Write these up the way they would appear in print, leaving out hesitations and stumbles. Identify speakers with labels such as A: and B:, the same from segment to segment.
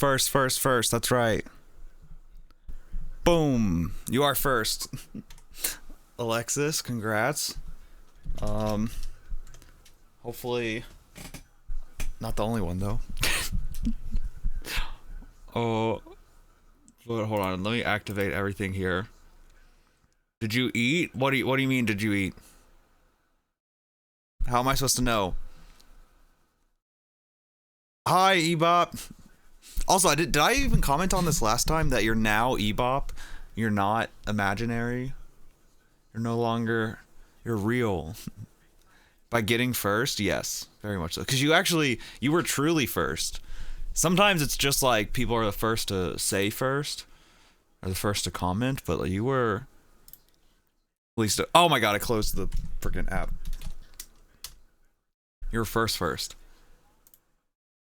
A: First. That's right. Boom. You are first. Alexis, congrats. Hopefully not the only one though. Oh, but hold on. Let me activate everything here. Did you eat? What do you mean did you eat? How am I supposed to know? Hi, Ebop. Also, did I even comment on this last time that you're now Ebop? You're not imaginary. You're no longer, you're real. By getting first, yes, very much so. Because you were truly first. Sometimes it's just like people are the first to say first, or the first to comment, but like you were at least. Oh my god, I closed the freaking app. You were first.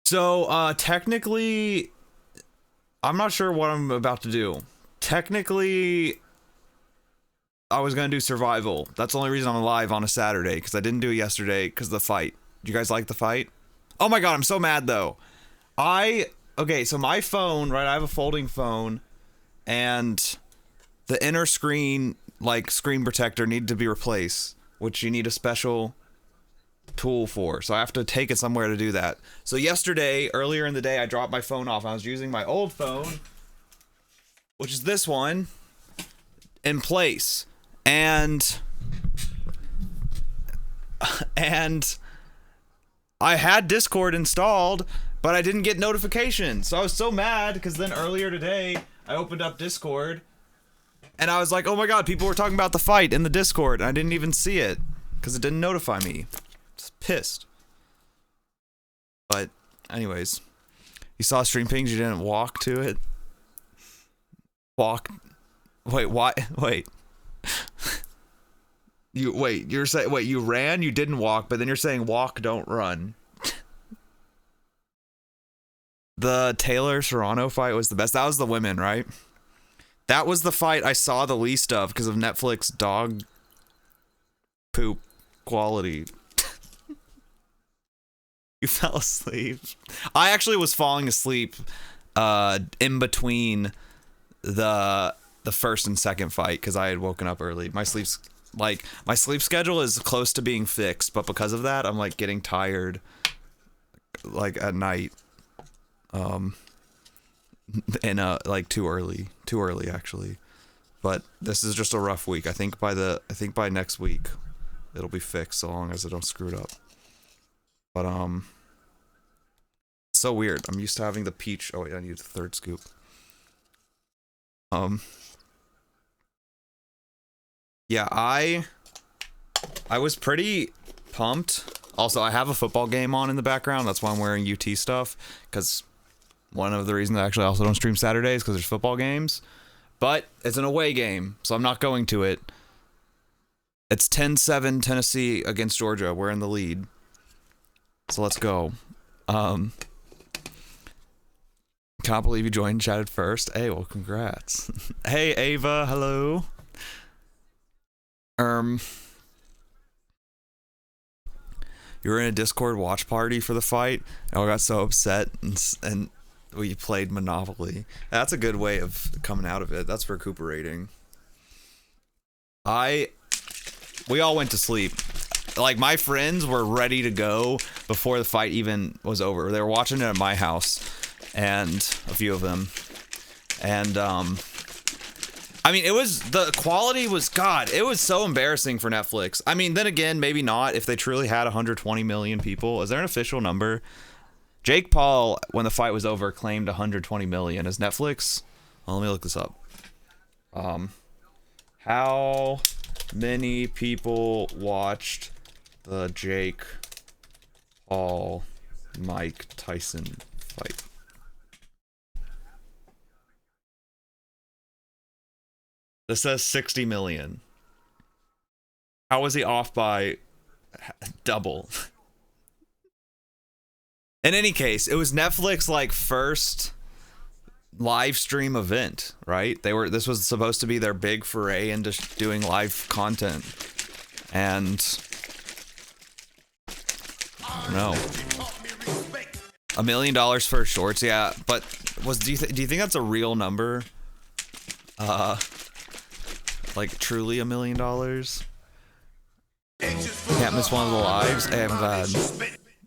A: So, technically, I'm not sure what I'm about to do. Technically, I was going to do survival. That's the only reason I'm alive on a Saturday, because I didn't do it yesterday because of the fight. Did you guys like the fight? Oh my god, I'm so mad though. Okay, so my phone, right, I have a folding phone, and the inner screen, like, screen protector needed to be replaced, which you need a special tool for, so I have to take it somewhere to do that. So yesterday, earlier in the day, I dropped my phone off. I was using my old phone, which is this one, in place, and I had Discord installed, but I didn't get notifications. So I was so mad because then earlier today I opened up Discord and I was like, oh my god, people were talking about the fight in the Discord and I didn't even see it because it didn't notify me. Just pissed. But anyways, you saw Stream Pings, you didn't walk to it. Wait, why? Wait. You're saying, you ran, you didn't walk, but then you're saying walk, don't run. The Taylor Serrano fight was the best. That was the women, right? That was the fight I saw the least of because of Netflix dog poop quality. You fell asleep. I actually was falling asleep in between the first and second fight because I had woken up early. My sleep schedule is close to being fixed, but because of that, I'm like getting tired like at night. And like too early actually. But this is just a rough week. I think by next week it'll be fixed so long as I don't screw it up. But it's so weird. I'm used to having the peach. Oh wait, I need the third scoop. Yeah, I was pretty pumped. Also, I have a football game on in the background. That's why I'm wearing UT stuff, because one of the reasons I actually also don't stream Saturdays because there's football games. But it's an away game, so I'm not going to it. It's 10-7 Tennessee against Georgia. We're in the lead. So let's go. Can't believe you joined chatted first. Hey, well, congrats. Hey, Ava, hello. You were in a Discord watch party for the fight. I got so upset and we played Monopoly. That's a good way of coming out of it. That's recuperating. We all went to sleep. Like, my friends were ready to go before the fight even was over. They were watching it at my house, and a few of them. And, I mean, the quality was, God, it was so embarrassing for Netflix. I mean, then again, maybe not if they truly had 120 million people. Is there an official number? Jake Paul, when the fight was over, claimed 120 million. Is Netflix? Well, let me look this up. How many people watched the Jake Paul Mike Tyson fight? This says 60 million. How was he off by double? In any case, it was Netflix like first live stream event, right? This was supposed to be their big foray into doing live content. And I don't know. $1 million for shorts, yeah. But do you think that's a real number? Like truly $1 million? Can't miss one of the lives. Hey, I'm glad.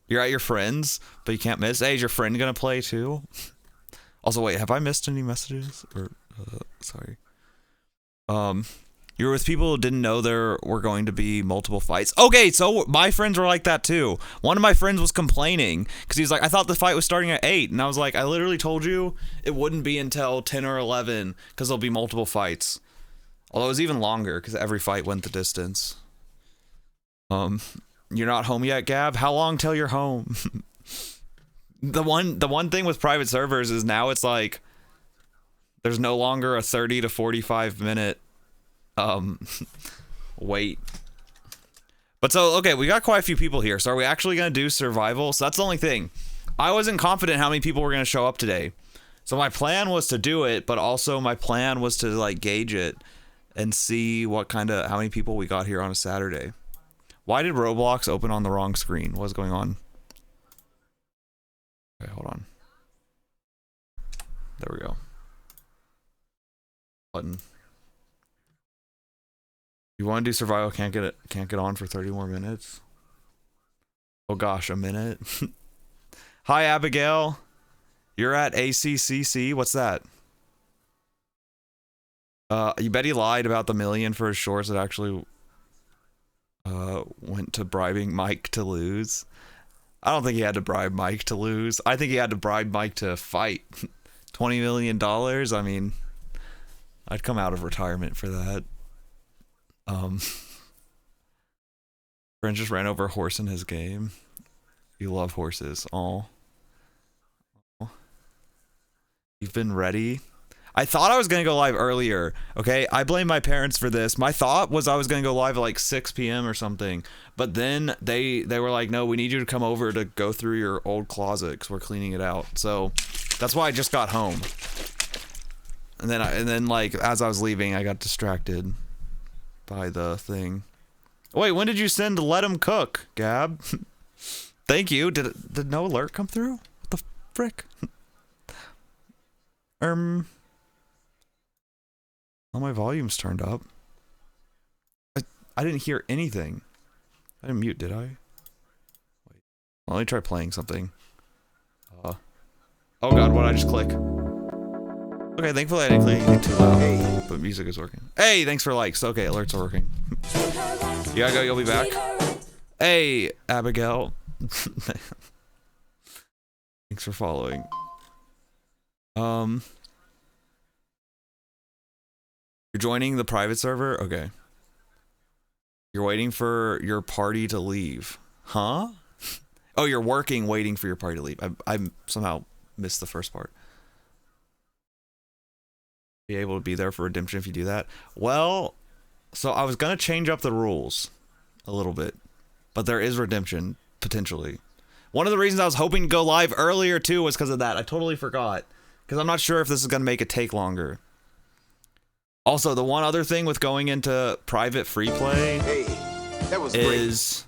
A: You're at your friend's, but you can't miss. Hey, is your friend gonna play too? Also, wait, have I missed any messages? Or sorry. You were with people who didn't know there were going to be multiple fights. Okay, so my friends were like that too. One of my friends was complaining because he's like, I thought the fight was starting at 8. And I was like, I literally told you it wouldn't be until 10 or 11 because there'll be multiple fights. Although it was even longer because every fight went the distance. You're not home yet, Gab? How long till you're home? The one thing with private servers is now it's like there's no longer a 30 to 45 minute wait. But so, okay, we got quite a few people here. So are we actually going to do survival? So that's the only thing. I wasn't confident how many people were going to show up today. So my plan was to do it, but also my plan was to like gauge it and see how many people we got here on a Saturday. Why did Roblox open on the wrong screen? What's going on? Okay, hold on. There we go. Button. You want to do survival? Can't get on for 30 more minutes. Oh gosh, a minute. Hi Abigail. You're at ACCC. What's that? You bet he lied about the $1 million for his shorts. It actually went to bribing Mike to lose. I don't think he had to bribe Mike to lose. I think he had to bribe Mike to fight. $20 million. I mean, I'd come out of retirement for that. Friend just ran over a horse in his game. You love horses. Oh. You've been ready? I thought I was going to go live earlier. Okay, I blame my parents for this. My thought was I was going to go live at like 6 p.m. or something. But then they were like, no, we need you to come over to go through your old closet because we're cleaning it out. So that's why I just got home. And then like as I was leaving, I got distracted by the thing. Wait, when did you send Let Him Cook, Gab? Thank you. Did no alert come through? What the frick? Oh, my volume's turned up. I didn't hear anything. I didn't mute, did I? Wait. Let me try playing something. Oh god, what did I just click? Okay, thankfully I didn't click anything too loud, but music is working. Hey, thanks for likes. Okay, alerts are working. You gotta go, you'll be back. Hey, Abigail. Thanks for following. You're joining the private server? Okay. You're waiting for your party to leave. Huh? Oh, you're working waiting for your party to leave. I somehow missed the first part. Be able to be there for redemption if you do that. Well, so I was gonna change up the rules a little bit, but there is redemption potentially. One of the reasons I was hoping to go live earlier too was because of that. I totally forgot because I'm not sure if this is gonna make it take longer. Also, the one other thing with going into private free play is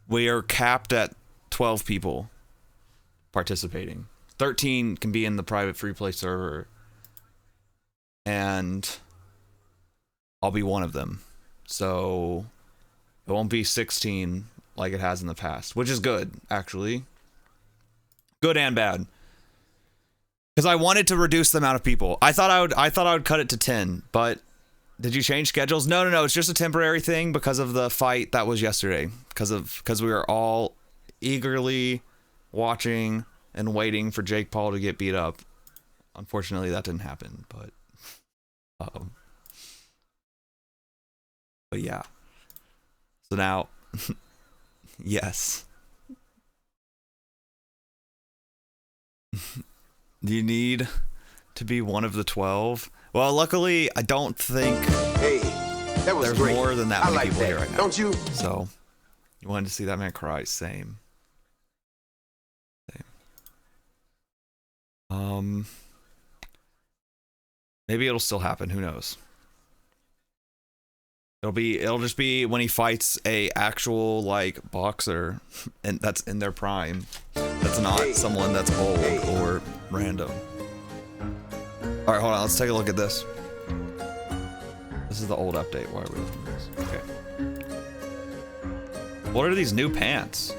A: we are capped at 12 people participating. 13 can be in the private free play server. And I'll be one of them. So it won't be 16 like it has in the past, which is good, actually. Good and bad. Because I wanted to reduce the amount of people. I thought I would cut it to 10, but did you change schedules? No, it's just a temporary thing because of the fight that was yesterday. Because we were all eagerly watching and waiting for Jake Paul to get beat up. Unfortunately, that didn't happen, but yeah. So now, yes. Do you need to be one of the 12? Well, luckily, I don't think that was there's great. More than that many people here right now. Don't you? So, you wanted to see that man cry? Same. Maybe it'll still happen. Who knows? It'll just be when he fights a actual like boxer, and that's in their prime. That's it's not someone that's old or random. All right, hold on. Let's take a look at this. This is the old update. Why are we looking at this? Okay. What are these new pants?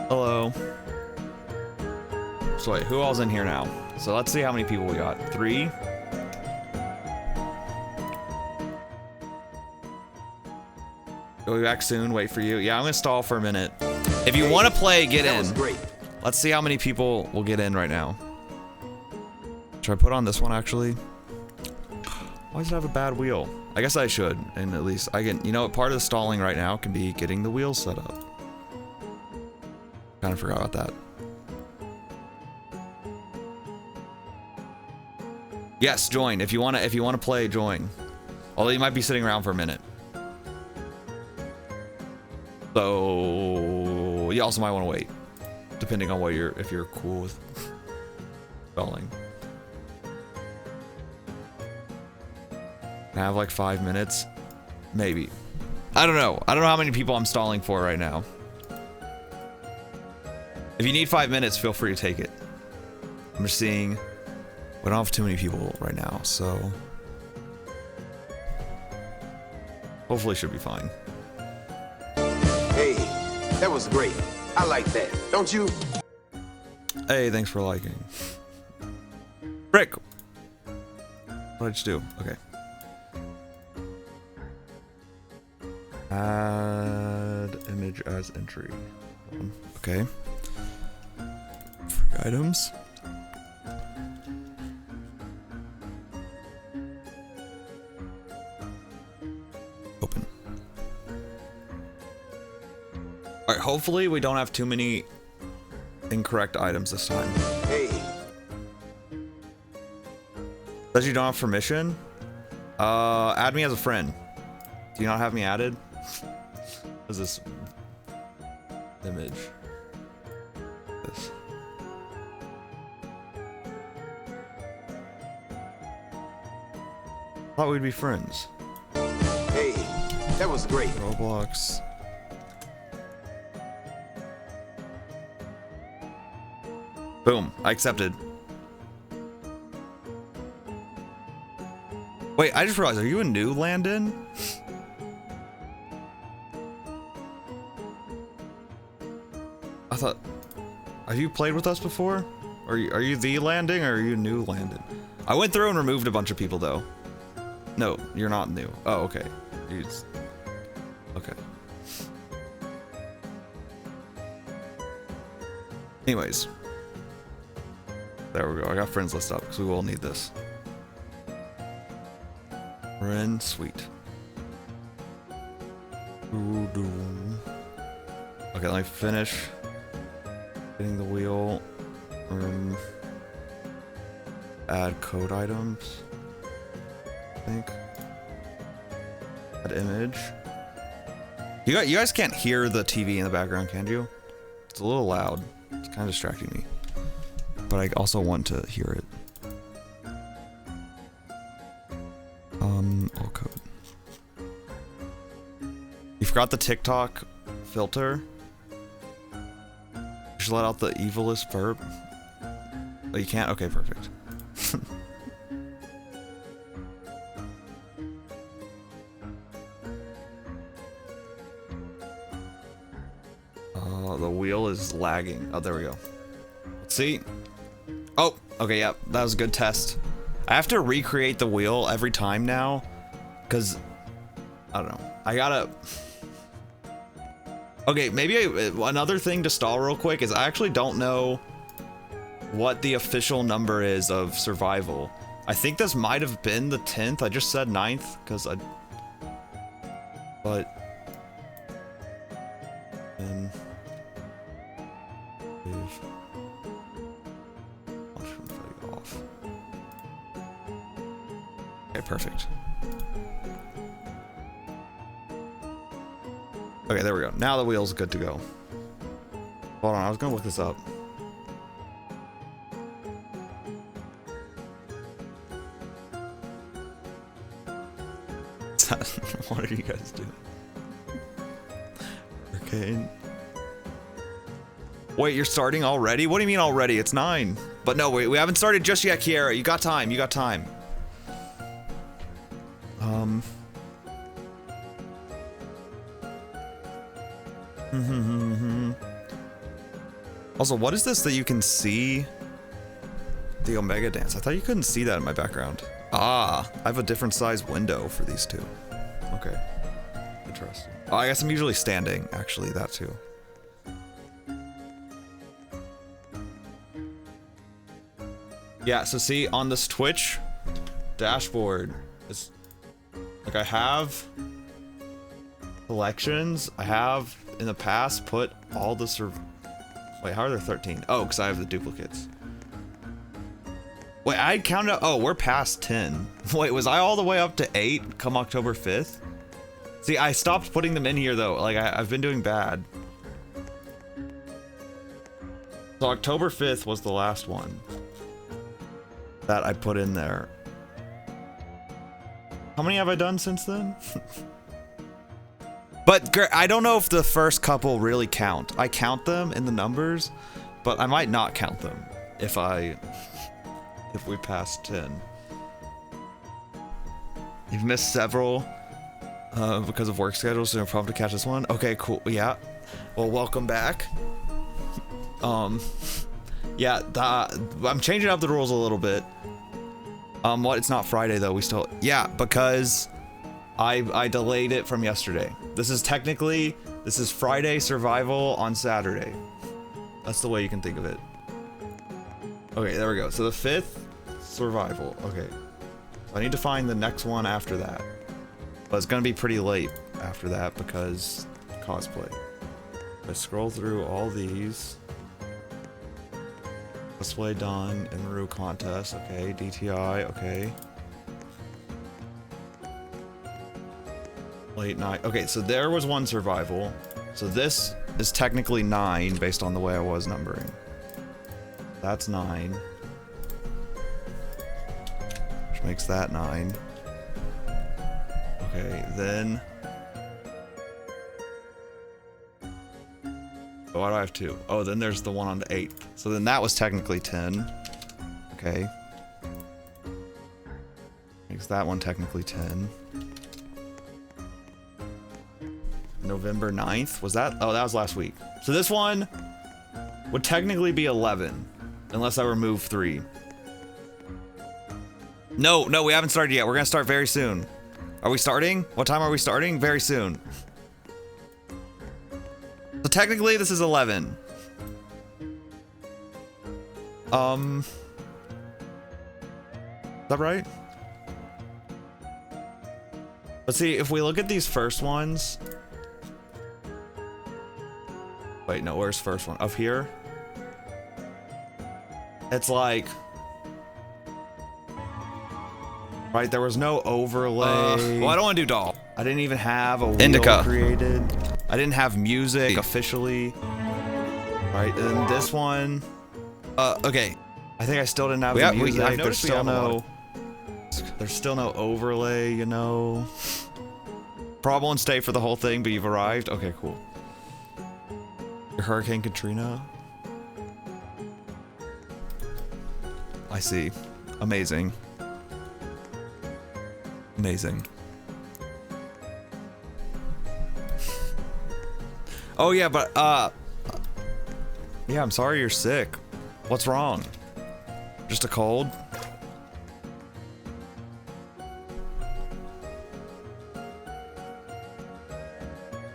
A: Hello. So wait, who all's in here now? So let's see how many people we got. 3. We'll be back soon. Wait for you. Yeah, I'm gonna stall for a minute. If you want to play, get in. Great. Let's see how many people will get in right now. Should I put on this one actually? Why does it have a bad wheel? I guess I should, and at least I can. You know what? Part of the stalling right now can be getting the wheels set up. Kind of forgot about that. Yes, join if you wanna. If you wanna play, join. Although you might be sitting around for a minute. So you also might want to wait, depending on what if you're cool with spelling. I have like 5 minutes, maybe. I don't know. I don't know how many people I'm stalling for right now. If you need 5 minutes, feel free to take it. I'm just seeing. We don't have too many people right now, so hopefully should be fine.
B: Hey, that was great. I like that, don't you?
A: Hey, thanks for liking. Rick! What did I just do? Okay. Add image as entry. Okay. Free items. Open. Alright, hopefully we don't have too many incorrect items this time.
B: Hey.
A: Says you don't have permission? Add me as a friend. Do you not have me added? What is this image? This. Thought we'd be friends.
B: Hey, that was great.
A: Roblox. Boom, I accepted. Wait, I just realized, are you a new Landon? I thought, have you played with us before? Are you the Landing or are you new Landon? I went through and removed a bunch of people though. No, you're not new. Oh, okay. Okay. Anyways. There we go. I got friends list up because we will need this. Friend, sweet. Okay, let me finish getting the wheel. Add code items. I think. Add image. You guys can't hear the TV in the background, can you? It's a little loud. It's kind of distracting me. But I also want to hear it. All code. You forgot the TikTok filter? You should let out the evilest verb. Oh, you can't? Okay, perfect. The wheel is lagging. Oh, there we go. Let's see. Oh, okay, yeah, that was a good test. I have to recreate the wheel every time now, because, I don't know, I gotta... Okay, maybe another thing to stall real quick is I actually don't know what the official number is of survival. I think this might have been the 10th. I just said 9th, because I... But... And... Okay, perfect. Okay, there we go. Now the wheel's good to go. Hold on, I was gonna look this up. What are you guys doing? Hurricane. Wait, you're starting already? What do you mean already? It's 9. But no, wait, we haven't started just yet, Kiera. You got time. You got time. Also, what is this that you can see the Omega dance? I thought you couldn't see that in my background. Ah, I have a different size window for these two. Okay. Interesting. Oh, I guess I'm usually standing, actually, that too. Yeah, so see, on this Twitch dashboard, it's like I have collections. I have, in the past, put all the Wait, how are there 13? Oh, because I have the duplicates. Wait, I counted. Oh, we're past 10. Wait, was I all the way up to 8 come October 5th? See, I stopped putting them in here though. Like I've been doing bad. So October 5th was the last one that I put in there. How many have I done since then? But I don't know if the first couple really count. I count them in the numbers, but I might not count them if we pass 10. You've missed several because of work schedules, so you're pumped to catch this one. Okay, cool. Yeah. Well, welcome back. Yeah, I'm changing up the rules a little bit. What? It's not Friday though. We still. Yeah, because I delayed it from yesterday. This is Friday survival on Saturday. That's the way you can think of it. Okay, there we go. So the 5th survival. Okay. I need to find the next one after that. But it's gonna be pretty late after that because cosplay. I scroll through all these. Cosplay done. Imru contest. Okay. DTI. Okay. Late night. Okay, so there was one survival. So this is technically 9 based on the way I was numbering. That's 9. Which makes that 9. Okay, then... Oh, why do I have 2? Oh, then there's the one on the 8th. So then that was technically 10. Okay. Makes that one technically 10. November 9th, was that? Oh, that was last week. So this one would technically be 11, unless I remove 3. No, we haven't started yet. We're gonna start very soon. Are we starting? What time are we starting? Very soon. So technically this is 11. Is that right? Let's see, if we look at these first ones. Wait, no, where's first one? Up here? It's like... Right, there was no overlay. Well, I don't want to do doll. I didn't even have a wheel
C: Indica
A: created. I didn't have music officially. Right, and this one...
C: Okay.
A: I think I still didn't have the music. There's still no overlay, you know. Probably won't stay for the whole thing, but you've arrived. Okay, cool. Hurricane Katrina. I see. Amazing. Amazing. Oh yeah, but yeah, I'm sorry you're sick. What's wrong? Just a cold?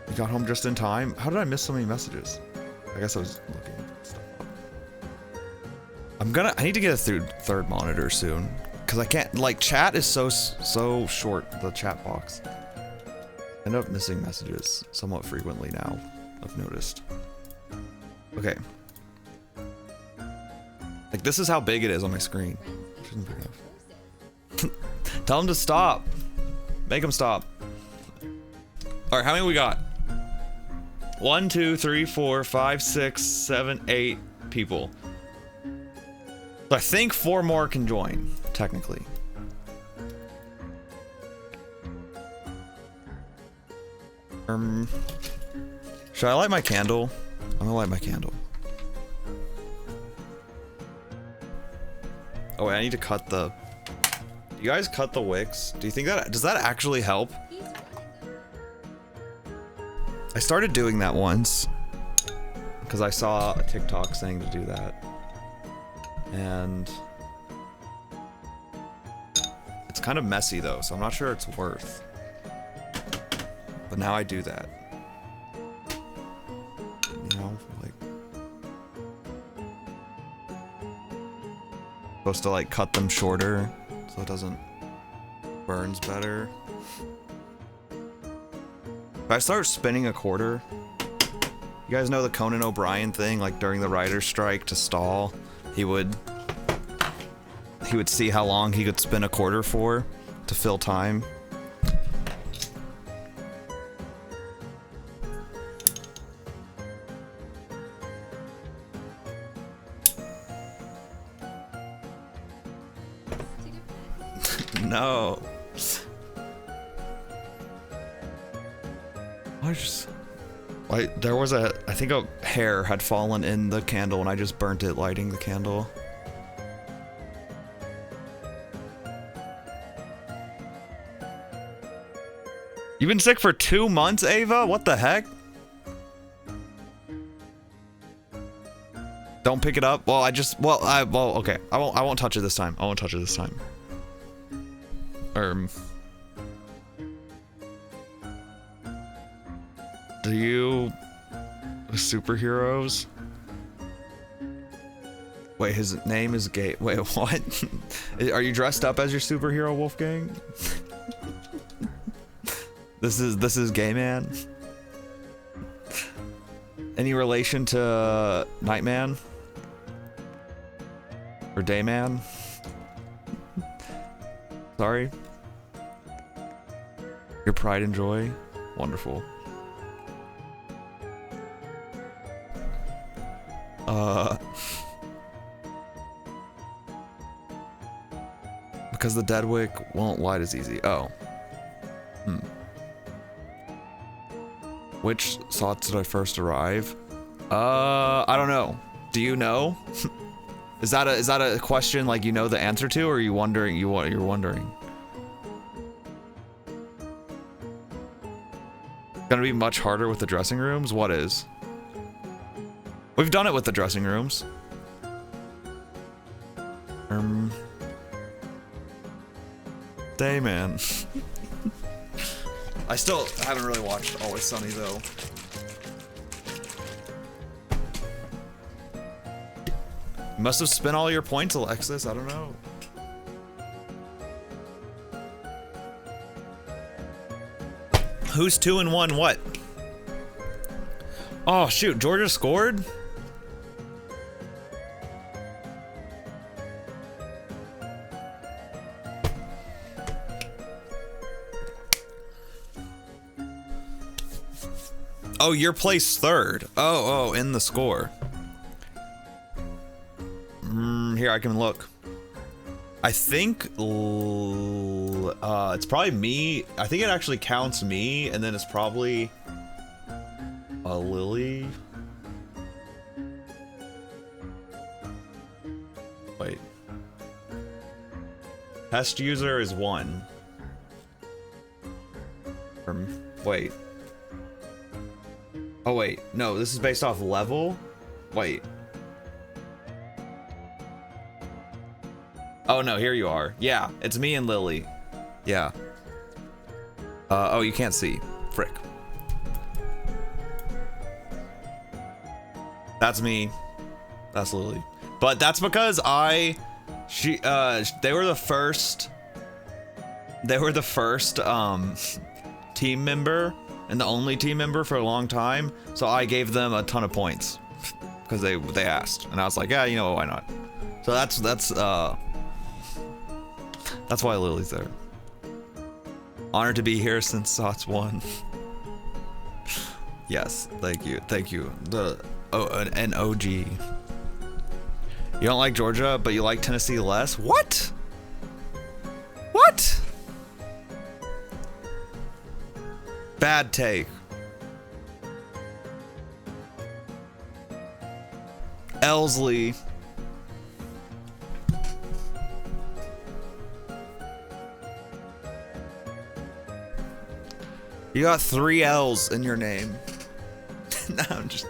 A: You got home just in time? How did I miss so many messages? I guess I was looking stuff up. I need to get a third monitor soon. Cause I can't, like, chat is so short, the chat box. I end up missing messages somewhat frequently now, I've noticed. Okay. Like, this is how big it is on my screen. Shouldn't be enough. Tell him to stop. Make him stop. All right, how many we got? 1, 2, 3, 4, 5, 6, 7, 8 people. So I think 4 more can join, technically. Should I light my candle? I'm gonna light my candle. Oh wait, I need to cut the... Do you guys cut the wicks? Do you think that... Does that actually help? I started doing that once. Because I saw a TikTok saying to do that. And... It's kind of messy though, so I'm not sure it's worth. But now I do that. You know, like... Supposed to like cut them shorter so it doesn't burns better. If I start spinning a quarter, you guys know the Conan O'Brien thing, like during the writer's strike to stall, he would see how long he could spin a quarter for to fill time. No. There was I think a hair had fallen in the candle and I just burnt it lighting the candle. You've been sick for 2 months, Ava? What the heck? Don't pick it up? Well, okay. I won't touch it this time. I won't touch it this time. Do you... superheroes? Wait, his name is Gay. Wait, what? Are you dressed up as your superhero, Wolfgang? This is Gay Man? Any relation to Nightman? Or Dayman? Sorry? Your pride and joy? Wonderful. Because the Deadwick won't light as easy. Oh. Which slots did I first arrive? I don't know. Do you know? Is that a question like you know the answer to, or are you wondering? You're wondering. Gonna be much harder with the dressing rooms. What is? We've done it with the dressing rooms. Dayman. I still haven't really watched Always Sunny though. You must have spent all your points, Alexis. I don't know. Who's 2-1? What? Oh shoot! Georgia scored. Oh, you're placed third. Oh, in the score. Here, I can look. I think it's probably me. I think it actually counts me, and then it's probably Lily. Wait. Test user is 1. Wait. Oh wait, no, this is based off level? Wait. Oh no, here you are. Yeah, it's me and Lily. Yeah. Oh, you can't see. Frick. That's me. That's Lily. But that's because they were the first team member and the only team member for a long time, so I gave them a ton of points because they asked, and I was like, yeah, you know, why not? So that's why Lily's there. Honored to be here since SOTS 1. Yes, thank you. An OG. You don't like Georgia, but you like Tennessee less? What? What? Bad take. Elsley. You got 3 L's in your name. No, I'm just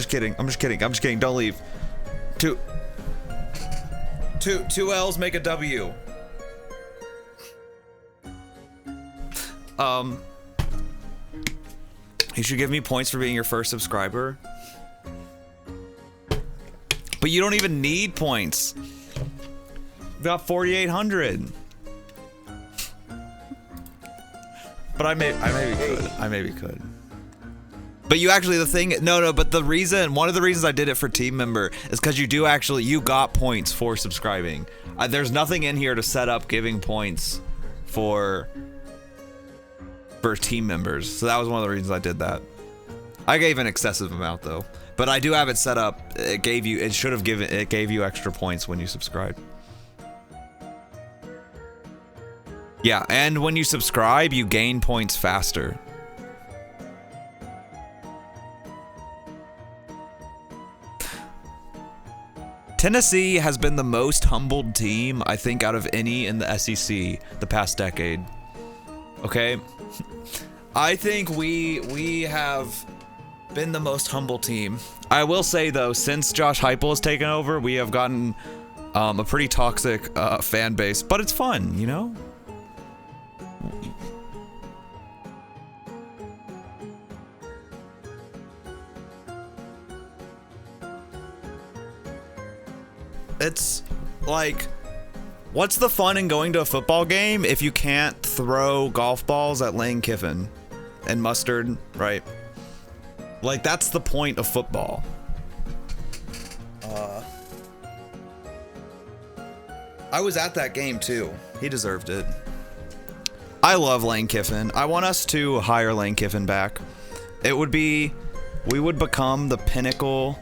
A: kidding. I'm just kidding. Don't leave. Two L's make a W. You should give me points for being your first subscriber. But you don't even need points. You got 4,800. But I maybe could. But you actually, the thing, no, but the reason, one of the reasons I did it for team member is because you got points for subscribing. There's nothing in here to set up giving points for team members. So that was one of the reasons I did that. I gave an excessive amount though, but I do have it set up. It gave you extra points when you subscribed. Yeah, and when you subscribe, you gain points faster. Tennessee has been the most humbled team, I think, out of any in the SEC the past decade. Okay? I think we have been the most humble team. I will say, though, since Josh Heupel has taken over, we have gotten a pretty toxic fan base, but it's fun, you know? It's like, what's the fun in going to a football game if you can't throw golf balls at Lane Kiffin and Mustard, right? Like, that's the point of football. I was at that game too. He deserved it. I love Lane Kiffin. I want us to hire Lane Kiffin back. We would become the pinnacle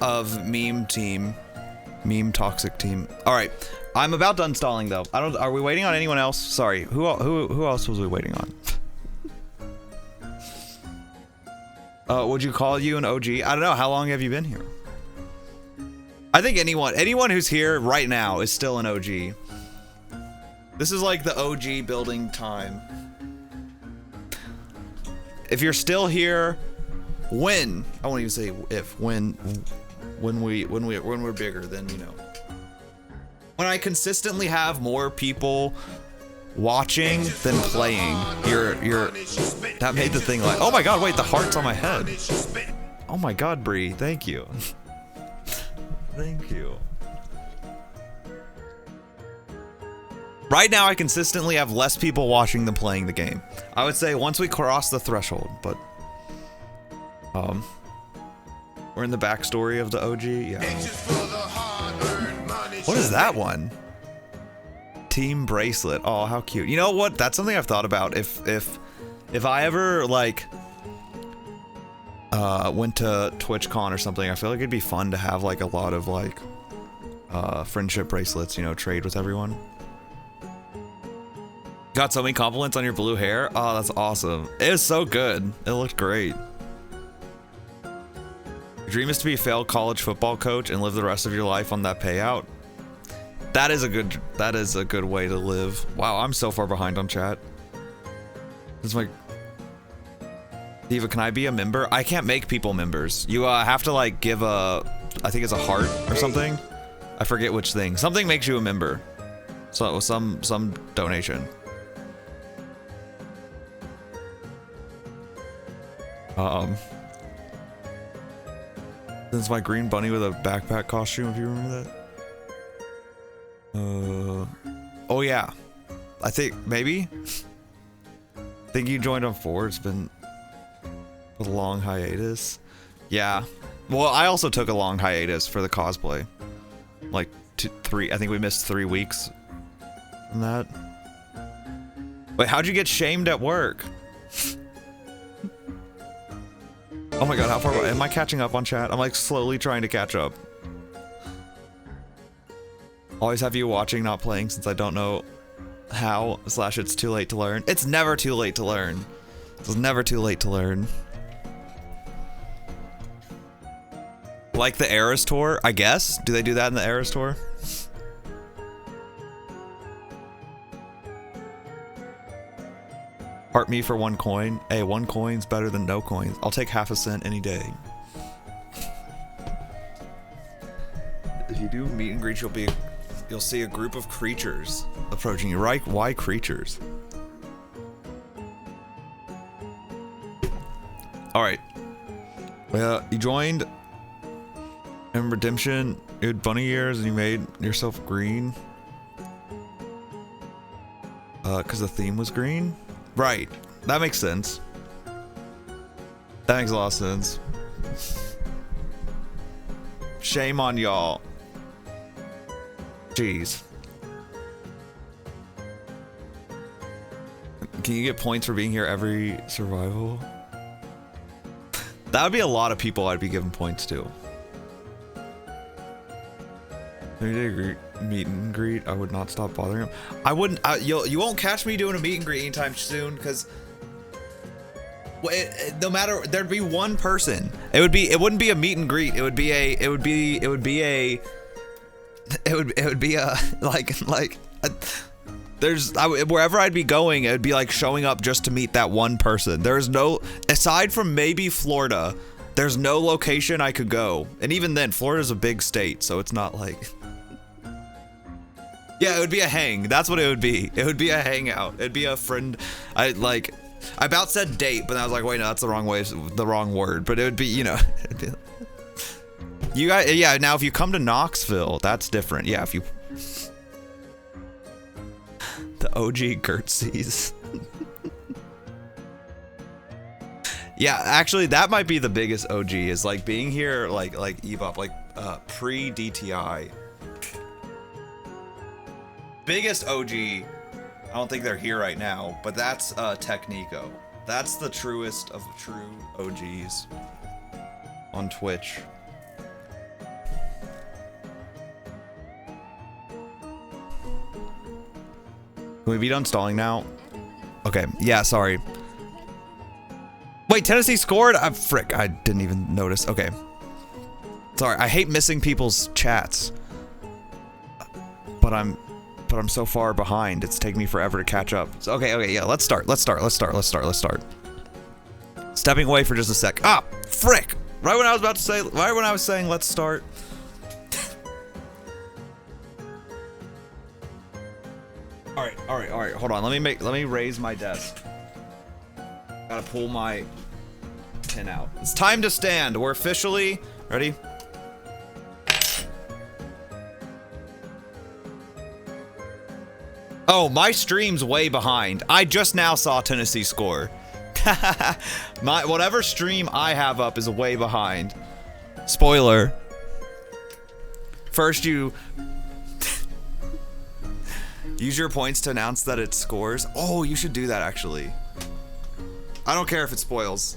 A: of meme toxic team. All right, I'm about done stalling though. Are we waiting on anyone else? Sorry, who else was we waiting on? Would you call you an OG? I don't know. How long have you been here? I think anyone who's here right now is still an OG. This is like the OG building time. If you're still here, when, I won't even say if, when we're bigger, then, you know. When I consistently have more people watching than playing, that made the thing like, oh my god, wait, the heart's on my head. Oh my god, Bree, thank you. Thank you. Right now, I consistently have less people watching than playing the game. I would say once we cross the threshold, but we're in the backstory of the OG. Yeah. What is that one? Team bracelet. Oh, how cute. You know what? That's something I've thought about. If I ever like went to TwitchCon or something, I feel like it'd be fun to have like a lot of like friendship bracelets, you know, trade with everyone. Got so many compliments on your blue hair. Oh, that's awesome. It was so good. It looked great. Your dream is to be a failed college football coach and live the rest of your life on that payout. That is a good way to live. Wow, I'm so far behind on chat. This is my Diva, can I be a member? I can't make people members. You have to like give I think it's a heart or something. I forget which thing. Something makes you a member. So some donation. This is my green bunny with a backpack costume, if you remember that. Oh yeah. I think maybe. I think you joined on 4. It's been a long hiatus. Yeah. Well, I also took a long hiatus for the cosplay. Like 3. I think we missed 3 weeks from that. Wait, how'd you get shamed at work? Oh my god, how far am I catching up on chat? I'm like slowly trying to catch up. Always have you watching, not playing, since I don't know how / it's too late to learn. It's never too late to learn. It's never too late to learn. Like the Eras Tour, I guess. Do they do that in the Eras Tour? Heart me for 1 coin. Hey, 1 coin's better than no coins. I'll take half a cent any day. If you do meet and greet, you'll see a group of creatures approaching you. Right? Why creatures? All right. You joined in Redemption. You had bunny ears and you made yourself green. Because the theme was green. Right. That makes sense. That makes a lot of sense. Shame on y'all. Jeez. Can you get points for being here every survival? That would be a lot of people I'd be giving points to. Meet and greet. I would not stop bothering him. I wouldn't. You won't catch me doing a meet and greet anytime soon, because no matter, there'd be one person. It wouldn't be a meet and greet. It would be a wherever I'd be going, it would be like showing up just to meet that one person. There's no, aside from maybe Florida, there's no location I could go. And even then, Florida's a big state, so it's not like. Yeah, it would be a hang. That's what it would be. It would be a hangout. It'd be a friend. I about said date, but I was like, wait, no, that's the wrong word. But it would be, you know. You guys, yeah. Now, if you come to Knoxville, that's different. Yeah, if you. The OG Gertzies. Yeah, actually, that might be the biggest OG. Is like being here, like Ebop, like pre DTI. Biggest OG, I don't think they're here right now, but that's Technico. That's the truest of true OGs on Twitch. Can we be done stalling now? Okay, yeah, sorry. Wait, Tennessee scored? Frick, I didn't even notice. Okay. Sorry, I hate missing people's chats. But I'm so far behind. It's taking me forever to catch up. So, okay, yeah, let's start. Stepping away for just a sec. Ah, frick! Right when I was saying let's start. All right. Hold on. Let me raise my desk. Gotta pull my pin out. It's time to stand. We're officially ready. Oh, my stream's way behind. I just now saw Tennessee score. Whatever stream I have up is way behind. Spoiler. First, you use your points to announce that it scores. Oh, you should do that, actually. I don't care if it spoils.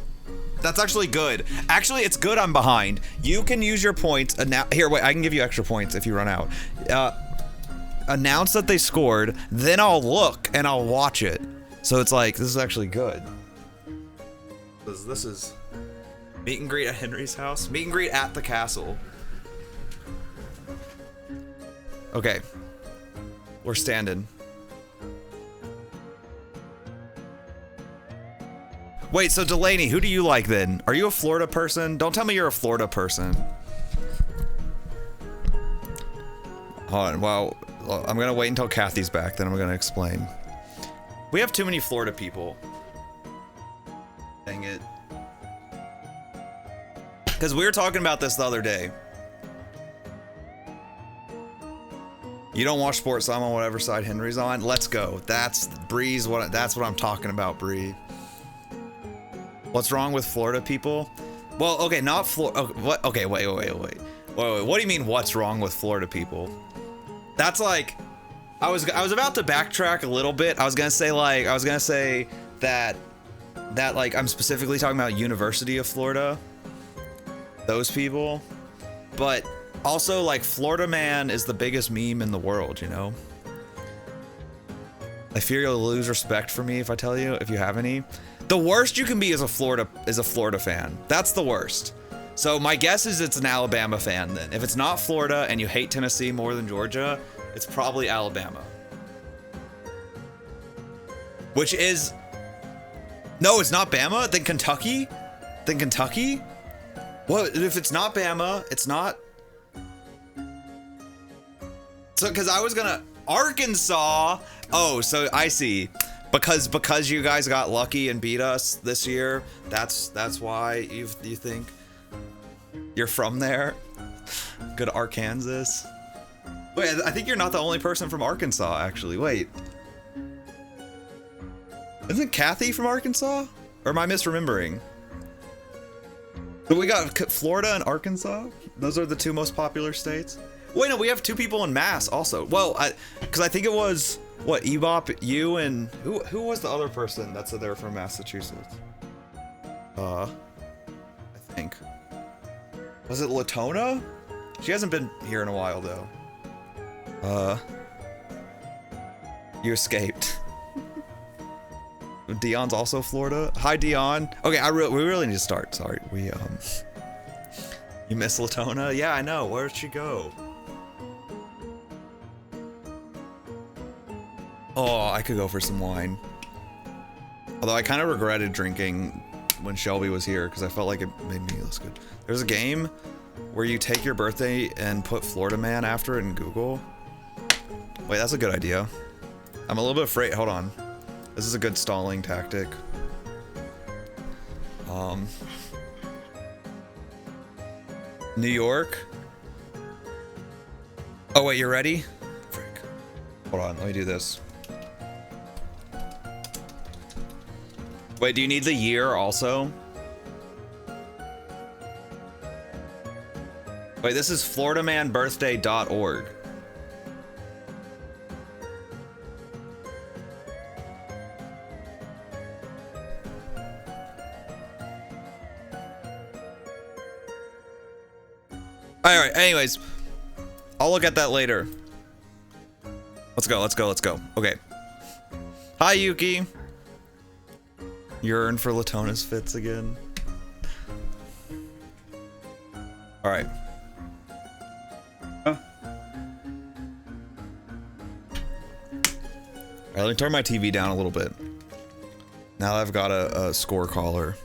A: That's actually good. Actually, it's good I'm behind. You can use your points. Here, wait, I can give you extra points if you run out. Announce that they scored, then I'll look and I'll watch it. So it's like, this is actually good. This is meet and greet at Henry's house. Meet and greet at the castle. Okay. We're standing. Wait, so Delaney, who do you like then? Are you a Florida person? Don't tell me you're a Florida person. Hold on, well, I'm gonna wait until Kathy's back, then I'm gonna explain. We have too many Florida people. Dang it. Because we were talking about this the other day. You don't watch sports, so I'm on whatever side Henry's on. Let's go. That's Bree's. That's what I'm talking about, Bree. What's wrong with Florida people? Well, okay, not Florida. What? Okay, wait. What do you mean? What's wrong with Florida people? That's like, I was about to backtrack a little bit. I was gonna say that like I'm specifically talking about University of Florida. Those people, but also like Florida man is the biggest meme in the world, you know? I fear you'll lose respect for me if I tell you, if you have any. The worst you can be is a Florida fan. That's the worst. So my guess is it's an Alabama fan then. If it's not Florida and you hate Tennessee more than Georgia, it's probably Alabama. Which is... No, it's not Bama? Then Kentucky? Then Kentucky? Well, if it's not Bama, it's not... So, because I was gonna... Arkansas! Oh, so I see. Because you guys got lucky and beat us this year, that's why you think you're from there. Good Arkansas. Wait, I think you're not the only person from Arkansas, actually. Wait. Isn't Kathy from Arkansas? Or am I misremembering? So we got Florida and Arkansas? Those are the two most popular states? Wait, no, we have two people in Mass also. Well, because I think it was, what, Ebop, you, and who was the other person that said they were from Massachusetts? I think. Was it Latona? She hasn't been here in a while, though. You escaped. Dion's also Florida. Hi, Dion. Okay, we really need to start. Sorry, you miss Latona? Yeah, I know. Where'd she go? Oh, I could go for some wine. Although I kind of regretted drinking when Shelby was here because I felt like it made me less good. There's a game where you take your birthday and put Florida Man after it in Google. Wait, that's a good idea. I'm a little bit afraid. Hold on. This is a good stalling tactic. New York. Oh, wait, you're ready? Frick. Hold on, let me do this. Wait, do you need the year also? Wait, this is floridamanbirthday.org. Alright, anyways. I'll look at that later. Let's go. Okay. Hi, Yuki. Yearn for Latona's fits again. Alright. Alright, let me turn my TV down a little bit. Now that I've got a score caller.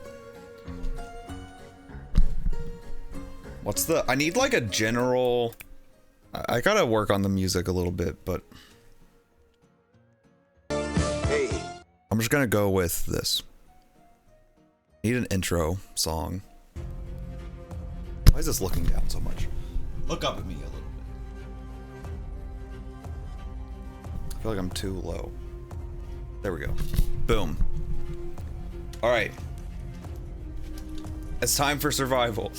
A: What's the... I need like a general... I gotta work on the music a little bit, but...
B: Hey.
A: I'm just gonna go with this. Need an intro song. Why is this looking down so much? Look up at me a little bit. I feel like I'm too low. There we go. Boom. Alright. It's time for survival.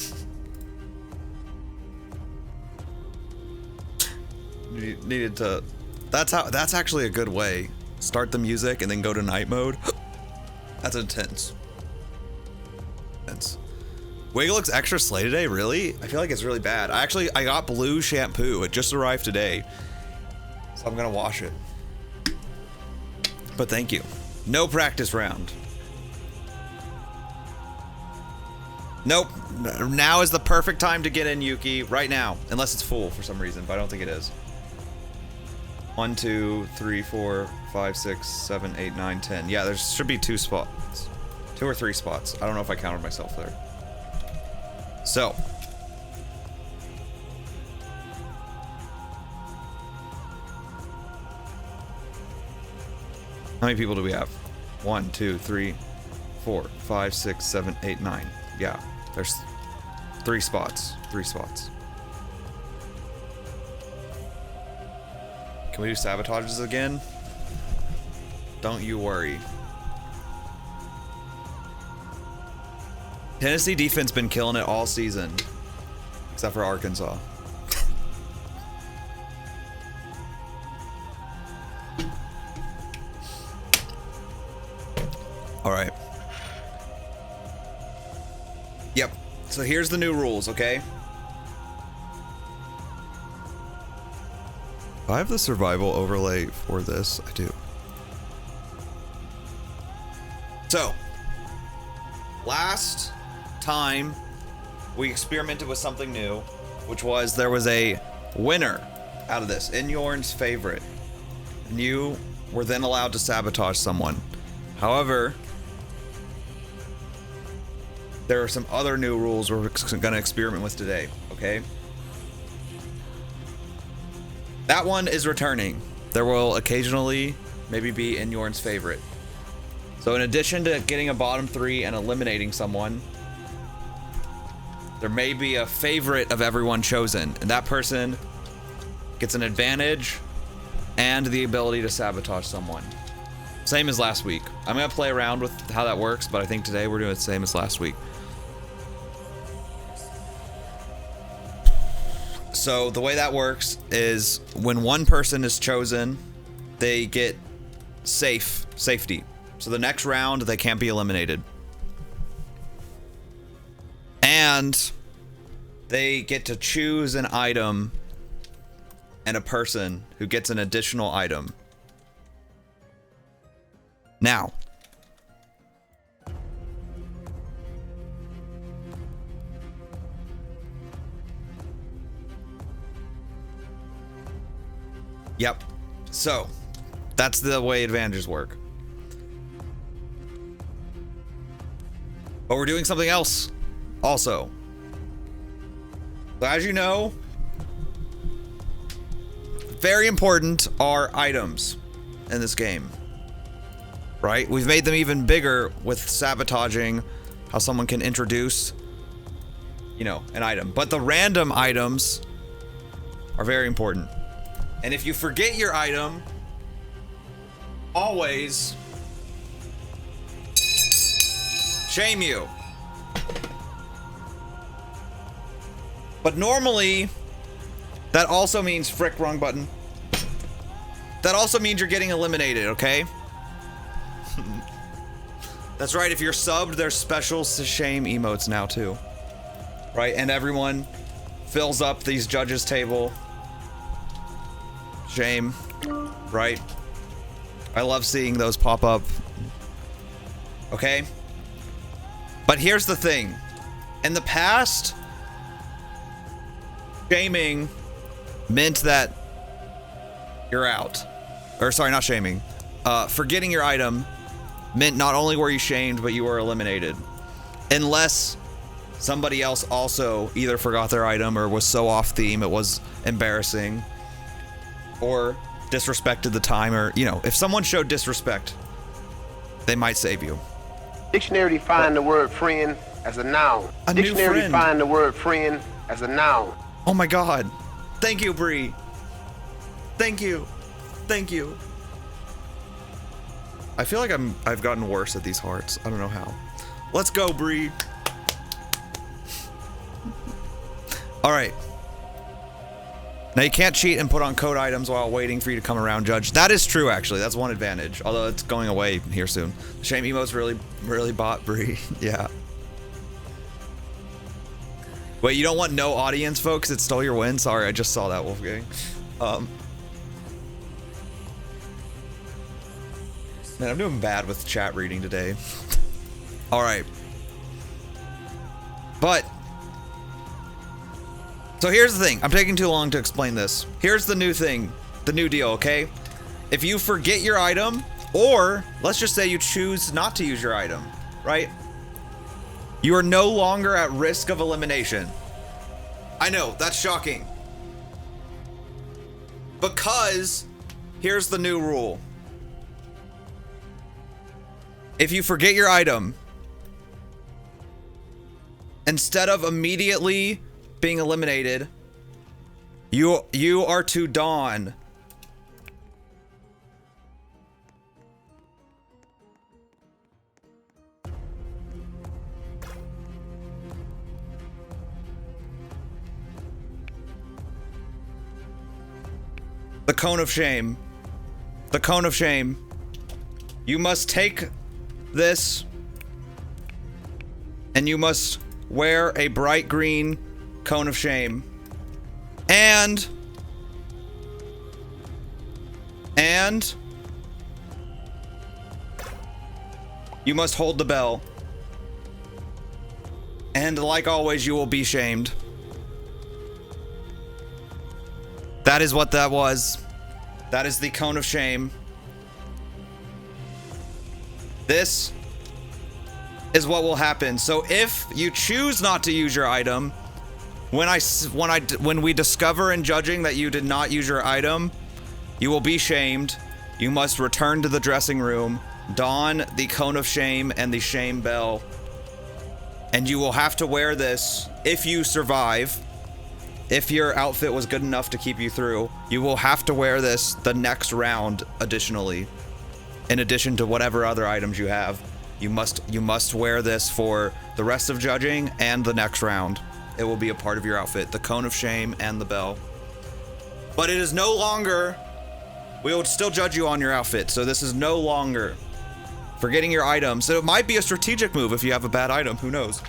A: Needed to... That's actually a good way. Start the music and then go to night mode. That's intense. Wiggle looks extra slay today, really? I feel like it's really bad. I got blue shampoo. It just arrived today. So I'm gonna wash it. But thank you. No practice round. Nope. Now is the perfect time to get in, Yuki. Right now. Unless it's full for some reason, but I don't think it is. 1, 2, 3, 4, 5, 6, 7, 8, 9, 10. Yeah, there should be 2 spots. 2 or 3 spots. I don't know if I counted myself there. So. How many people do we have? 1, 2, 3, 4, 5, 6, 7, 8, 9. Yeah, there's 3 spots. 3 spots. Can we do sabotages again? Don't you worry. Tennessee defense been killing it all season. Except for Arkansas. Alright. Yep. So here's the new rules, okay? I have the survival overlay for this. I do. So, last time we experimented with something new, which was there was a winner out of this, Inyorn's favorite. And you were then allowed to sabotage someone. However, there are some other new rules we're going to experiment with today, okay? That one is returning. There will occasionally maybe be Inyorn's favorite. So in addition to getting a bottom 3 and eliminating someone, there may be a favorite of everyone chosen, and that person gets an advantage and the ability to sabotage someone. Same as last week. I'm gonna play around with how that works, but I think today we're doing the same as last week. So the way that works is when one person is chosen, they get safety. So the next round, they can't be eliminated. And they get to choose an item and a person who gets an additional item. Now, yep. So that's the way advantages work. But we're doing something else also. So as you know, very important are items in this game, right? We've made them even bigger with sabotaging, how someone can introduce, you know, an item. But the random items are very important. And if you forget your item, always shame you. But normally, that also means frick, wrong button. That also means you're getting eliminated, okay? That's right, if you're subbed, there's special shame emotes now too. Right, and everyone fills up these judges table. Shame, right? I love seeing those pop up. Okay? But here's the thing. In the past, shaming meant that you're out. Or sorry, not shaming. Forgetting your item meant not only were you shamed, but you were eliminated. Unless somebody else also either forgot their item or was so off theme it was embarrassing. Or disrespected the time, or, you know, if someone showed disrespect, they might save you.
B: Dictionary define the word friend as a noun.
A: A new
B: Dictionary
A: friend.
B: define the word friend as a noun.
A: Oh my god. Thank you, Bree. Thank you. Thank you. I feel like I've gotten worse at these hearts. I don't know how. Let's go, Bree. All right. Now you can't cheat and put on code items while waiting for you to come around, Judge. That is true, actually. That's one advantage. Although it's going away here soon. The shame emotes really bought Bree. Yeah. Wait, you don't want no audience, folks? It stole your win? Sorry, I just saw that, Wolfgang. Man, I'm doing bad with chat reading today. All right. But so here's the thing. I'm taking too long to explain this. Here's the new thing, the new deal, okay? If you forget your item, or let's just say you choose not to use your item, right? You are no longer at risk of elimination. I know, that's shocking. Because here's the new rule. If you forget your item, instead of immediately being eliminated, you are to don the cone of shame. The cone of shame. You must take this and you must wear a bright green cone of shame. And you must hold the bell. And like always, you will be shamed. That is what that was. That is the cone of shame. This is what will happen. So if you choose not to use your item, when we discover in judging that you did not use your item, you will be shamed. You must return to the dressing room, don the cone of shame and the shame bell, and you will have to wear this if you survive. If your outfit was good enough to keep you through, you will have to wear this the next round additionally. In addition to whatever other items you have, you must wear this for the rest of judging and the next round. It will be a part of your outfit, the cone of shame and the bell. But it is no longer, we will still judge you on your outfit, so this is no longer forgetting your item. So it might be a strategic move if you have a bad item, who knows?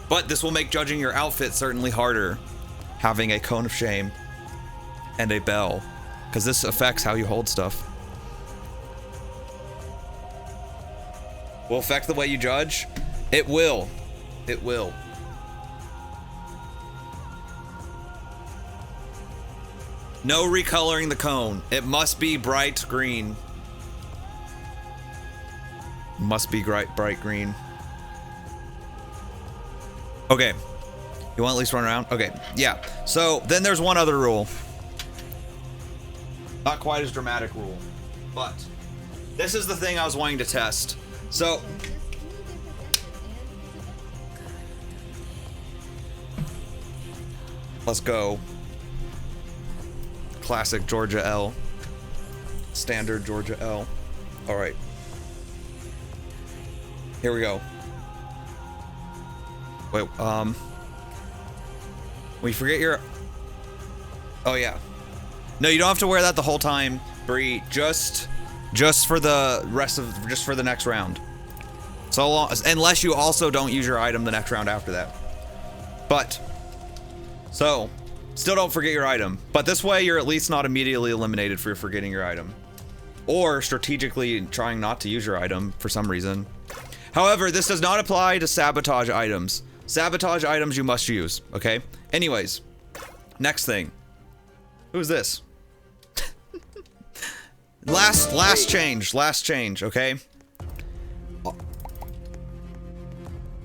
A: But this will make judging your outfit certainly harder, having a cone of shame and a bell, because this affects how you hold stuff. Will affect the way you judge? It will. It will. No recoloring the cone. It must be bright green. Must be bright green. Okay. You want to at least run around? Okay. Yeah. So then there's one other rule. Not quite as dramatic rule, but this is the thing I was wanting to test. So let's go. Classic Georgia L. Standard Georgia L. All right. Here we go. Wait, we forget your... Oh, yeah. No, you don't have to wear that the whole time, Bree. Just for the rest of... Just for the next round. So long... Unless you also don't use your item the next round after that. But... So... Still don't forget your item. But this way, you're at least not immediately eliminated for forgetting your item. Or strategically trying not to use your item for some reason. However, this does not apply to sabotage items. Sabotage items you must use, okay? Anyways, next thing. Who's this? last change, okay?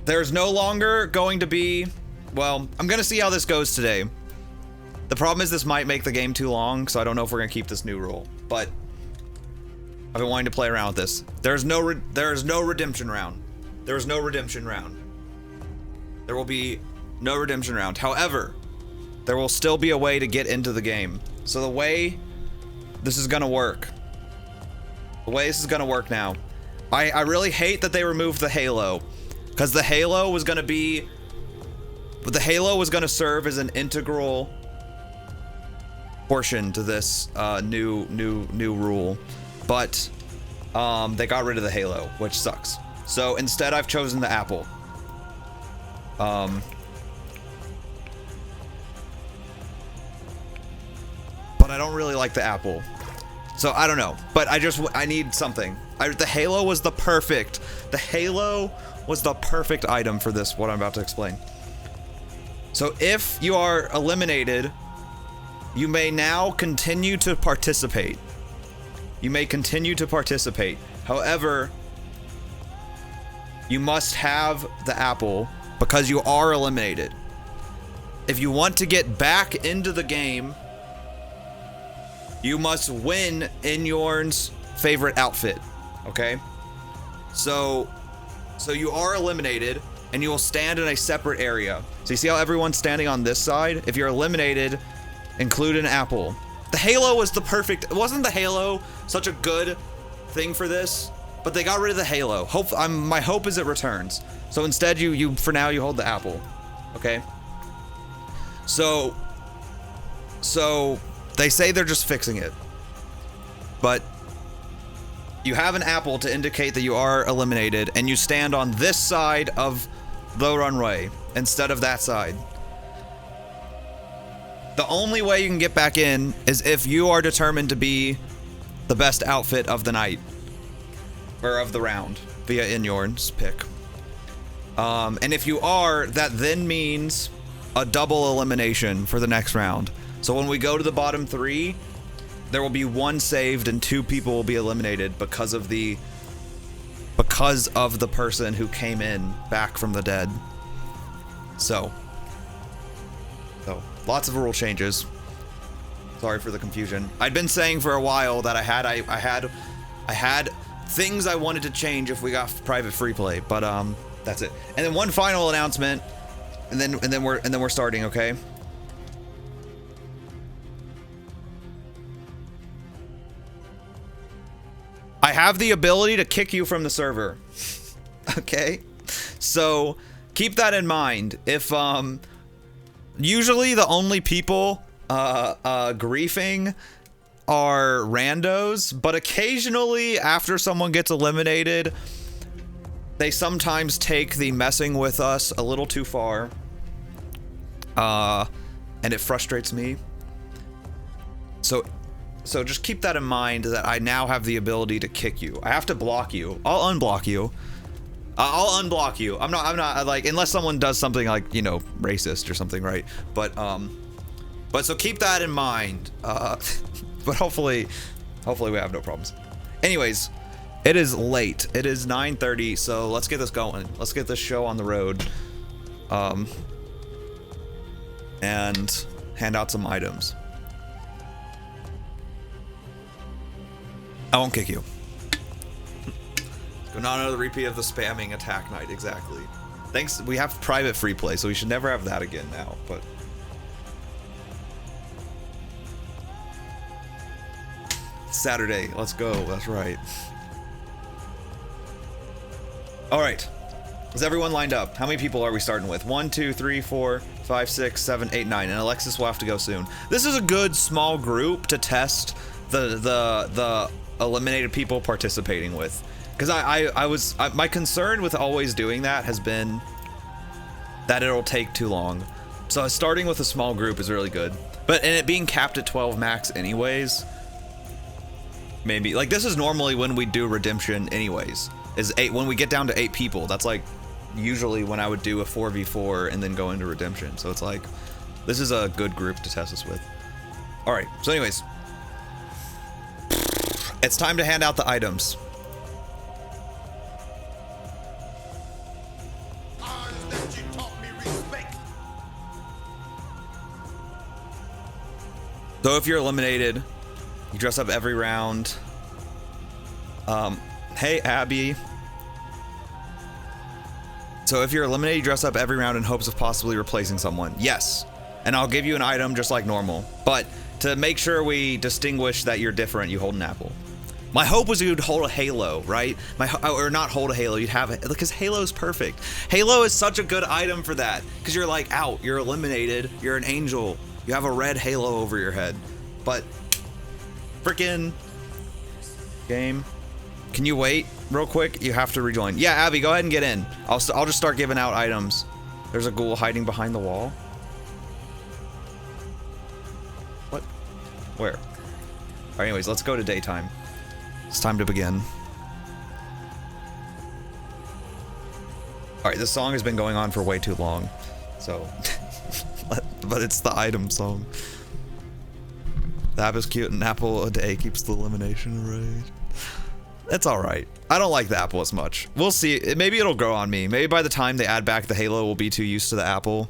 A: There's no longer going to be... Well, I'm gonna see how this goes today. The problem is this might make the game too long, so I don't know if we're gonna keep this new rule, but I've been wanting to play around with this. There is no redemption round. There is no redemption round. There will be no redemption round. However, there will still be a way to get into the game. So the way this is gonna work. The way this is gonna work now. I really hate that they removed the halo, because the halo was gonna be... The halo was gonna serve as an integral portion to this new rule, but they got rid of the halo, which sucks. So instead, I've chosen the apple. But I don't really like the apple, so I don't know. But I need something. The halo was the perfect. The halo was the perfect item for this. What I'm about to explain. So if you are eliminated, you may now continue to participate. You may continue to participate. However, you must have the apple because you are eliminated. If you want to get back into the game, you must win Inyorn's favorite outfit, okay? So you are eliminated and you will stand in a separate area. So you see how everyone's standing on this side? If you're eliminated, include an apple. The halo was the perfect... Wasn't the halo such a good thing for this? But they got rid of the halo. My hope is it returns. So instead, for now, you hold the apple. Okay? So they say they're just fixing it. But you have an apple to indicate that you are eliminated, and you stand on this side of the runway instead of that side. The only way you can get back in is if you are determined to be the best outfit of the night. Or of the round, via Inyorn's pick. And if you are, that then means a double elimination for the next round. So when we go to the bottom 3, there will be 1 saved and 2 people will be eliminated because of the person who came in back from the dead. So lots of rule changes. Sorry for the confusion. I'd been saying for a while that I had things I wanted to change if we got private free play, but that's it. And then one final announcement, and then we're starting, okay? I have the ability to kick you from the server. Okay? So keep that in mind. If usually the only people griefing are randos, but occasionally after someone gets eliminated, they sometimes take the messing with us a little too far, and it frustrates me. So just keep that in mind, that I now have the ability to kick you. I have to block you. I'll unblock you. I'll unblock you. I'm not like, unless someone does something like, you know, racist or something, right? But so keep that in mind. But hopefully we have no problems. Anyways, it is late. It is 9:30, so let's get this going. Let's get this show on the road. And hand out some items. I won't kick you. Not another repeat of the spamming attack night, exactly. Thanks, we have private free play, so we should never have that again now, but... Saturday, let's go, that's right. Alright, is everyone lined up? How many people are we starting with? 1, 2, 3, 4, 5, 6, 7, 8, 9, and Alexis will have to go soon. This is a good small group to test the eliminated people participating with. Because my concern with always doing that has been that it'll take too long. So starting with a small group is really good. But, and it being capped at 12 max anyways, maybe, like, this is normally when we do redemption anyways, is 8, when we get down to 8 people, that's like usually when I would do a 4v4 and then go into redemption. So it's like, this is a good group to test this with. Alright, so anyways, it's time to hand out the items. So if you're eliminated, you dress up every round. Hey, Abby. So if you're eliminated, you dress up every round in hopes of possibly replacing someone. Yes. And I'll give you an item just like normal. But to make sure we distinguish that you're different, you hold an apple. My hope was you'd hold a halo, right? Or not hold a halo, you'd have it, because Halo's perfect. Halo is such a good item for that, because you're like out, you're eliminated, you're an angel, you have a red halo over your head. But freaking game, can you wait real quick? You have to rejoin. Yeah, Abby, go ahead and get in. I'll just start giving out items. There's a ghoul hiding behind the wall. What? Where? All right, anyways, let's go to daytime. It's time to begin. All right, this song has been going on for way too long, so, but it's the item song. The app is cute, and an apple a day keeps the elimination rate. It's all right. I don't like the apple as much. We'll see. Maybe it'll grow on me. Maybe by the time they add back the halo, we'll be too used to the apple,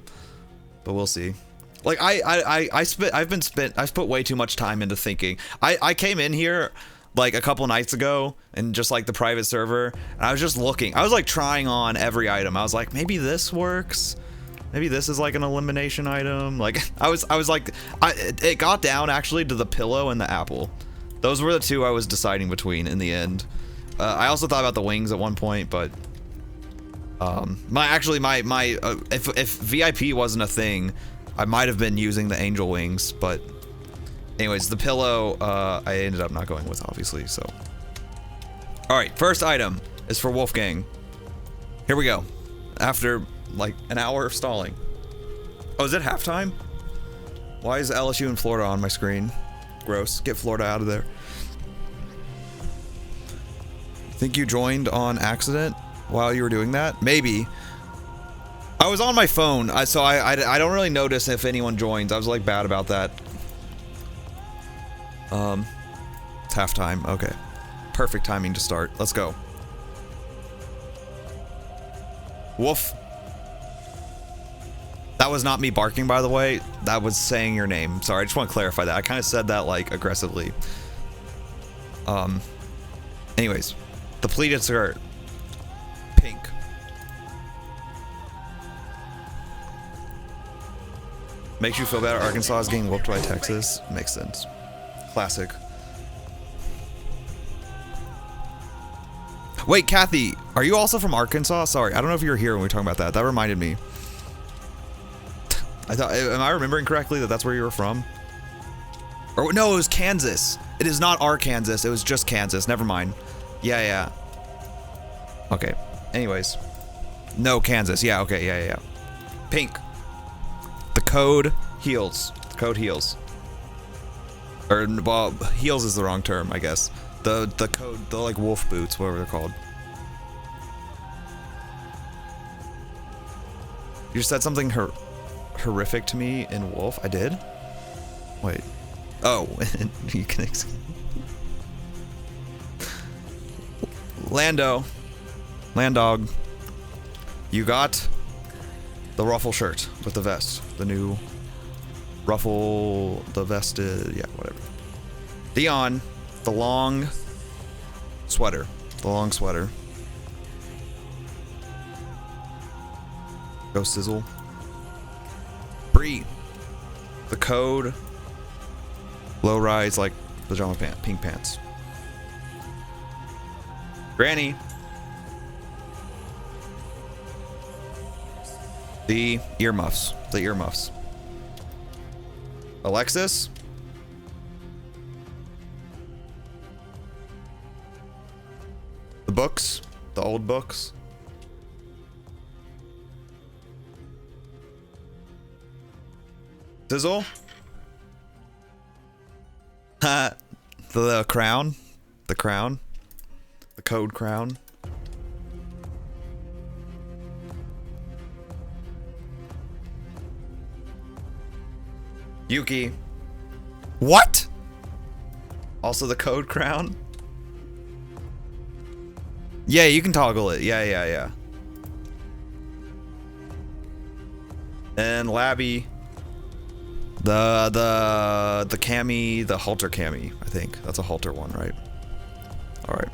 A: but we'll see. Like I've put way too much time into thinking. I came in here like a couple nights ago and just like the private server, and I was just looking. I was like trying on every item. I was like, maybe this works. Maybe this is like an elimination item. Like I was like, it got down actually to the pillow and the apple. Those were the two I was deciding between in the end. I also thought about the wings at one point, but if VIP wasn't a thing, I might have been using the angel wings, but anyways, the pillow, I ended up not going with, obviously, so. All right, first item is for Wolfgang. Here we go. After like an hour of stalling. Oh, is it halftime? Why is LSU and Florida on my screen? Gross. Get Florida out of there. Think you joined on accident while you were doing that? Maybe. I was on my phone, so I don't really notice if anyone joins. I was like bad about that. It's halftime. Okay. Perfect timing to start. Let's go. Woof. That was not me barking, by the way. That was saying your name. Sorry, I just want to clarify that. I kind of said that like aggressively. Anyways, the pleated skirt. Pink. Makes you feel better. Arkansas is getting whooped by Texas. Makes sense. Classic. Wait, Kathy, are you also from Arkansas? Sorry, I don't know if you were here when we were talking about that. That reminded me. I thought, am I remembering correctly that that's where you were from? Or no, it was Kansas. It is not Arkansas. It was just Kansas. Never mind. Yeah. Okay. Anyways. No, Kansas. Yeah, okay. Yeah. Pink. The code heals. The code heals. Or, well, heals is the wrong term, I guess. The code, the like wolf boots, whatever they're called. You just said something horrific to me in wolf. I did? Wait. Oh, you can Landog. You got the ruffle shirt with the vest. The new ruffle, the vested, yeah, whatever. Dion, the long sweater. Go Sizzle. Bree, the code. Low rise like pajama pink pants. Granny, the earmuffs. Alexis, the books, the old books. Sizzle. The crown. The code crown. Yuki. What? Also the code crown? Yeah, you can toggle it. Yeah. And Labby. The cami, the halter cami, I think. That's a halter one, right? Alright.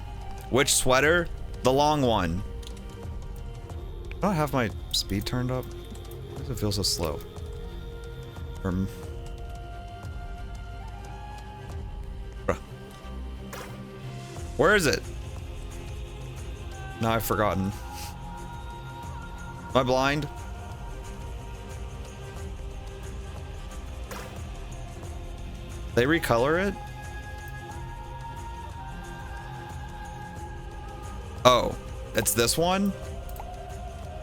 A: Which sweater? The long one. Do I have my speed turned up? Why does it feel so slow? Where is it? Now I've forgotten. Am I blind? They recolor it? Oh, it's this one?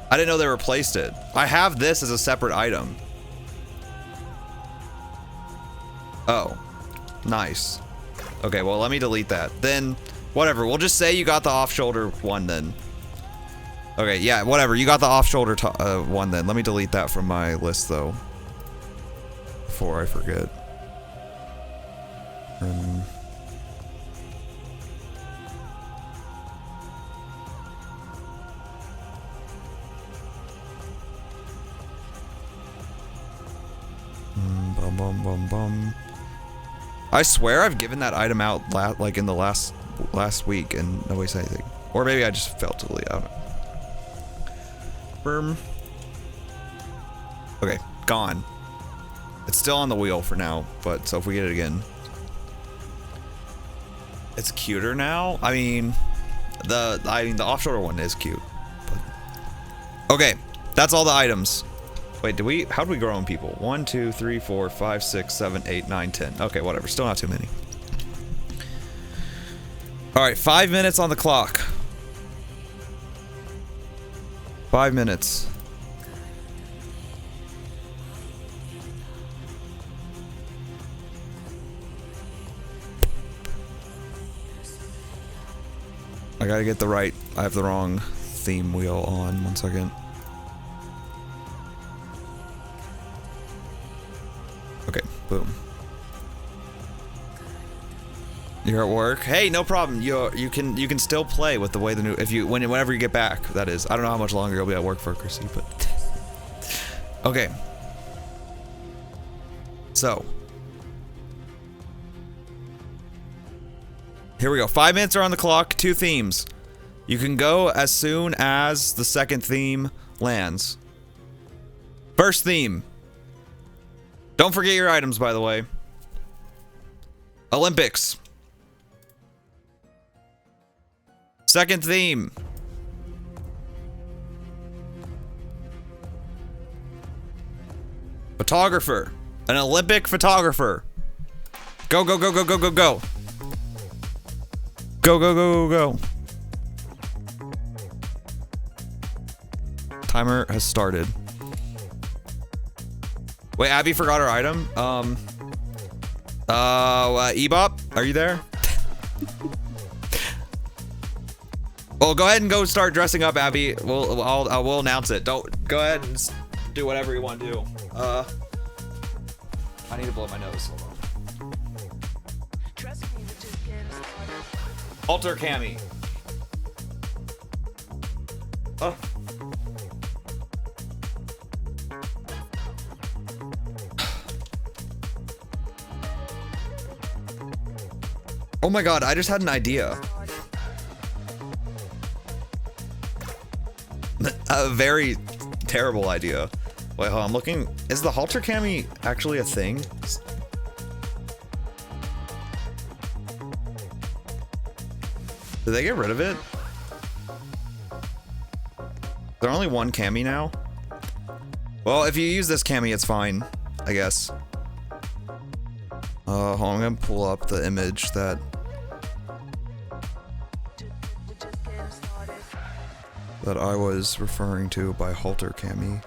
A: I didn't know they replaced it. I have this as a separate item. Oh, nice. Okay, well, let me delete that. Then, whatever. We'll just say you got the off-shoulder one then. Okay, yeah, whatever. You got the off-shoulder one then. Let me delete that from my list, though. Before I forget. Bum. I swear I've given that item out like in the last week and nobody said anything. Or maybe I just felt to delete out. Okay, gone. It's still on the wheel for now, but so if we get it again. It's cuter now. I mean the off-shoulder one is cute. But... Okay, that's all the items. Wait, how do we grow on people? 1, 2, 3, 4, 5, 6, 7, 8, 9, 10. Okay, whatever. Still not too many. Alright, 5 minutes on the clock. 5 minutes. I gotta get the right... I have the wrong theme wheel on. 1 second. Okay, boom. You're at work. Hey, no problem. You can still play with the way the new whenever you get back. That is. I don't know how much longer you'll be at work for, Chrissy, but okay. So here we go. 5 minutes are on the clock. 2 themes. You can go as soon as the second theme lands. First theme. Don't forget your items, by the way. Olympics. Second theme. Photographer. An Olympic photographer. Go, go, go, go, go, go, go. Go, go, go, go, go. Timer has started. Wait, Abby forgot her item. Ebop, are you there? Well, go ahead and go start dressing up, Abby. We'll announce it. Don't go ahead and do whatever you want to do. I need to blow my nose. Hold on. Alter Cammy. Oh. Oh my god, I just had an idea. A very terrible idea. Wait, hold on, I'm looking. Is the halter cami actually a thing? Did they get rid of it? There's only one cami now? Well, if you use this cami, it's fine, I guess. Hold on, I'm gonna pull up the image that I was referring to by halter cami.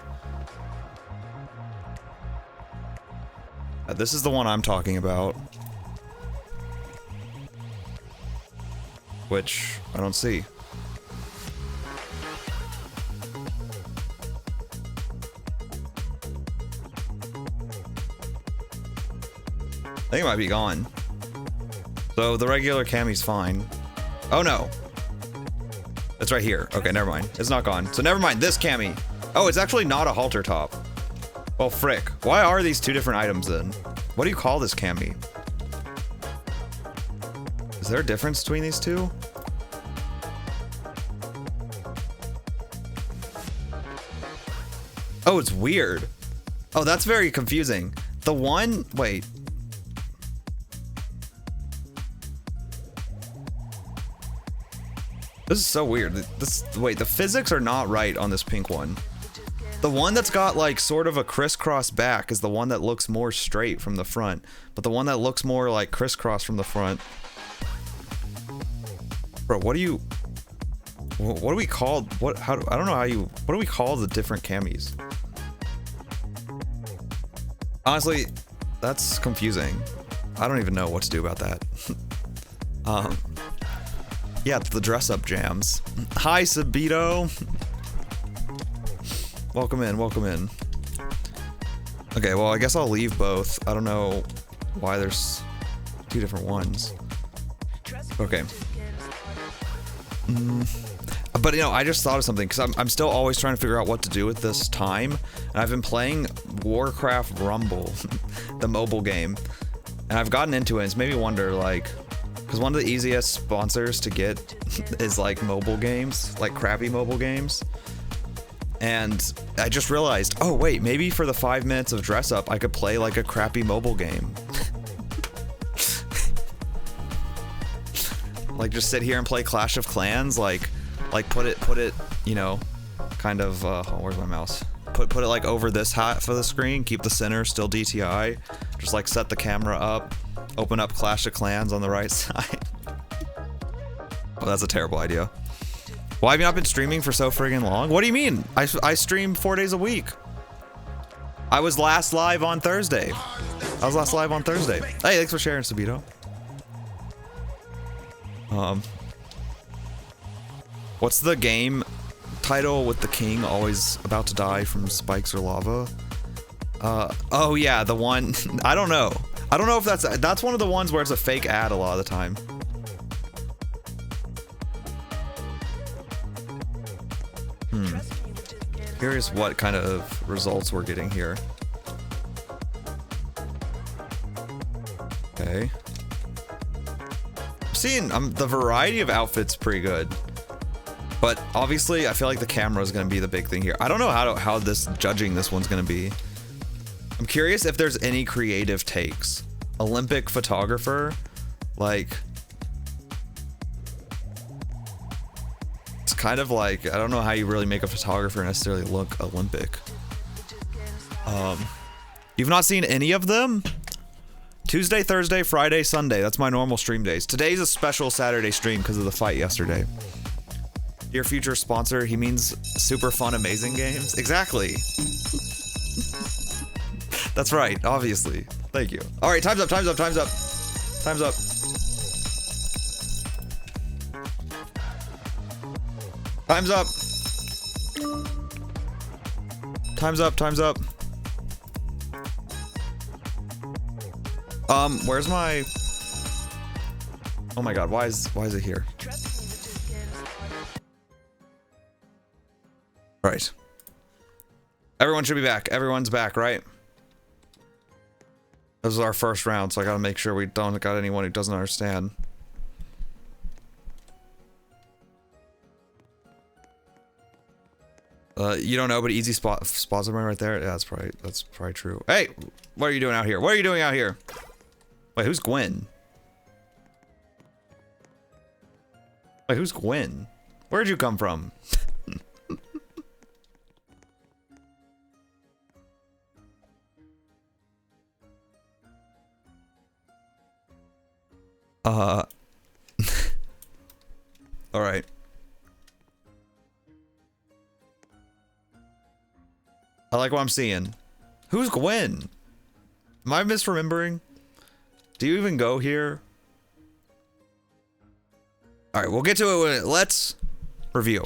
A: This is the one I'm talking about. Which I don't see. I think it might be gone. So the regular cami's fine. Oh no. It's right here. Okay, never mind. It's not gone. So never mind, this cami. Oh, it's actually not a halter top. Well, frick. Why are these 2 different items then? What do you call this cami? Is there a difference between these 2? Oh, it's weird. Oh, that's very confusing. The one, wait. This is so weird. Wait, the physics are not right on this pink one. The one that's got like sort of a crisscross back is the one that looks more straight from the front, but the one that looks more like crisscross from the front. Bro, what do we call, I don't know what do we call the different camis? Honestly, that's confusing. I don't even know what to do about that. Yeah, it's the dress-up jams. Hi, Sabito. Welcome in, welcome in. Okay, well, I guess I'll leave both. I don't know why there's 2 different ones. Okay. But, you know, I just thought of something, because I'm still always trying to figure out what to do with this time. And I've been playing Warcraft Rumble, the mobile game. And I've gotten into it, and it's made me wonder, like... Because one of the easiest sponsors to get is like mobile games, like crappy mobile games. And I just realized, oh wait, maybe for the 5 minutes of dress up, I could play like a crappy mobile game. Like just sit here and play Clash of Clans, like put it, you know, kind of, oh, where's my mouse? Put it like over this half of the screen, keep the center still DTI, just like set the camera up. Open up Clash of Clans on the right side. Oh, that's a terrible idea. Why have you not been streaming for so friggin' long? What do you mean? I stream 4 days a week. I was last live on Thursday. Hey, thanks for sharing, Sabito. What's the game title with the king always about to die from spikes or lava? Oh yeah, the one. I don't know. I don't know if that's one of the ones where it's a fake ad a lot of the time. Curious what kind of results we're getting here. Okay. I'm seeing the variety of outfits pretty good. But obviously I feel like the camera is going to be the big thing here. I don't know how this judging this one's going to be. I'm curious if there's any creative takes. Olympic photographer, like, it's kind of like, I don't know how you really make a photographer necessarily look Olympic. You've not seen any of them? Tuesday, Thursday, Friday, Sunday. That's my normal stream days. Today's a special Saturday stream because of the fight yesterday. Your future sponsor, he means super fun, amazing games. Exactly. That's right, obviously. Thank you. All right, time's up, time's up, time's up. Time's up. Time's up. Time's up, time's up. Where's my... Oh my god, why is it here? Right. Everyone should be back. Everyone's back, right? This is our first round, so I gotta make sure we don't got anyone who doesn't understand. You don't know, but easy spots right there. Yeah, that's probably true. Hey, what are you doing out here? What are you doing out here? Wait, who's Gwen? Wait, who's Gwen? Where'd you come from? All right. I like what I'm seeing. Who's Gwen? Am I misremembering? Do you even go here? All right, we'll get to it. Let's review.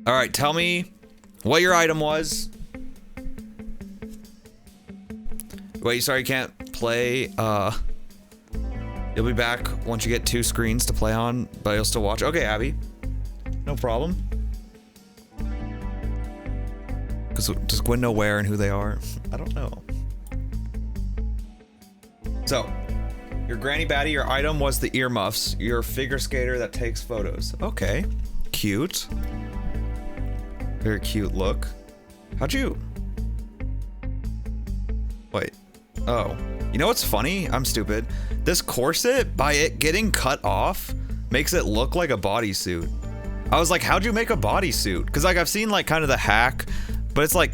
A: All right, tell me what your item was. Wait, sorry, you can't play. You'll be back once you get 2 screens to play on, but you'll still watch. Okay, Abby. No problem. Does Gwen know where and who they are? I don't know. So, your granny baddie, your item was the earmuffs. Your figure skater that takes photos. Okay. Cute. Very cute look. How'd you... Wait. Oh. You know what's funny? I'm stupid. This corset, by it getting cut off, makes it look like a bodysuit. I was like, how'd you make a bodysuit? Because like I've seen like kind of the hack, but it's like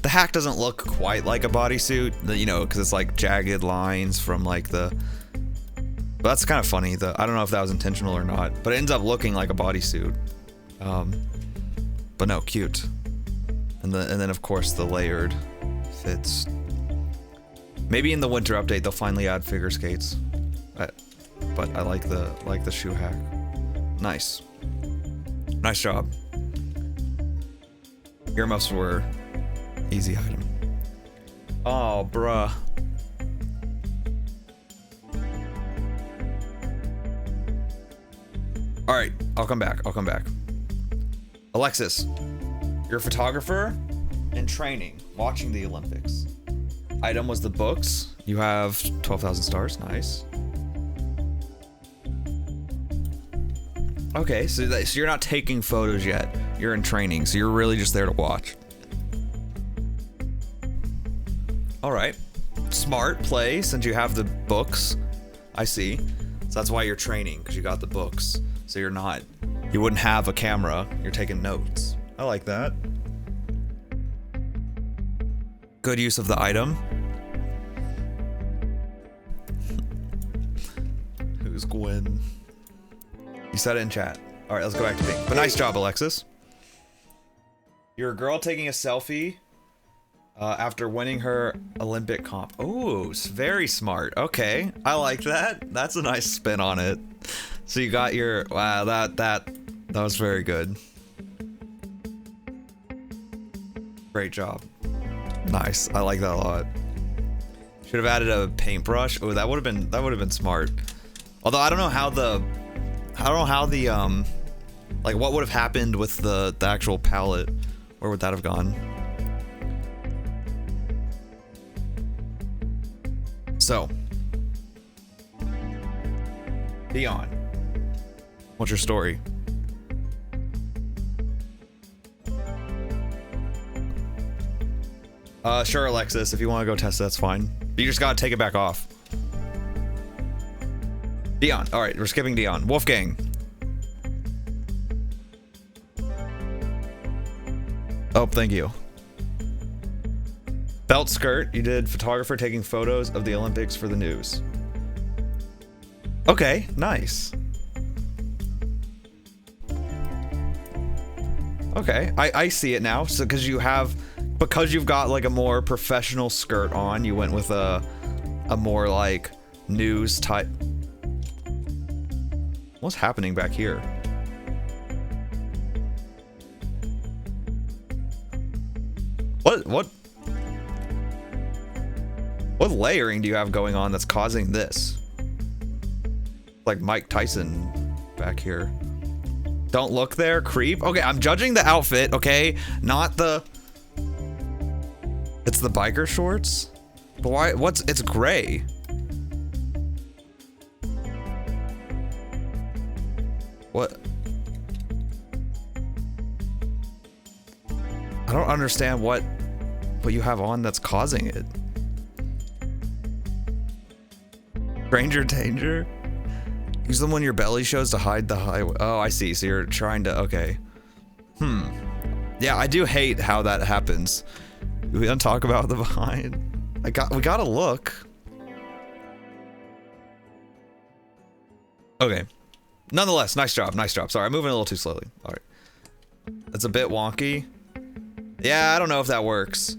A: the hack doesn't look quite like a bodysuit, you know, because it's like jagged lines from like the... But that's kind of funny. I don't know if that was intentional or not, but it ends up looking like a bodysuit. But no, cute. And then of course the layered fits. Maybe in the winter update they'll finally add figure skates. But I like the shoe hack. Nice. Nice job. Earmuffs were easy item. Oh, bruh. All right, I'll come back. Alexis, you're a photographer in training, watching the Olympics. Item was the books. You have 12,000 stars. Nice. Okay, so you're not taking photos yet. You're in training, so you're really just there to watch. All right. Smart play, since you have the books. I see. So that's why you're training, because you got the books. So you wouldn't have a camera. You're taking notes. I like that. Good use of the item. Who's Gwen? You said it in chat. All right, let's go back to pink. But nice job, Alexis. You're a girl taking a selfie after winning her Olympic comp. Oh, very smart. Okay, I like that. That's a nice spin on it. So you got your... Wow, that was very good. Great job. Nice. I like that a lot. Should have added a paintbrush. Oh, that would have been smart. Although I don't know how the like what would have happened with the actual palette. Where would that have gone? So, Dion, what's your story? Sure, Alexis, if you want to go test it, that's fine. You just gotta take it back off. Dion. All right, we're skipping Dion. Wolfgang. Oh, thank you. Belt skirt. You did photographer taking photos of the Olympics for the news. Okay, nice. Okay, I see it now. So because you've got like a more professional skirt on, you went with a more like news type. What's happening back here? What layering do you have going on that's causing this? Like Mike Tyson back here. Don't look there, creep. Okay, I'm judging the outfit, okay? Not the... It's the biker shorts? But why, it's gray. What? I don't understand what you have on that's causing it. Stranger danger? Use them when your belly shows to hide the highway. Oh, I see. So you're trying to, okay. Yeah, I do hate how that happens. We don't talk about the behind. We gotta look. Okay. Nonetheless, nice job, nice job. Sorry, I'm moving a little too slowly. All right. That's a bit wonky. Yeah, I don't know if that works.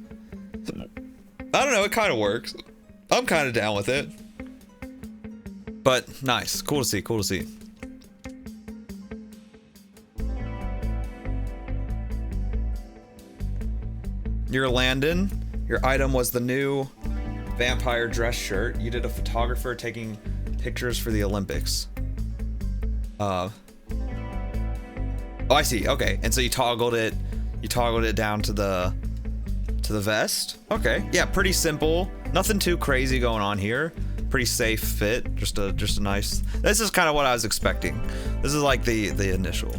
A: I don't know, it kind of works. I'm kind of down with it. But nice, cool to see, cool to see. You're Landon. Your item was the new vampire dress shirt. You did a photographer taking pictures for the Olympics. Oh, I see. Okay, and so you toggled it down to the vest. Okay, yeah, pretty simple. Nothing too crazy going on here. Pretty safe fit. Just a nice. This is kind of what I was expecting. This is like the initial.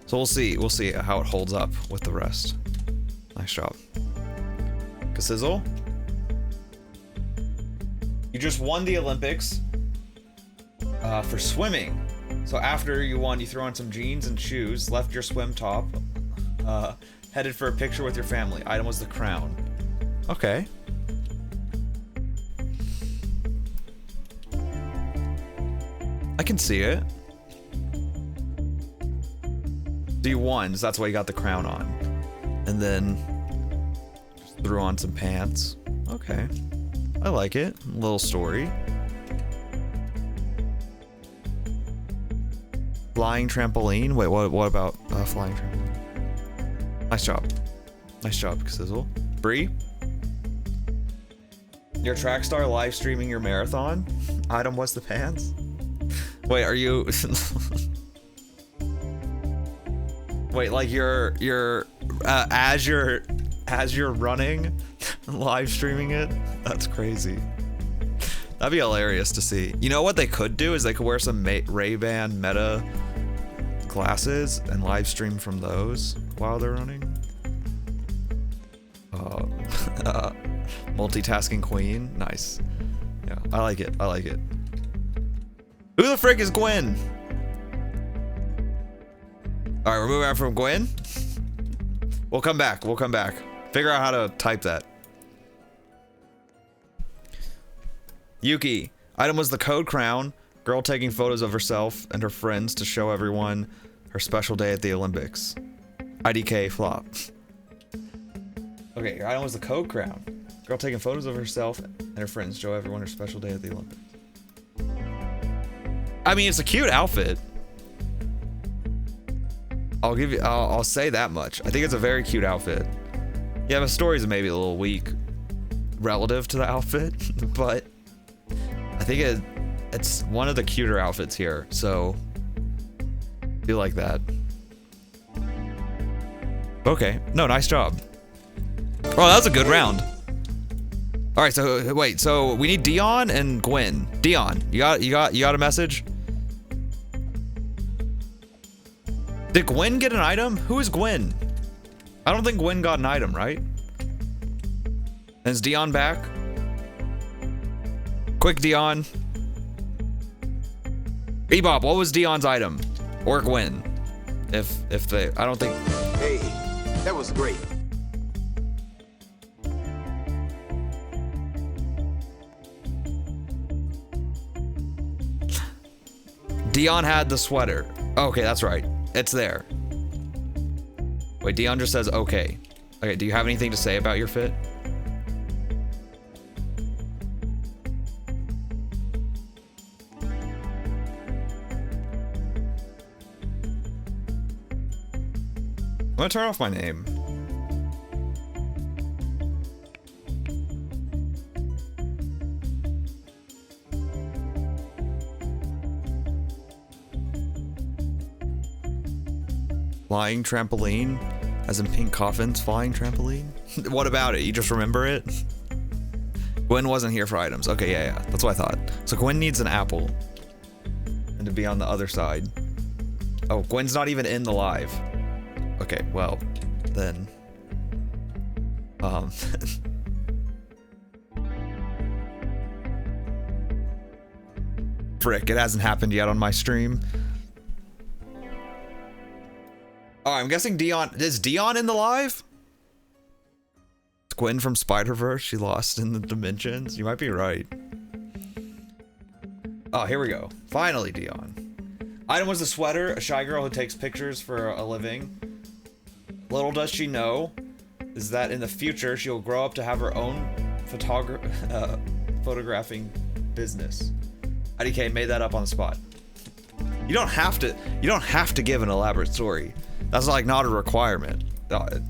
A: So we'll see how it holds up with the rest. Nice job. Kasizzle. You just won the Olympics for swimming. So after you won, you threw on some jeans and shoes, left your swim top, headed for a picture with your family. Item was the crown. Okay. I can see it. So you won, so that's why you got the crown on. And then just threw on some pants. Okay. I like it. A little story. Flying trampoline. Wait, what about flying trampoline? Nice job. Nice job, Sizzle. Bree. Your track star live streaming your marathon. Item was the pants. Wait, are you? Wait, like you're as you're running, live streaming it. That's crazy. That'd be hilarious to see. You know what they could do is they could wear some Ray-Ban Meta glasses and live stream from those while they're running. Multitasking queen. Nice. Yeah, I like it. I like it. Who the frick is Gwen? All right, we're moving on from Gwen. We'll come back. We'll come back. Figure out how to type that. Yuki. Item was the code crown. Girl taking photos of herself and her friends to show everyone her special day at the Olympics. IDK flop. Okay, your item was the code crown. Girl taking photos of herself and her friends to show everyone her special day at the Olympics. I mean, it's a cute outfit. I'll say that much. I think it's a very cute outfit. Yeah, the stories are maybe a little weak relative to the outfit, but I think it's one of the cuter outfits here, so I feel like that. Okay, no, nice job. Oh, that was a good round. All right, so wait, so we need Dion and Gwen. Dion, you got a message? Did Gwen get an item? Who is Gwen? I don't think Gwen got an item, right? Is Dion back? Quick, Dion. Bebop, what was Dion's item? Or Gwen? If they, I don't think.
C: Hey, that was great.
A: Dion had the sweater. Okay, that's right. It's there. Wait, Dion just says okay. Okay, do you have anything to say about your fit? I'm gonna turn off my name. Flying trampoline? As in Pink Coffin's flying trampoline? What about it? You just remember it? Gwen wasn't here for items. Okay, yeah, that's what I thought. So Gwen needs an apple. And to be on the other side. Oh, Gwen's not even in the live. Okay, well, then. Frick, it hasn't happened yet on my stream. Oh, I'm guessing Dion. Is Dion in the live? It's Gwen from Spider-Verse. She lost in the dimensions. You might be right. Oh, here we go. Finally, Dion. Item was the sweater. A shy girl who takes pictures for a living. Little does she know is that in the future she'll grow up to have her own photographing business. IDK made that up on the spot. You don't have to give an elaborate story. That's like not a requirement. I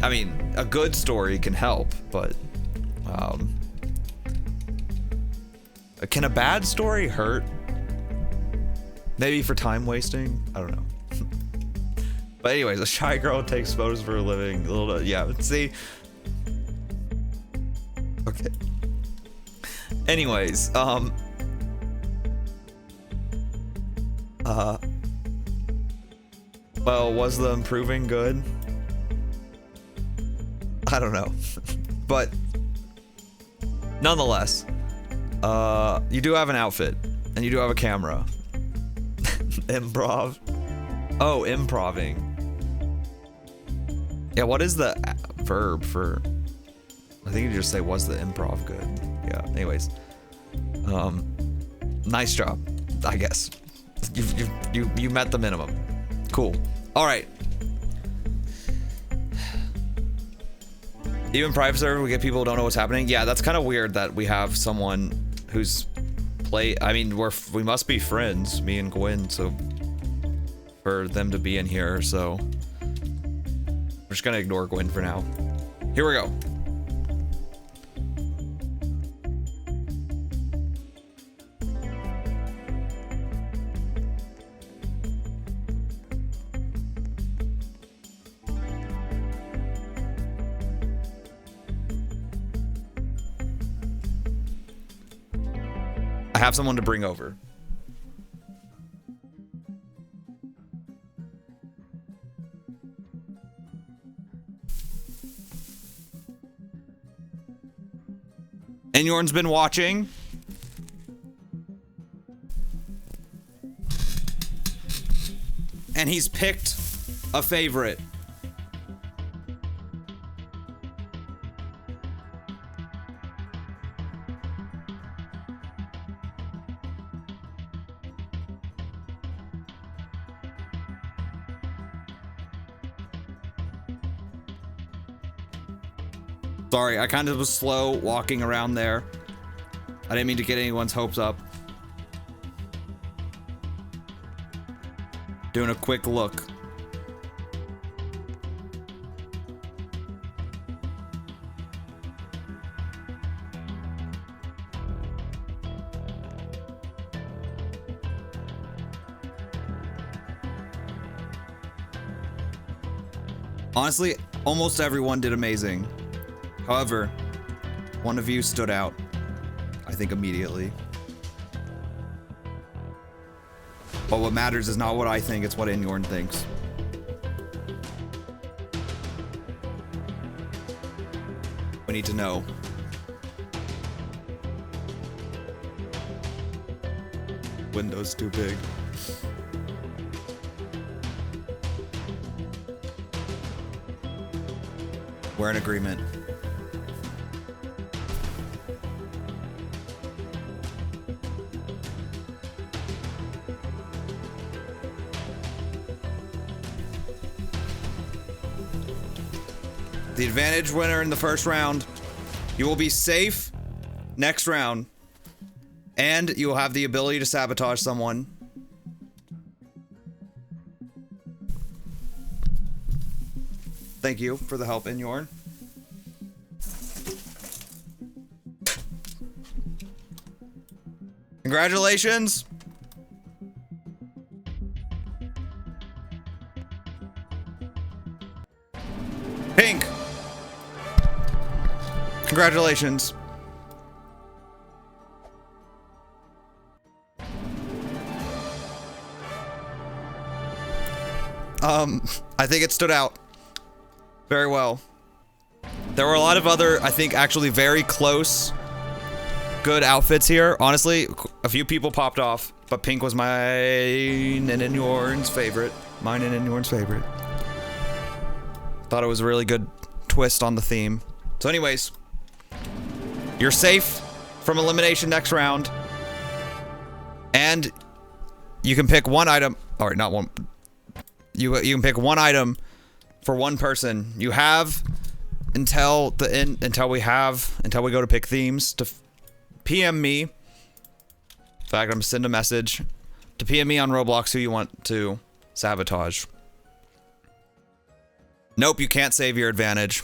A: mean, a good story can help, but can a bad story hurt? Maybe for time wasting? I don't know. But anyways, a shy girl takes photos for a living. A little, yeah, see? Okay. Anyways, well, was the improving good? I don't know. But nonetheless, you do have an outfit and you do have a camera. Improv. Oh, improving. Yeah, what is the verb for? I think you just say, was the improv good? Yeah, anyways. Nice job, I guess. You met the minimum. Cool. All right. Even private server, we get people who don't know what's happening. Yeah, that's kind of weird that we have someone who's I mean, we must be friends, me and Gwen, so for them to be in here, so we're just gonna ignore Gwen for now. Here we go. I have someone to bring over. And Yorn's been watching. And he's picked a favorite. Sorry, I kind of was slow walking around there. I didn't mean to get anyone's hopes up. Doing a quick look. Honestly, almost everyone did amazing. However, one of you stood out, I think, immediately. But what matters is not what I think, it's what Inyorn thinks. We need to know. Window's too big. We're in agreement. The advantage winner in the first round. You will be safe next round. And you will have the ability to sabotage someone. Thank you for the help, Inyorn. Congratulations. Pink. Congratulations. I think it stood out very well. There were a lot of other, I think, actually very close, good outfits here. Honestly, a few people popped off, but pink was mine and Inyorn's favorite. Mine and Inyorn's favorite. Thought it was a really good twist on the theme. So anyways, you're safe from elimination next round. And you can pick one item, or not one, you can pick one item for one person. You have until the end, until we go to pick themes to PM me. In fact, I'm gonna send a message to PM me on Roblox who you want to sabotage. Nope, you can't save your advantage.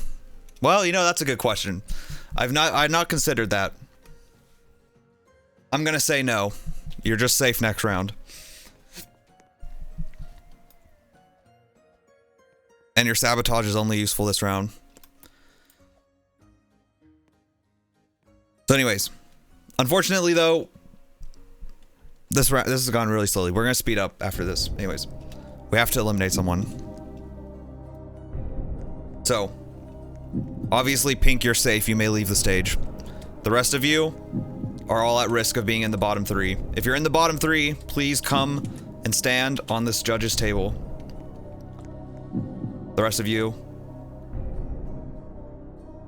A: Well, you know, that's a good question. I've not considered that. I'm gonna say no. You're just safe next round. And your sabotage is only useful this round. So anyways, unfortunately though, this has gone really slowly. We're gonna speed up after this. Anyways, we have to eliminate someone. So, obviously pink, you're safe. You may leave the stage. The rest of you are all at risk of being in the bottom three. If you're in the bottom three, please come and stand on this judge's table. The rest of you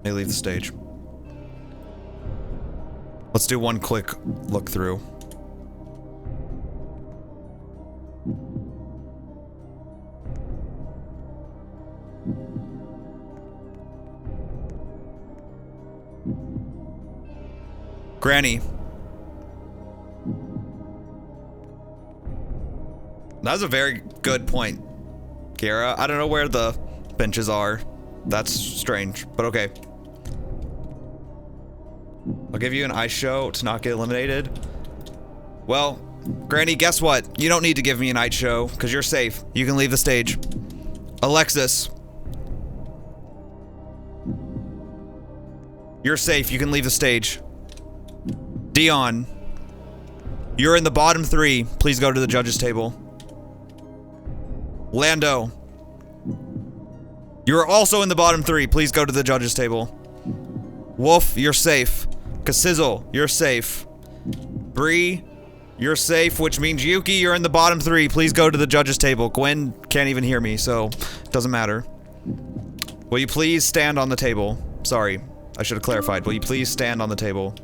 A: may leave the stage. Let's do one quick look through. Granny. That's a very good point, Kira. I don't know where the benches are. That's strange, but okay. I'll give you an ice show to not get eliminated. Well, Granny, guess what? You don't need to give me an ice show because you're safe. You can leave the stage. Alexis. You're safe. You can leave the stage. Dion. You're in the bottom three. Please go to the judges table. Lando. You're also in the bottom three. Please go to the judges table. Wolf, you're safe. Kasizzle, you're safe. Bree, you're safe, which means Yuki, you're in the bottom three. Please go to the judges table. Gwen can't even hear me, so it doesn't matter. Will you please stand on the table? Sorry, I should have clarified. Will you please stand on the table?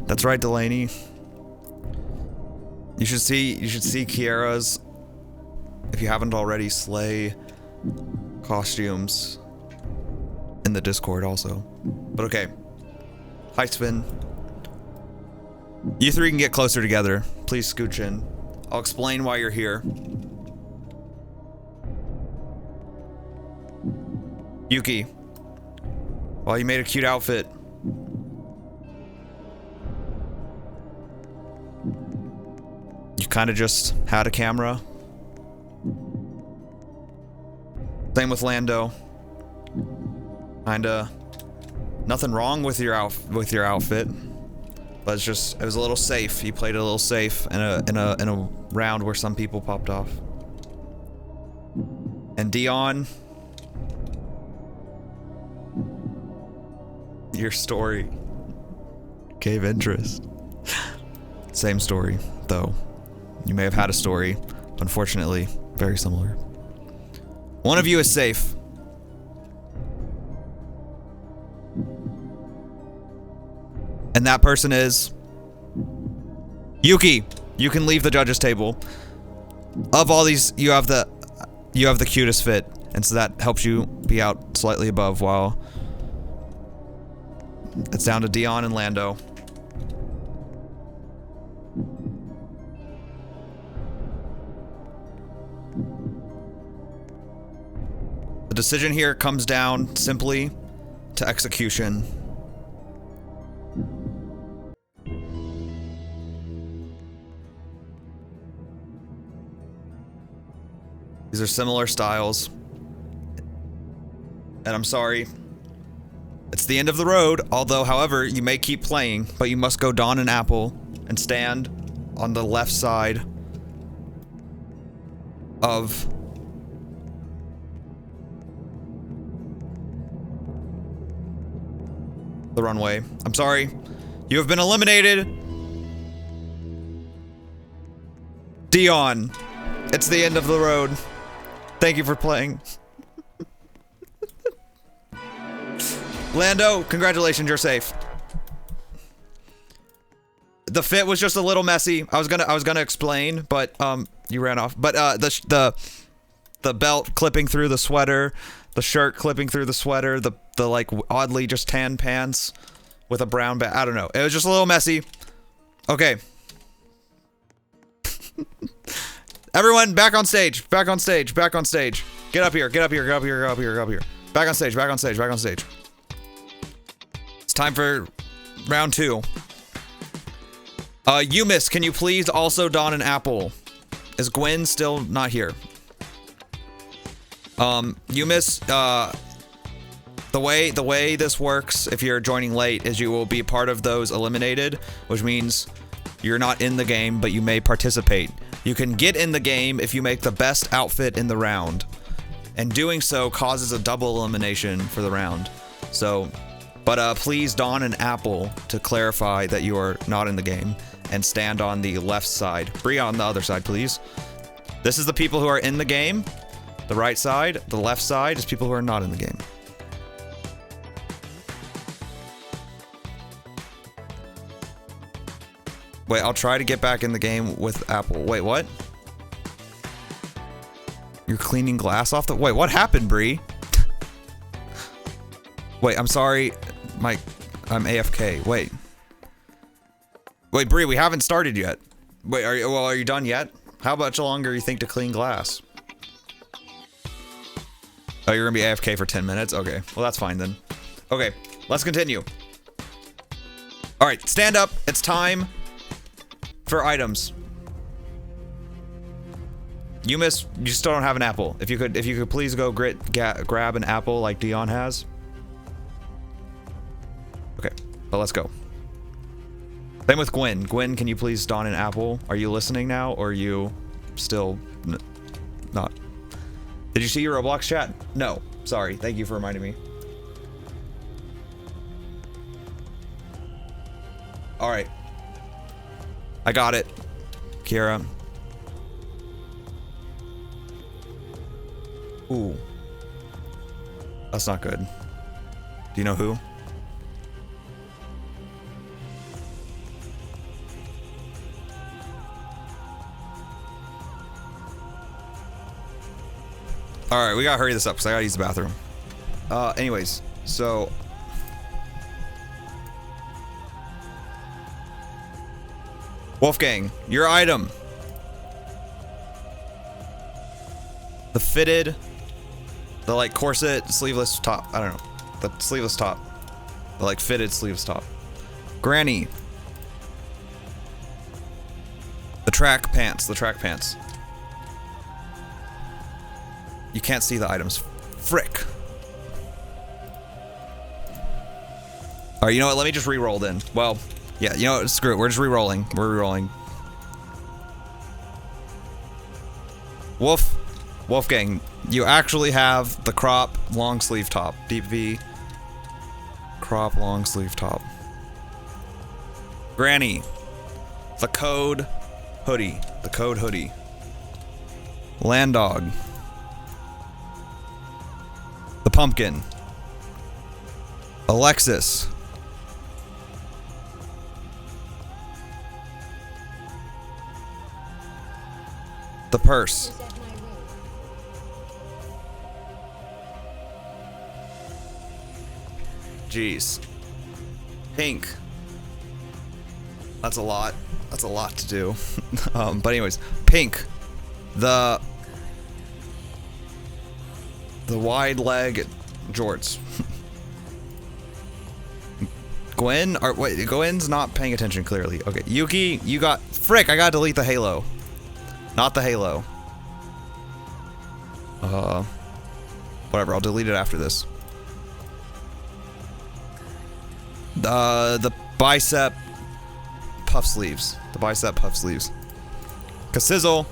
A: That's right, Delaney. You should see Kiara's, if you haven't already, slay costumes in the Discord also. But okay. Hi, Spin. You three can get closer together. Please scooch in. I'll explain why you're here. Yuki. Well, you made a cute outfit. You kind of just had a camera. Same with Lando. Kinda nothing wrong with your outfit, but it's just it was a little safe. You played it a little safe in a round where some people popped off. And Dion, your story gave interest. Same story, though. You may have had a story, unfortunately, very similar. One of you is safe. And that person is Yuki. You can leave the judges table. Of all these, you have the cutest fit, and so that helps you be out slightly above. While it's down to Dion and Lando. The decision here comes down simply to execution. These are similar styles. And I'm sorry. It's the end of the road, although, however, you may keep playing, but you must go Dawn and Apple and stand on the left side of the runway. I'm sorry. You have been eliminated. Dion. It's the end of the road. Thank you for playing. Lando, congratulations, you're safe. The fit was just a little messy. I was gonna explain, but you ran off. But the belt clipping through the sweater, the shirt clipping through the sweater, the like oddly just tan pants with a brown bag. I don't know. It was just a little messy. Okay. Everyone, back on stage. Back on stage. Back on stage. Get up here. Get up here. Get up here. Get up here. Get up here. Back on stage. Back on stage. Back on stage. It's time for round 2. Yumis, can you please also don an apple? Is Gwen still not here? Yumis, the way this works, if you're joining late, is you will be part of those eliminated, which means you're not in the game, but you may participate. You can get in the game if you make the best outfit in the round, and doing so causes a double elimination for the round. So, but please don an apple to clarify that you are not in the game, and stand on the left side. Bree on the other side, please. This is the people who are in the game. The right side, the left side is people who are not in the game. Wait, I'll try to get back in the game with Apple. Wait, what? You're cleaning glass off the... Wait, what happened, Bree? Wait, I'm sorry. I'm AFK. Wait. Wait, Bree, we haven't started yet. Wait, are you done yet? How much longer you think to clean glass? Oh, you're gonna be AFK for 10 minutes? Okay, well that's fine then. Okay, let's continue. All right, stand up. It's time for items. You still don't have an apple. If you could please go grab an apple like Dion has. Okay, but let's go. Same with Gwen. Gwen, can you please don an apple? Are you listening now, or are you still not? Did you see your Roblox chat? No. Sorry. Thank you for reminding me. All right. I got it. Kira. Ooh. That's not good. Do you know who? All right, we gotta hurry this up because I gotta use the bathroom. Anyways, so Wolfgang, your item. The fitted, the like corset sleeveless top. I don't know. The sleeveless top. The like fitted sleeveless top. Granny. The track pants. The track pants. You can't see the items. Frick. Alright, you know what? Let me just re-roll then. Well, yeah, you know what? Screw it. We're just re-rolling. We're re-rolling. Wolfgang, you actually have the crop long sleeve top. Deep V. Crop long sleeve top. Granny. The code hoodie. The code hoodie. Landog. The pumpkin. Alexis. The purse. Jeez. Pink. That's a lot. That's a lot to do. But anyways, pink. The wide leg jorts. Gwen? Or wait, Gwen's not paying attention clearly. Okay, Yuki, you got... Frick, I gotta delete the halo. Not the halo. Whatever, I'll delete it after this. The bicep puff sleeves. The bicep puff sleeves. Casizzle.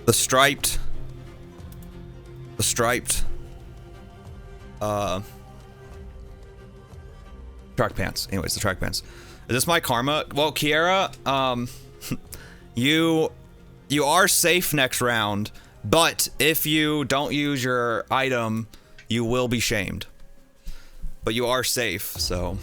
A: The striped. The striped. Track pants. Anyways, the track pants. Is this my karma? Well, Kiera, you are safe next round, but if you don't use your item, you will be shamed. But you are safe, so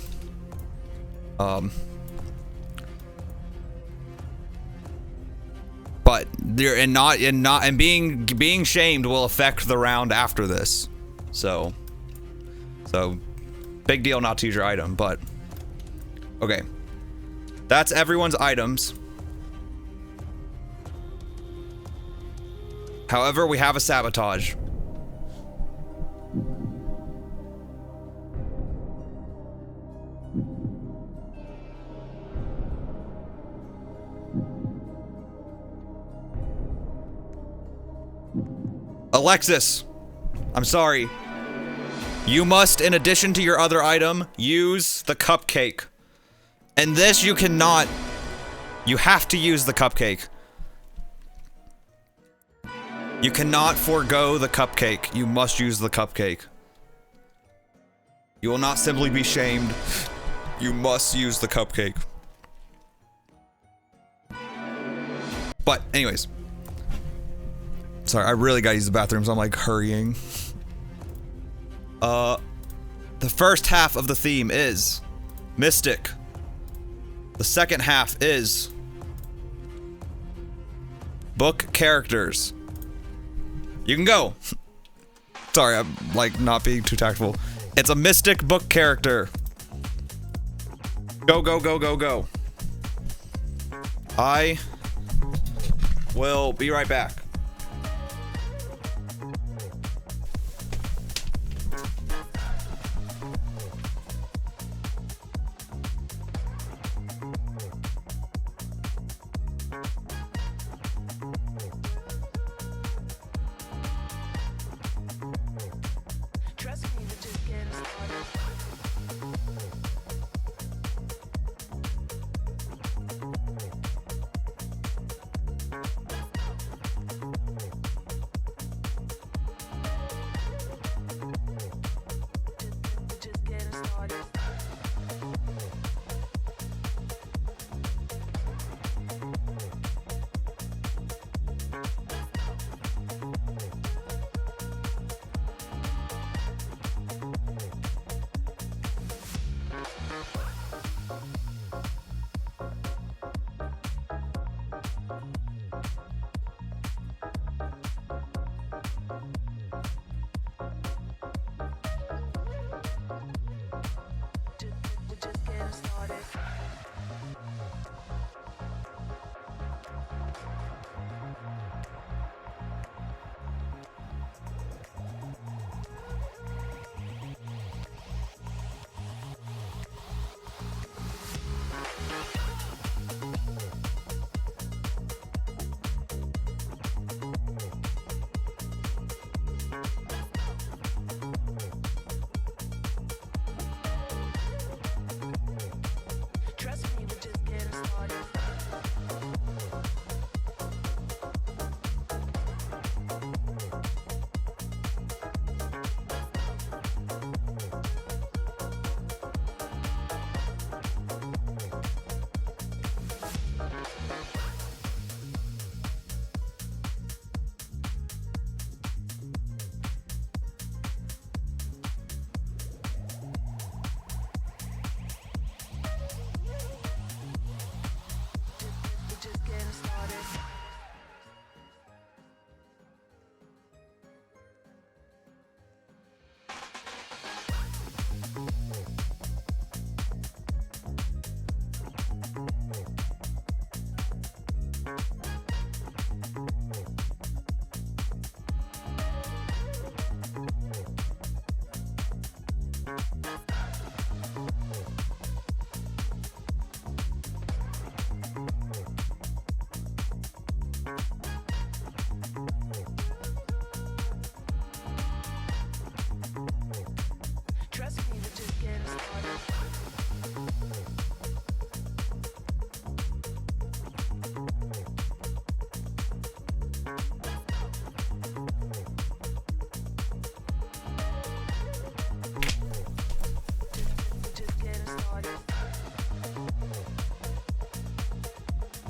A: but being shamed will affect the round after this. So big deal not to use your item, but okay. That's everyone's items. However, we have a sabotage. Alexis, I'm sorry. You must, in addition to your other item, use the cupcake. And this you cannot. You have to use the cupcake. You cannot forego the cupcake. You must use the cupcake. You will not simply be shamed. You must use the cupcake. But, anyways. Sorry, I really gotta use the bathroom, so I'm like hurrying. The first half of the theme is Mystic. The second half is book characters. You can go. Sorry, I'm like not being too tactful. It's a Mystic book character. Go, go, go, go, go. I will be right back.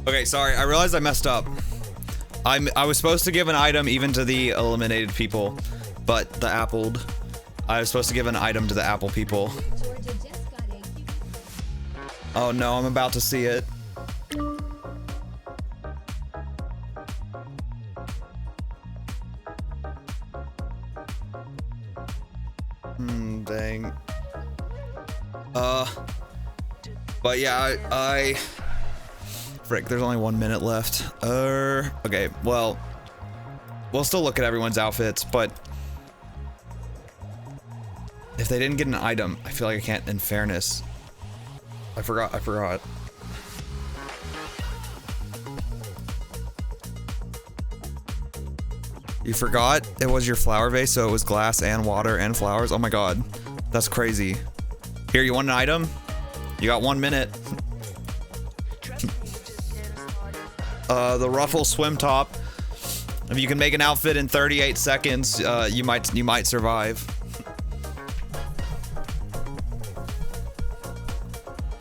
A: Okay, sorry. I realized I messed up. I was supposed to give an item even to the eliminated people, but the appled. I was supposed to give an item to the apple people. Oh no, I'm about to see it. Dang. But yeah, I frick, there's only 1 minute left. Okay, well, we'll still look at everyone's outfits, but if they didn't get an item, I feel like I can't, in fairness. I forgot. You forgot it was your flower vase, so it was glass and water and flowers. Oh my god, that's crazy. Here, you want an item? You got 1 minute. The ruffle swim top. If you can make an outfit in 38 seconds, you might survive.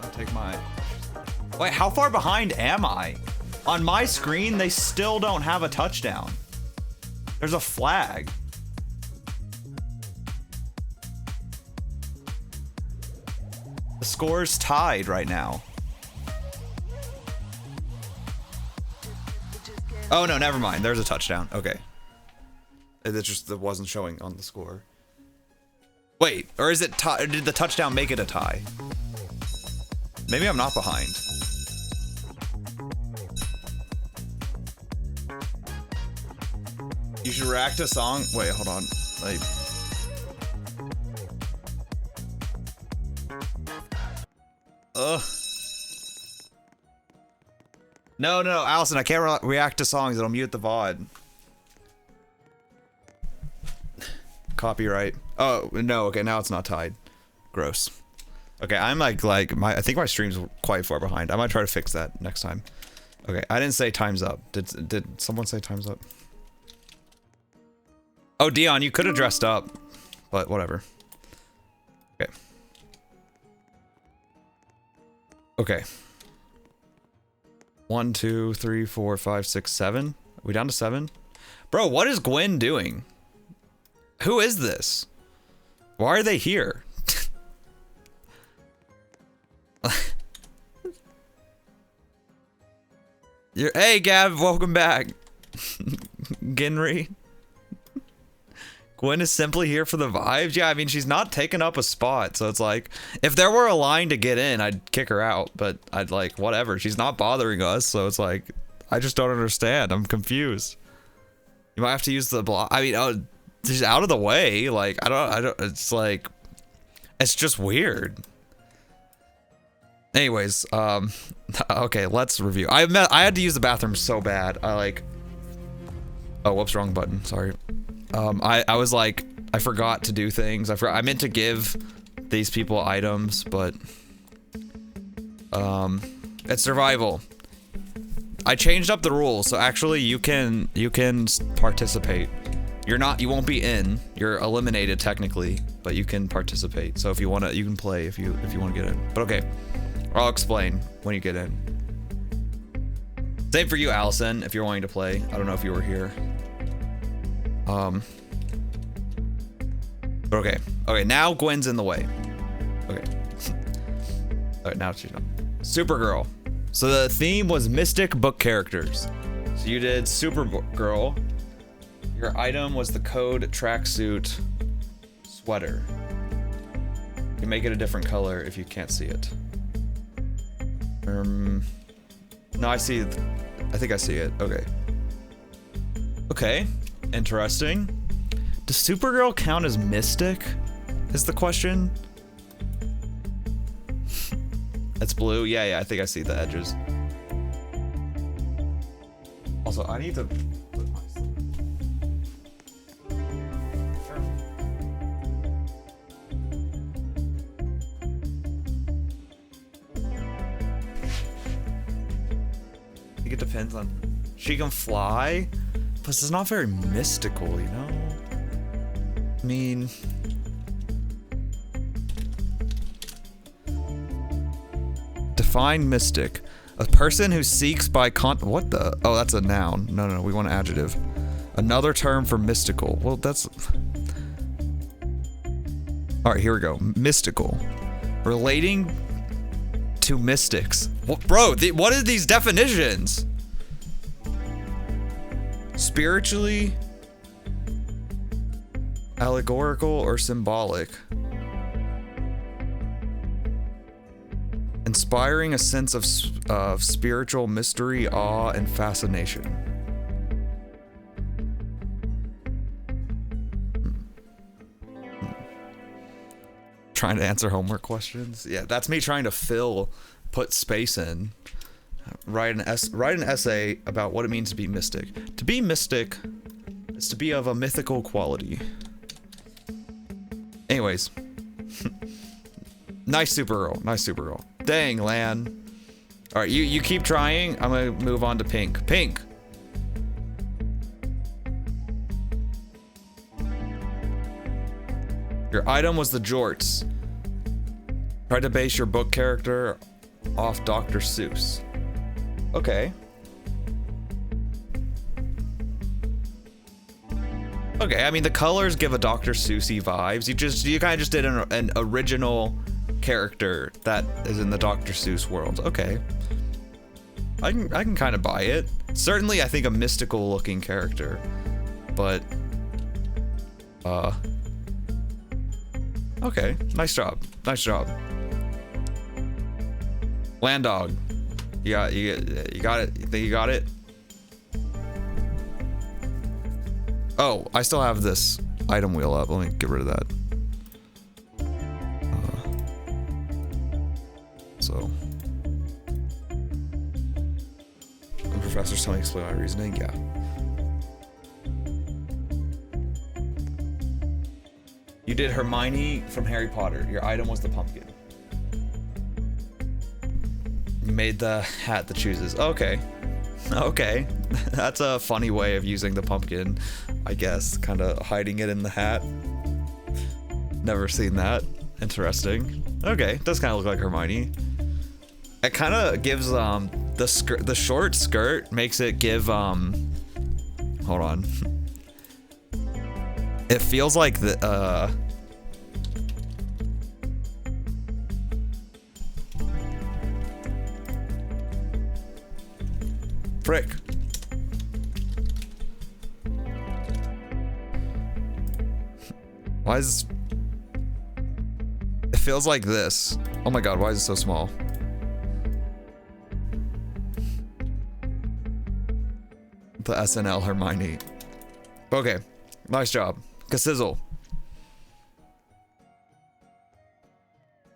A: I'll take my. Wait, how far behind am I? On my screen, they still don't have a touchdown. There's a flag. The score's tied right now. Oh no, never mind. There's a touchdown. Okay. It wasn't showing on the score. Wait, or is it tie? Did the touchdown make it a tie? Maybe I'm not behind. You should react to a song. Wait, hold on. Like, ugh. No, Allison, I can't react to songs. It'll mute the VOD. Copyright. Oh no. Okay, now it's not tied. Gross. Okay, I'm I think my stream's quite far behind. I might try to fix that next time. Okay, I didn't say time's up. Did someone say time's up? Oh, Dion, you could have dressed up, but whatever. Okay. Okay. 1, 2, 3, 4, 5, 6, 7. Are we down to 7? Bro, what is Gwen doing? Who is this? Why are they here? Hey, Gab, welcome back. Genry. Gwen is simply here for the vibes. Yeah, I mean, she's not taking up a spot, so it's like, if there were a line to get in, I'd kick her out, but I'd like, whatever. She's not bothering us, so it's like, I just don't understand. I'm confused. You might have to use the block. I mean, oh, she's out of the way. Like, I don't, it's like, it's just weird. Anyways, okay, let's review. I had to use the bathroom so bad. Oh, whoops, wrong button. Sorry. I was like, I forgot to do things. I meant to give these people items, but it's survival. I changed up the rules, so actually you can participate. You won't be in. You're eliminated technically, but you can participate. So if you wanna, you can play if you wanna get in. But okay, I'll explain when you get in. Same for you, Allison, if you're wanting to play. I don't know if you were here. But okay, now Gwen's in the way. Okay. Alright, now she's not. Supergirl. So the theme was mystic book characters. So you did Supergirl. Your item was the code tracksuit sweater. You can make it a different color if you can't see it. No, I see. I think I see it. Okay. Okay. Interesting. Does Supergirl count as mystic? Is the question. It's blue. Yeah, I think I see the edges. Also, I need to. I think it depends on. She can fly, but it's not very mystical, you know? I mean, define mystic. A person who seeks by what the? Oh, that's a noun. No, we want an adjective. Another term for mystical. Well, that's... All right, here we go. Mystical. Relating to mystics. What, bro, what are these definitions? Spiritually, allegorical, or symbolic. Inspiring a sense of spiritual mystery, awe, and fascination. Trying to answer homework questions. Yeah, that's me trying to put space in. Write an essay about what it means to be mystic. To be mystic is to be of a mythical quality. Anyways. Nice Supergirl. Dang, Lan. Alright, you keep trying. I'm gonna move on to Pink. Pink! Your item was the jorts. Try to base your book character off Dr. Seuss. Okay. Okay, I mean the colors give a Dr. Seussy vibes. You kind of just did an original character that is in the Dr. Seuss world. Okay. I can kind of buy it. Certainly I think a mystical looking character. But okay, nice job. Land dog. You got it. You think you got it? Oh, I still have this item wheel up. Let me get rid of that. So, the professor's telling me to explain my reasoning. Yeah. You did Hermione from Harry Potter. Your item was the pumpkin. You made the hat that chooses. Okay. Okay. That's a funny way of using the pumpkin, I guess. Kind of hiding it in the hat. Never seen that. Interesting. Okay. Does kind of look like Hermione. It kind of gives, the short skirt makes it give, hold on. It feels like the, frick. Why is... It feels like this. Oh my god, why is it so small? The SNL Hermione. Okay, nice job. Kasizzle.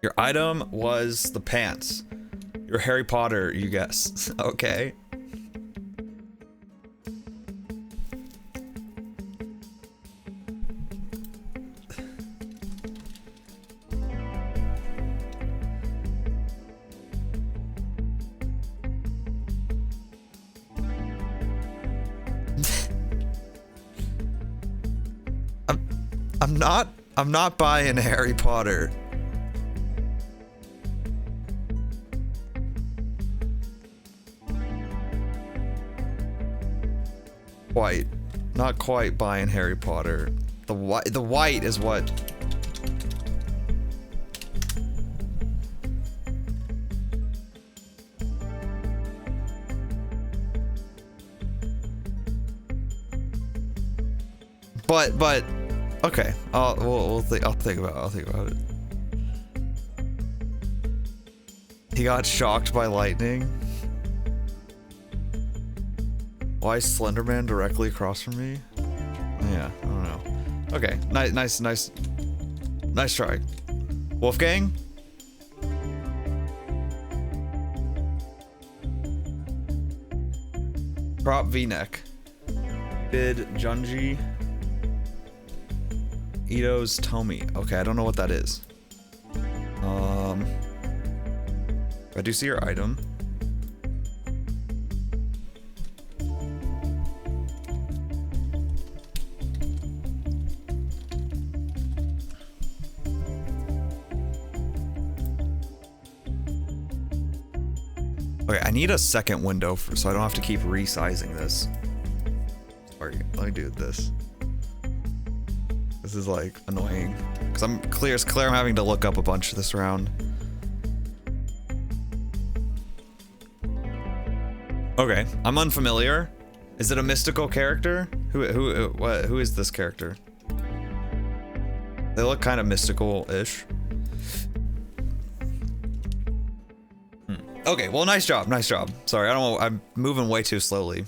A: Your item was the pants. Your Harry Potter, you guess. Okay. I'm not buying Harry Potter. White. Not quite buying Harry Potter. The white is what. But okay, I'll think about it. He got shocked by lightning. Why is Slenderman directly across from me? Yeah, I don't know. Okay, nice try. Wolfgang? Crop V-neck. Did Junji Ito's Tomy. Okay, I don't know what that is. I do see your item. Okay, I need a second window so I don't have to keep resizing this. Sorry, let me do this. This is like annoying. Cause it's clear I'm having to look up a bunch this round. Okay, I'm unfamiliar. Is it a mystical character? Who is this character? They look kind of mystical-ish. Okay, well, nice job, nice job. Sorry, I don't know, I'm moving way too slowly.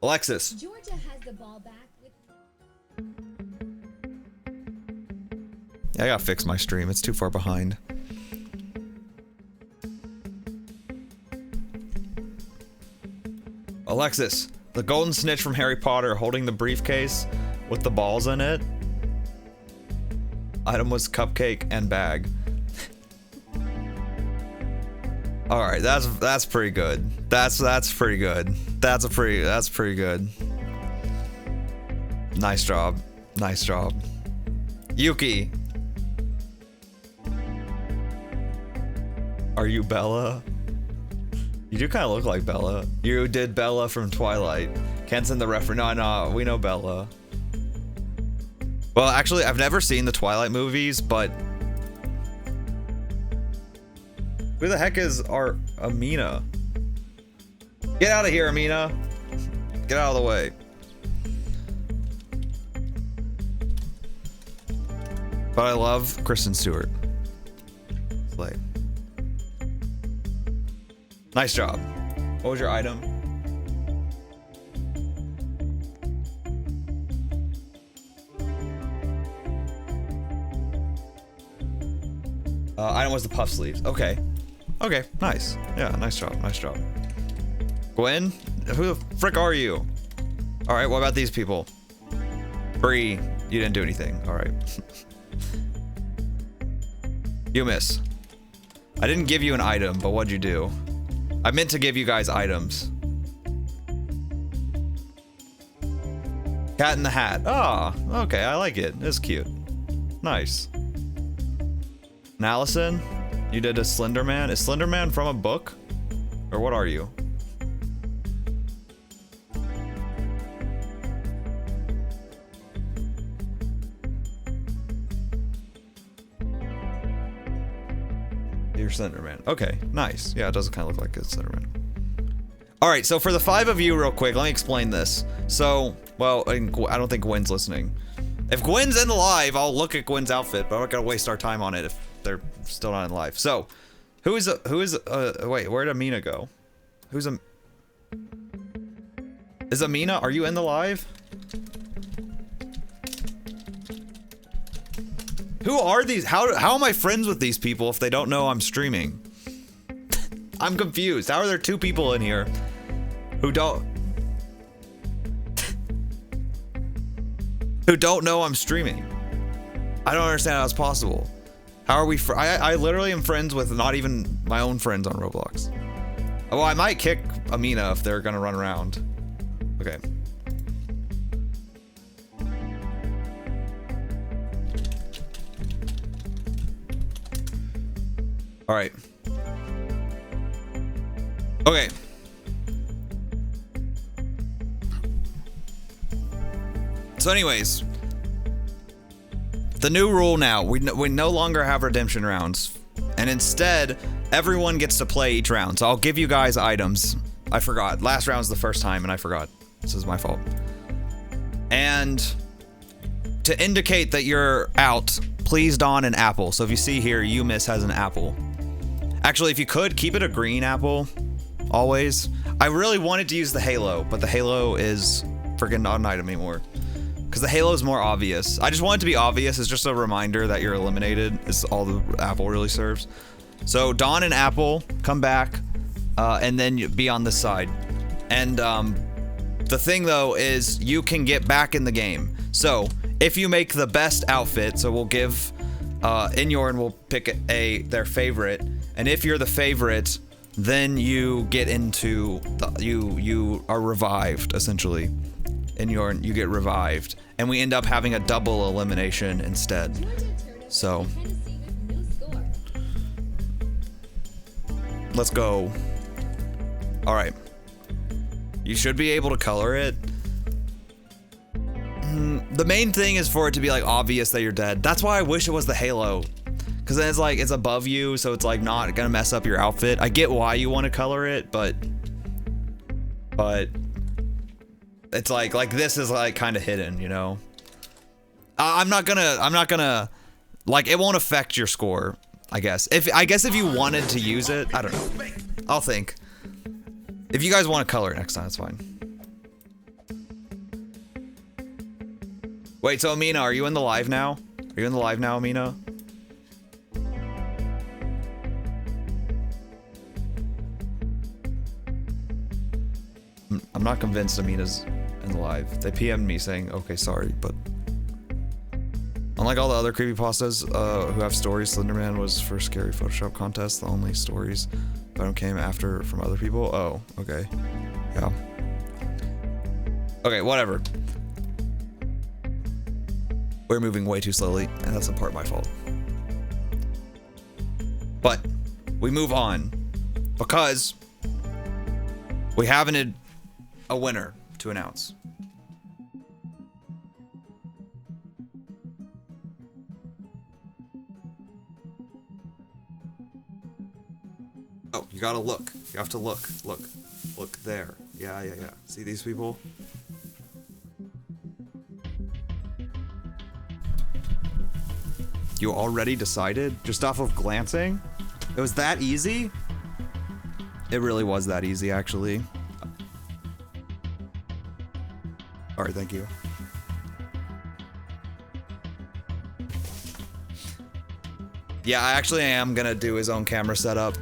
A: Alexis.
D: Georgia has the ball back with...
A: Yeah, I gotta fix my stream, it's too far behind. Alexis, the golden snitch from Harry Potter holding the briefcase with the balls in it. Item was cupcake and bag. All right, that's pretty good. That's pretty good. That's pretty good. Nice job. Nice job. Yuki. Are you Bella? You do kind of look like Bella. You did Bella from Twilight. Can't send the reference. No, we know Bella. Well, actually, I've never seen the Twilight movies, but who the heck is our Amina? Get out of here, Amina. Get out of the way. But I love Kristen Stewart. Slay. Nice job. What was your item? Item was the puff sleeves. Okay. Okay, nice. Yeah, nice job, nice job. Gwen? Who the frick are you? Alright, what about these people? Bree, you didn't do anything. Alright. You miss. I didn't give you an item, but what'd you do? I meant to give you guys items. Cat in the Hat. Oh, okay, I like it. It's cute. Nice. And Allison, you did a Slender Man. Is Slender Man from a book? Or what are you? You're Slender Man. Okay, nice. Yeah, it does kind of look like a Slender Man. All right, so for the 5 of you real quick, let me explain this. So, well, I don't think Gwen's listening. If Gwen's in the live, I'll look at Gwen's outfit, but I'm not gonna waste our time on it if they're still not in live. So, wait, where'd Amina go? Is Amina, are you in the live? Who are these? How am I friends with these people if they don't know I'm streaming? I'm confused. How are there 2 people in here who don't know I'm streaming? I don't understand how that's possible. How are we? I literally am friends with not even my own friends on Roblox. Well, I might kick Amina if they're gonna run around. Okay. All right. Okay. So anyways, the new rule now, we no longer have redemption rounds, and instead everyone gets to play each round. So I'll give you guys items. I forgot. Last round's the first time and I forgot. This is my fault. And to indicate that you're out, please don an apple. So if you see here, Umis has an apple. Actually, if you could, keep it a green apple. Always. I really wanted to use the halo, but the halo is freaking not an item anymore. Because the halo is more obvious. I just want it to be obvious. It's just a reminder that you're eliminated. Is all the apple really serves. So don an apple, come back, and then you be on this side. And the thing though is you can get back in the game. So if you make the best outfit, so we'll give Inyorn will pick their favorite, and if you're the favorite, then you get into you are revived essentially. Inyorn, you get revived, and we end up having a double elimination instead. So let's go. All right. You should be able to color it. The main thing is for it to be like obvious that you're dead. That's why I wish it was the halo. Cause then it's like, it's above you, so it's like not gonna mess up your outfit. I get why you want to color it, but it's like this is like kind of hidden, you know? I'm not gonna, like, it won't affect your score, I guess. I guess if you wanted to use it, I don't know. I'll think. If you guys want to color it next time, it's fine. Wait, so Amina, are you in the live now? Are you in the live now, Amina? I'm not convinced Amina's in the live. They PM'd me saying, okay, sorry, but unlike all the other creepypastas who have stories, Slenderman was for Scary Photoshop Contest. The only stories that came after from other people. Oh, okay. Yeah. Okay, whatever. We're moving way too slowly, and that's in part my fault. But we move on because we have a winner to announce. Oh, you gotta look. You have to look. Look there. Yeah. See these people? You already decided? Just off of glancing? It was that easy? It really was that easy, actually. Alright, thank you. Yeah, I actually am gonna do his own camera setup.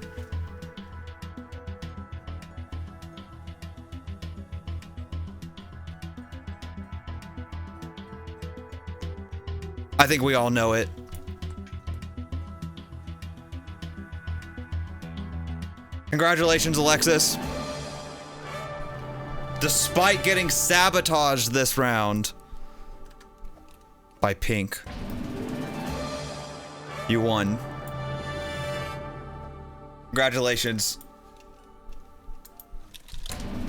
A: I think we all know it. Congratulations, Alexis. Despite getting sabotaged this round by Pink, you won. Congratulations.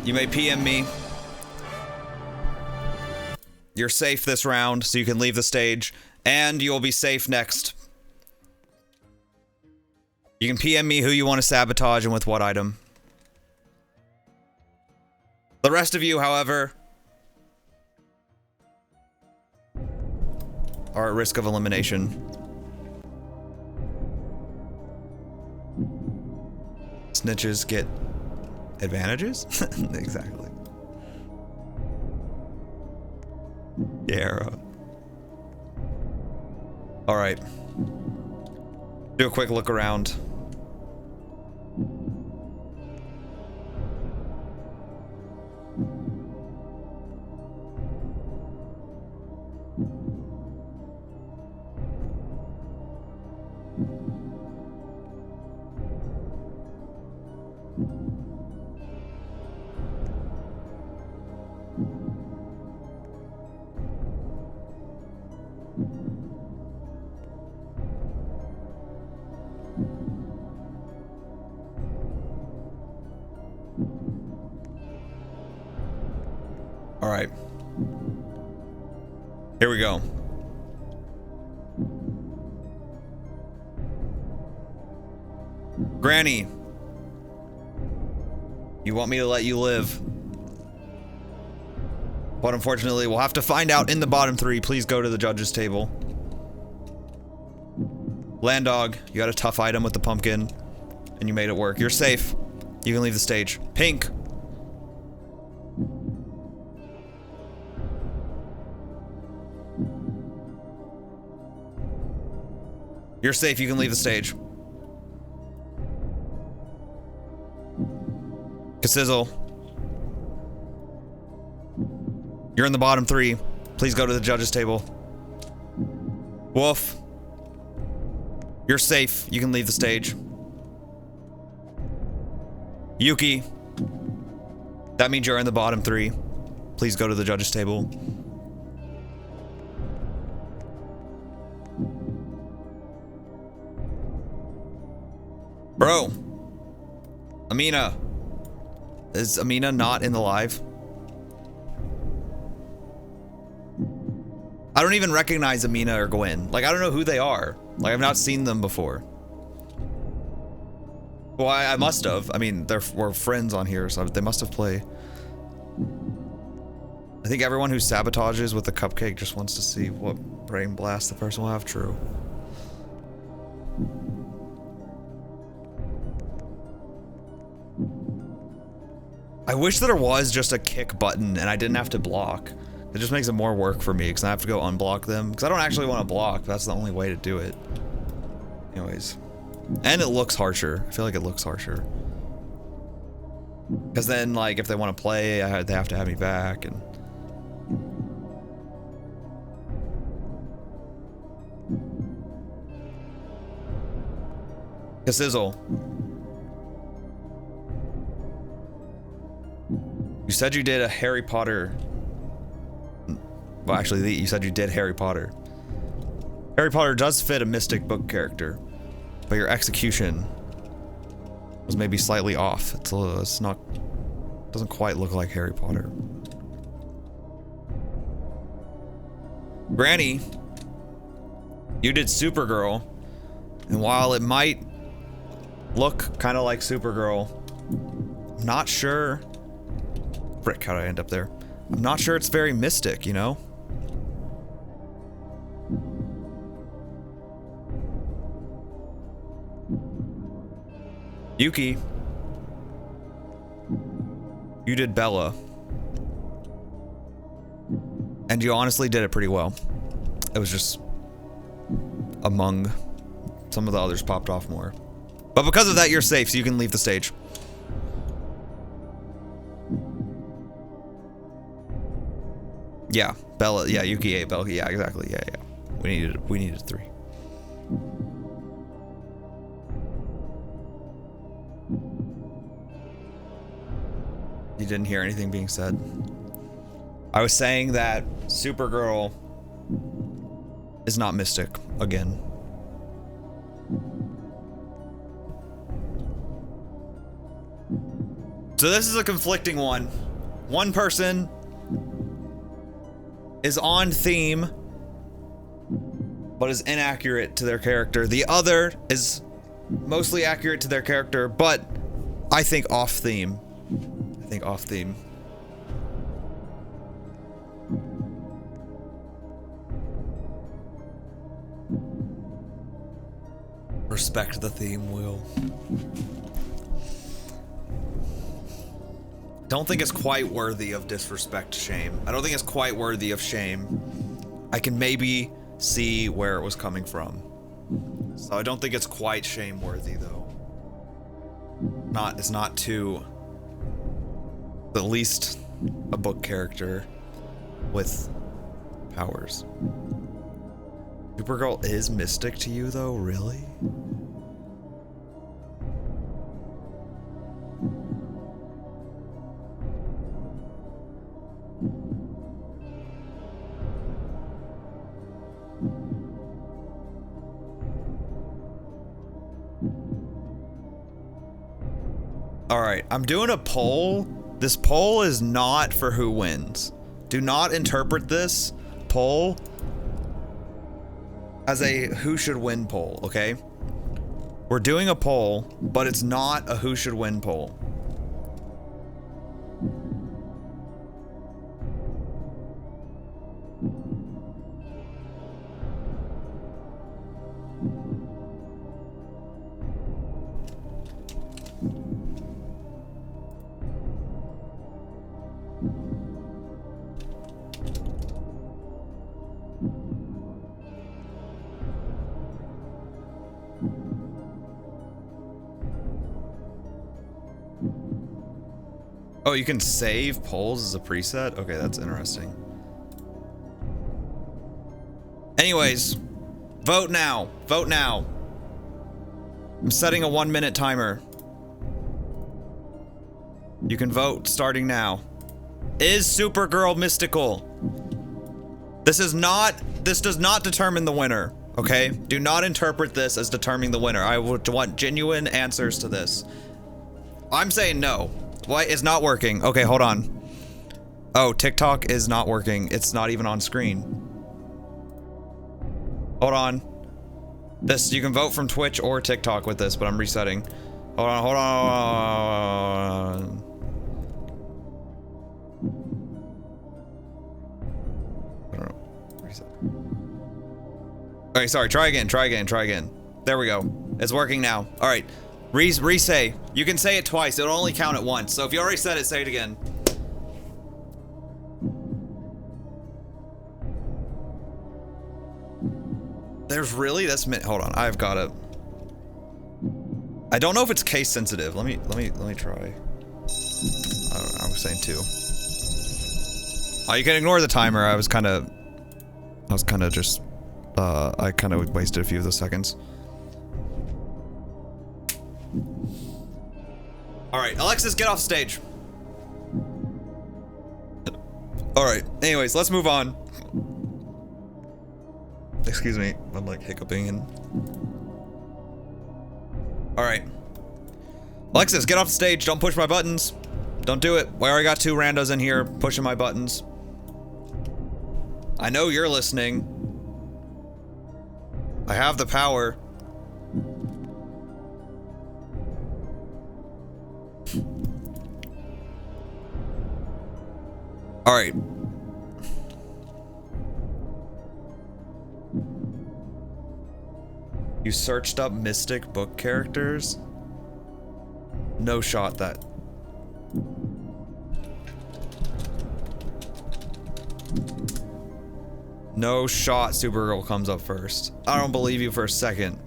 A: You may PM me. You're safe this round, so you can leave the stage, and you'll be safe next. You can PM me who you want to sabotage and with what item. The rest of you, however, are at risk of elimination. Snitches get advantages? Exactly. Yeah. All right. Do a quick look around. All right. Here we go. Granny, you want me to let you live, but unfortunately we'll have to find out in the bottom three. Please go to the judges table. Landdog, you got a tough item with the pumpkin and you made it work. You're safe. You can leave the stage. Pink, you're safe. You can leave the stage. Sizzle, you're in the bottom three. Please go to the judges table. Wolf, you're safe. You can leave the stage. Yuki, that means you're in the bottom three. Please go to the judges table. Bro, Amina, Is Amina not in the live? I don't even recognize Amina or Gwen. Like, I don't know who they are. Like, I've not seen them before. Well, I must have. I mean, we're friends on here, so they must have played. I think everyone who sabotages with the cupcake just wants to see what brain blast the person will have. True. I wish that there was just a kick button and I didn't have to block. It just makes it more work for me because I have to go unblock them. Because I don't actually want to block. That's the only way to do it. Anyways. And it looks harsher. I feel like it looks harsher. Because then, like, if they want to play, they have to have me back. And Sizzle. You said you did a Harry Potter. Well, actually, you said you did Harry Potter. Harry Potter does fit a mystic book character, but your execution was maybe slightly off. It's not, doesn't quite look like Harry Potter. Granny, you did Supergirl, and while it might look kind of like Supergirl, I'm not sure. Frick, how did I end up there? I'm not sure it's very mystic, you know? Yuki, you did Bella. And you honestly did it pretty well. It was just among some of the others popped off more. But because of that, you're safe, so you can leave the stage. Yeah, Bella. Yeah, Yuki ate Bella. Yeah, exactly. Yeah. We needed 3. You didn't hear anything being said. I was saying that Supergirl is not mystic again. So this is a conflicting one. One person is on theme, but is inaccurate to their character. The other is mostly accurate to their character, but I think off theme. Off theme. Respect the theme, Will. Don't think it's quite worthy of disrespect, shame. I don't think it's quite worthy of shame. I can maybe see where it was coming from. So I don't think it's quite shame worthy though. It's not too, at least a book character with powers. Supergirl is mystic to you though, really? All right, I'm doing a poll. This poll is not for who wins. Do not interpret this poll as a who should win poll, okay? We're doing a poll, but it's not a who should win poll. Oh, you can save polls as a preset? Okay, that's interesting. Anyways, vote now. Vote now. I'm setting a 1-minute timer. You can vote starting now. Is Supergirl mystical? This does not determine the winner, okay? Do not interpret this as determining the winner. I would want genuine answers to this. I'm saying no. Why? It's not working. Okay, hold on. Oh, TikTok is not working. It's not even on screen. Hold on. This, you can vote from Twitch or TikTok with this, but I'm resetting. Hold on, hold on. I don't know. Reset. Okay, sorry. Try again. Try again. Try again. There we go. It's working now. All right. Re-say. You can say it twice. It'll only count it once. So if you already said it, say it again. There's really this hold on. I've got it. I don't know if it's case sensitive. Let me try. I was saying 2. Oh, you can ignore the timer. I kind of just I kind of wasted a few of those seconds. All right, Alexis, get off stage. All right. Anyways, let's move on. Excuse me, I'm like hiccuping and... Alright. Alexis, get off the stage, don't push my buttons. Don't do it. We already got 2 randos in here pushing my buttons. I know you're listening. I have the power. Alright. You searched up Mystic book characters? No shot that. No shot Supergirl comes up first. I don't believe you for a second.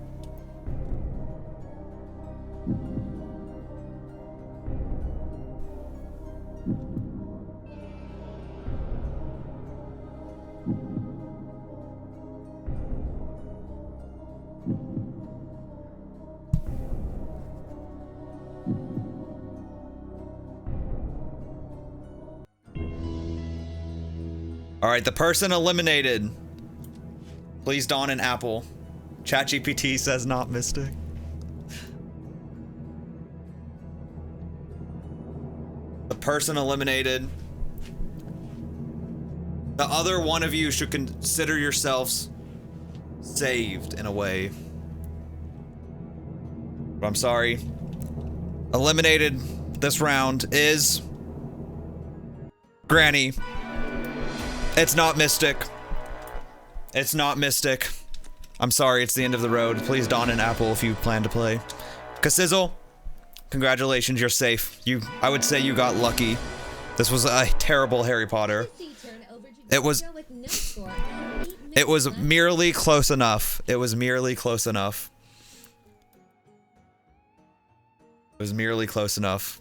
A: Alright, the person eliminated. Please don an apple. ChatGPT says not Mystic. The person eliminated. The other one of you should consider yourselves saved in a way. But I'm sorry. Eliminated this round is Granny. It's not Mystic. It's not Mystic. I'm sorry, it's the end of the road. Please don an apple if you plan to play. Kasizzle, congratulations, you're safe. I would say you got lucky. This was a terrible Harry Potter. It was merely close enough. It was merely close enough. It was merely close enough.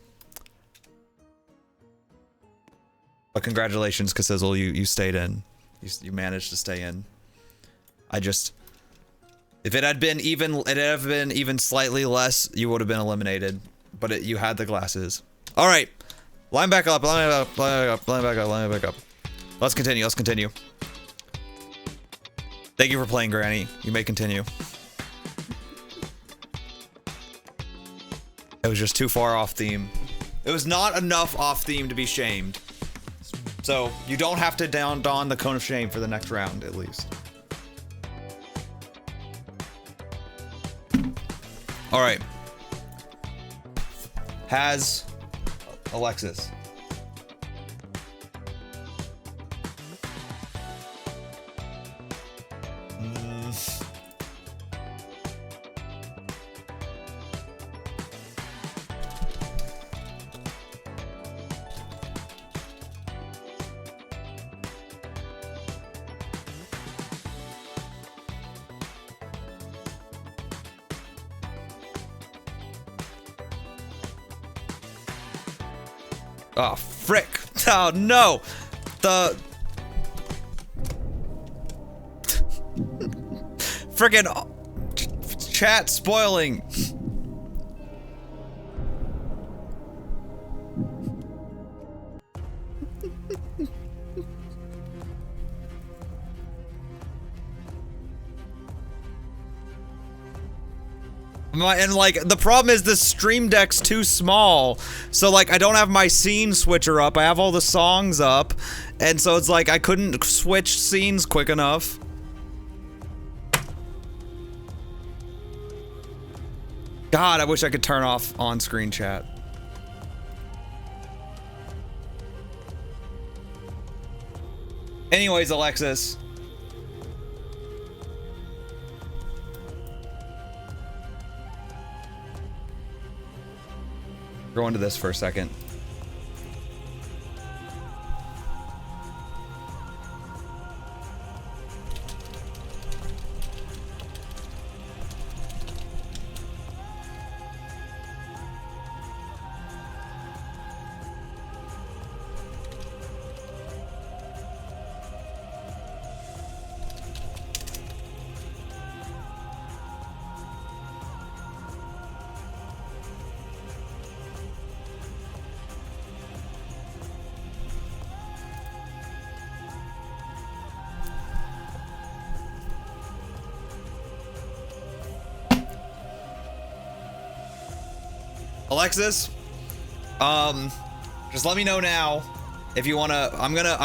A: But congratulations, Kasizzle, you stayed in. You managed to stay in. If it had been even slightly less, you would have been eliminated. But you had the glasses. All right, line back up, line back up, line back up, line back up, line back up. Let's continue. Let's continue. Thank you for playing, Granny. You may continue. It was just too far off theme. It was not enough off theme to be shamed. So you don't have to don the cone of shame for the next round, at least. All right. Has Alexis. Oh, frick. Oh, no. The... Frickin' chat spoiling. And like the problem is this Stream Deck's too small, so like I don't have my scene switcher up. I have all the songs up, and so it's like I couldn't switch scenes quick enough. God, I wish I could turn off on-screen chat. Anyways, Alexis. Go into this for a second. Alexis, just let me know now if you wanna. I'm not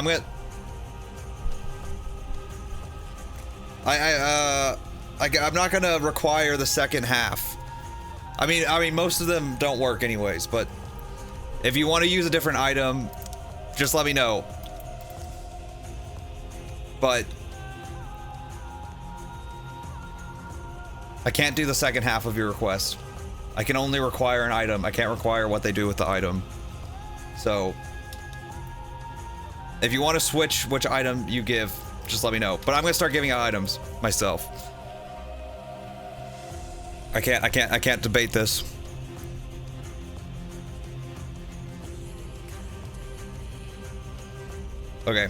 A: gonna require the second half. I mean, most of them don't work anyways. But if you want to use a different item, just let me know. But I can't do the second half of your request. I can only require an item. I can't require what they do with the item. So, if you want to switch which item you give, just let me know. But I'm gonna start giving out items myself. I can't debate this. Okay.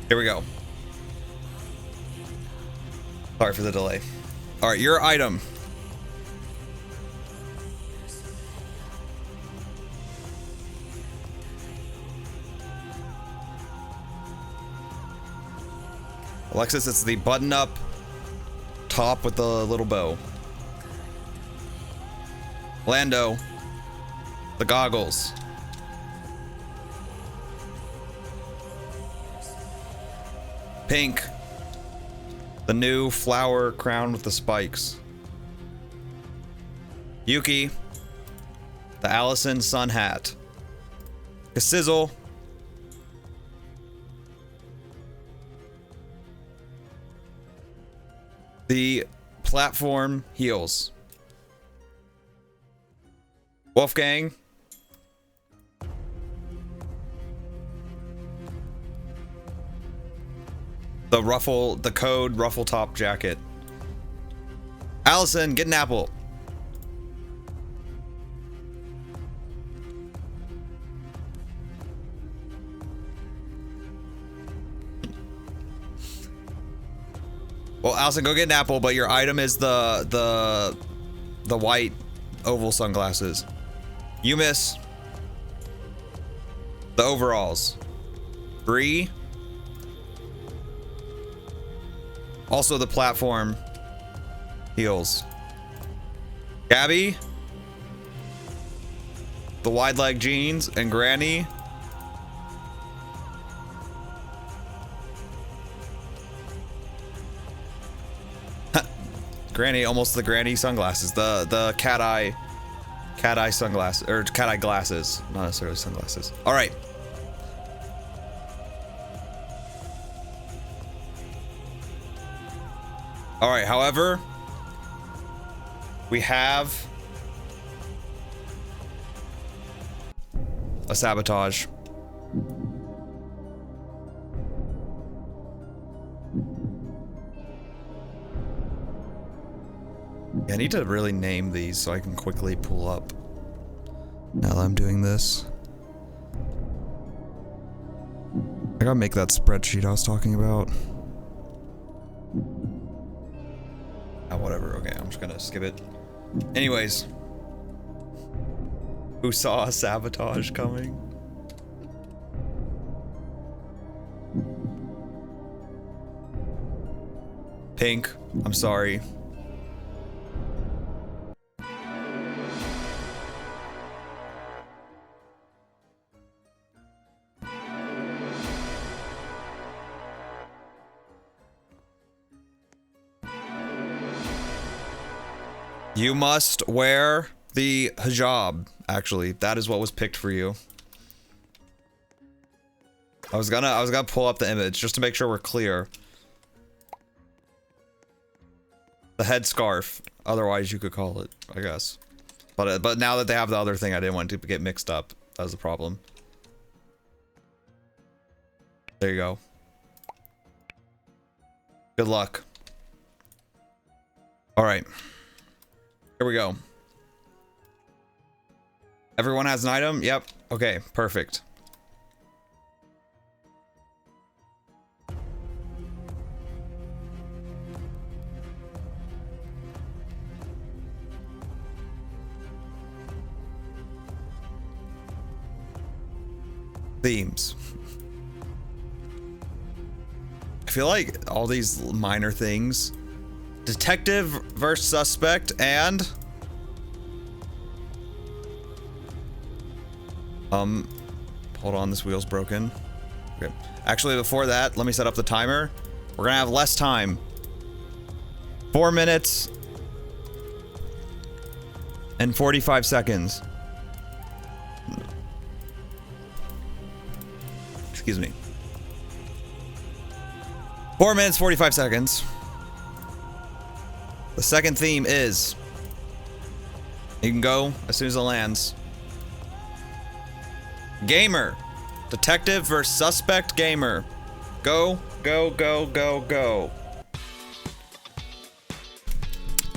A: Here we go. Sorry for the delay. All right, your item. Alexis, it's the button-up top with the little bow. Lando, the goggles. Pink, the new flower crown with the spikes. Yuki, the Allison sun hat. Sizzle, the platform heels. Wolfgang, the code ruffle top jacket. Allison, get an apple. Well, Allison, go get an apple, but your item is the white oval sunglasses. You miss the overalls. Bree, also the platform heels. Gabby, the wide leg jeans, and Granny, Granny, almost the Granny sunglasses, the cat eye sunglasses, or cat eye glasses, not necessarily sunglasses. All right. All right. However, we have a sabotage. Yeah, I need to really name these so I can quickly pull up now that I'm doing this. I gotta make that spreadsheet I was talking about. Oh, whatever. Okay, I'm just gonna skip it. Anyways. Who saw a sabotage coming? Pink, I'm sorry. You must wear the hijab. Actually, that is what was picked for you. I was gonna pull up the image just to make sure we're clear. The headscarf, otherwise you could call it, I guess. But now that they have the other thing, I didn't want to get mixed up. That was the problem. There you go. Good luck. All right. Here we go. Everyone has an item? Yep. Okay, perfect. Themes. I feel like all these minor things. Detective versus suspect and hold on, this wheel's broken. Okay. Actually, before that, let me set up the timer. We're gonna have less time. 4 minutes and 45 seconds. Excuse me. 4 minutes, 45 seconds. The second theme is... You can go as soon as it lands. Gamer. Detective versus suspect gamer. Go, go, go, go, go.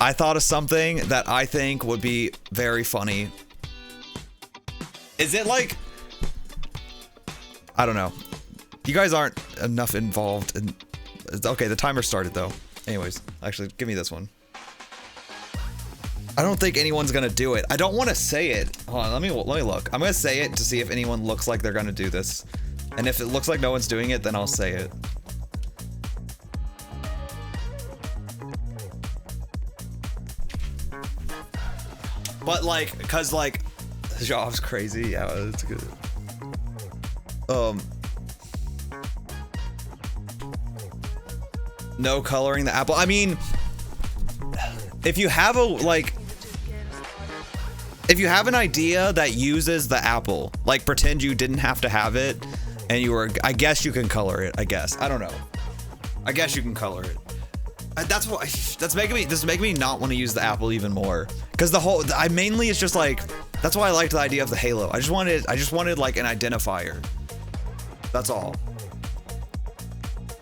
A: I thought of something that I think would be very funny. Is it like... I don't know. You guys aren't enough involved in... Okay, the timer started though. Anyways, actually, give me this one. I don't think anyone's gonna do it. I don't want to say it. Hold on, let me look. I'm gonna say it to see if anyone looks like they're gonna do this. And if it looks like no one's doing it, then I'll say it. But like, cause like, the job's crazy. Yeah, it's good. No coloring the apple. I mean, if you have a like, if you have an idea that uses the apple, like pretend you didn't have to have it, and you were, I guess you can color it. I guess I don't know. I guess you can color it. That's what. This is making me not want to use the apple even more. Cause the whole, I mainly it's just like, that's why I liked the idea of the halo. I just wanted like an identifier. That's all.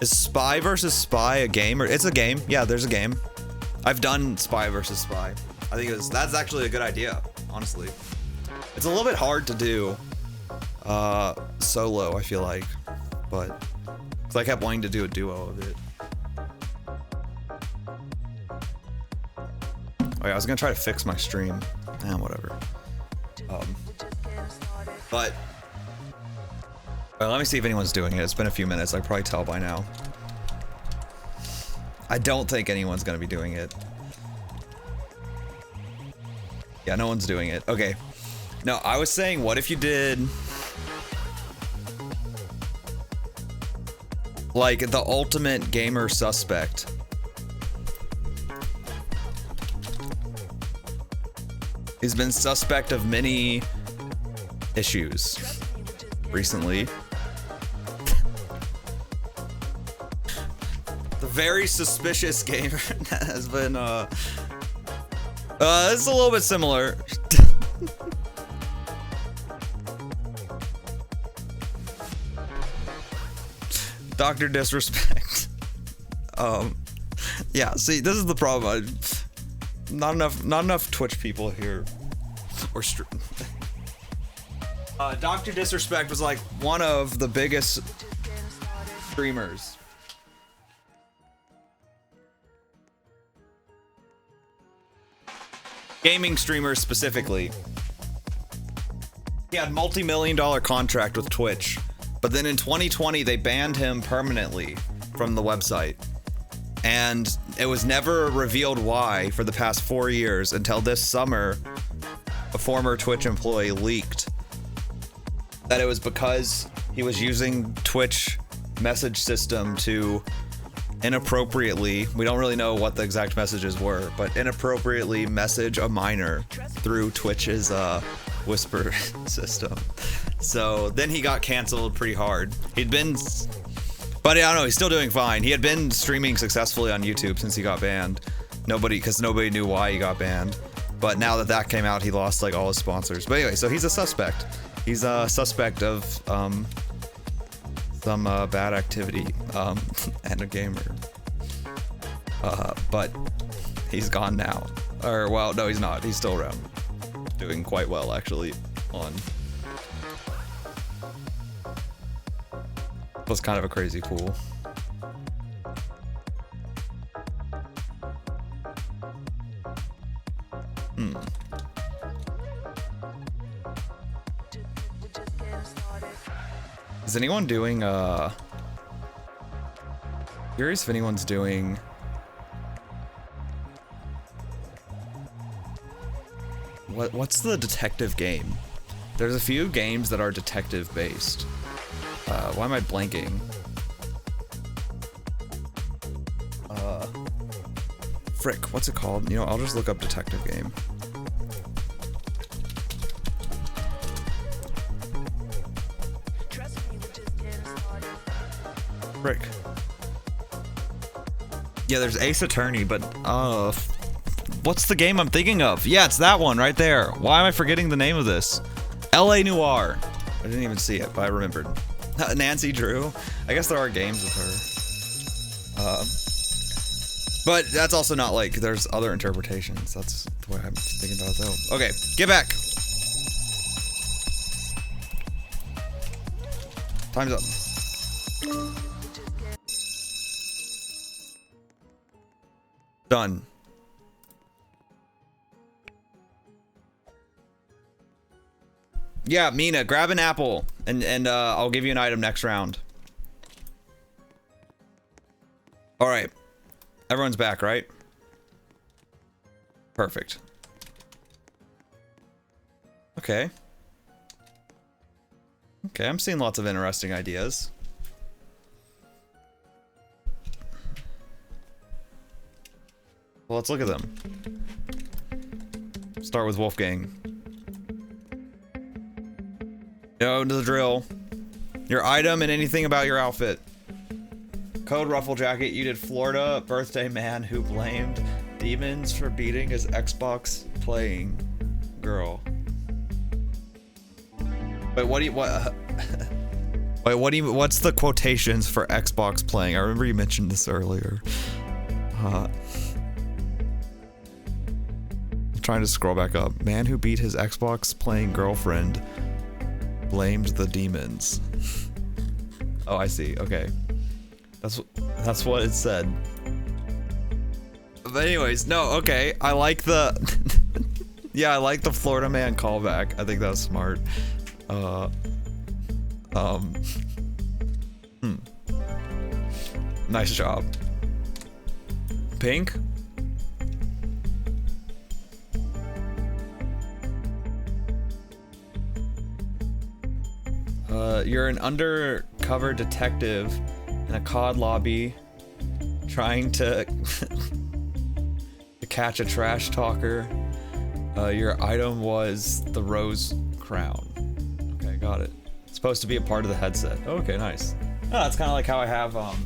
A: Is Spy versus Spy a game? Or it's a game. Yeah, there's a game. I've done Spy versus Spy. I think that's actually a good idea, honestly. It's a little bit hard to do solo, I feel like, but cause I kept wanting to do a duo of it. Oh yeah, I was gonna try to fix my stream. Whatever. But well, let me see if anyone's doing it. It's been a few minutes. I can probably tell by now. I don't think anyone's gonna be doing it. Yeah, no one's doing it. Okay. No, I was saying, what if you did like the ultimate gamer suspect? He's been suspect of many issues recently. The very suspicious gamer has been it's a little bit similar. Dr. Disrespect. Yeah, see, this is the problem. Not enough Twitch people here. Or Dr. Disrespect was like one of the biggest streamers. Gaming streamers specifically. He had multi-million-dollar contract with Twitch, but then in 2020 they banned him permanently from the website. And it was never revealed why for the past 4 years until this summer, a former Twitch employee leaked that it was because he was using Twitch message system to inappropriately, we don't really know what the exact messages were, but inappropriately message a minor through Twitch's whisper system. So then he got canceled pretty hard. He'd been, but I don't know, he's still doing fine. He had been streaming successfully on YouTube since he got banned. Because nobody knew why he got banned. But now that came out, he lost like all his sponsors. But anyway, so he's a suspect. He's a suspect of some bad activity and a gamer. But he's gone now. Or well, no, he's not. He's still around, doing quite well actually. Was kind of a crazy pool. Is anyone doing curious if anyone's doing what's the detective game? There's a few games that are detective based. Why am I blanking? Frick, what's it called? You know, I'll just look up detective game. Frick. Yeah, there's Ace Attorney, but what's the game I'm thinking of? Yeah, it's that one right there. Why am I forgetting the name of this? LA Noire. I didn't even see it, but I remembered. Nancy Drew. I guess there are games with her. But that's also not like, there's other interpretations. That's the way I'm thinking about it though. Okay, get back. Time's up. Done. Yeah, Mina, grab an apple and I'll give you an item next round. All right. Everyone's back, right? Perfect. Okay. Okay, I'm seeing lots of interesting ideas. Well, let's look at them. Start with Wolfgang. You know the drill. Your item and anything about your outfit. Code Ruffle Jacket, you did Florida birthday man who blamed demons for beating his Xbox playing girl. Wait, what's the quotations for Xbox playing? I remember you mentioned this earlier. I'm trying to scroll back up. Man who beat his Xbox playing girlfriend blamed the demons. Oh, I see. Okay. That's what it said. But anyways, no, okay. I like the yeah, I like the Florida man callback. I think that's smart. Nice job. Pink? You're an undercover detective in a COD lobby trying to to catch a trash talker. Your item was the rose crown. Okay, got it. It's supposed to be a part of the headset. Okay, nice. Oh, that's kind of like how I have on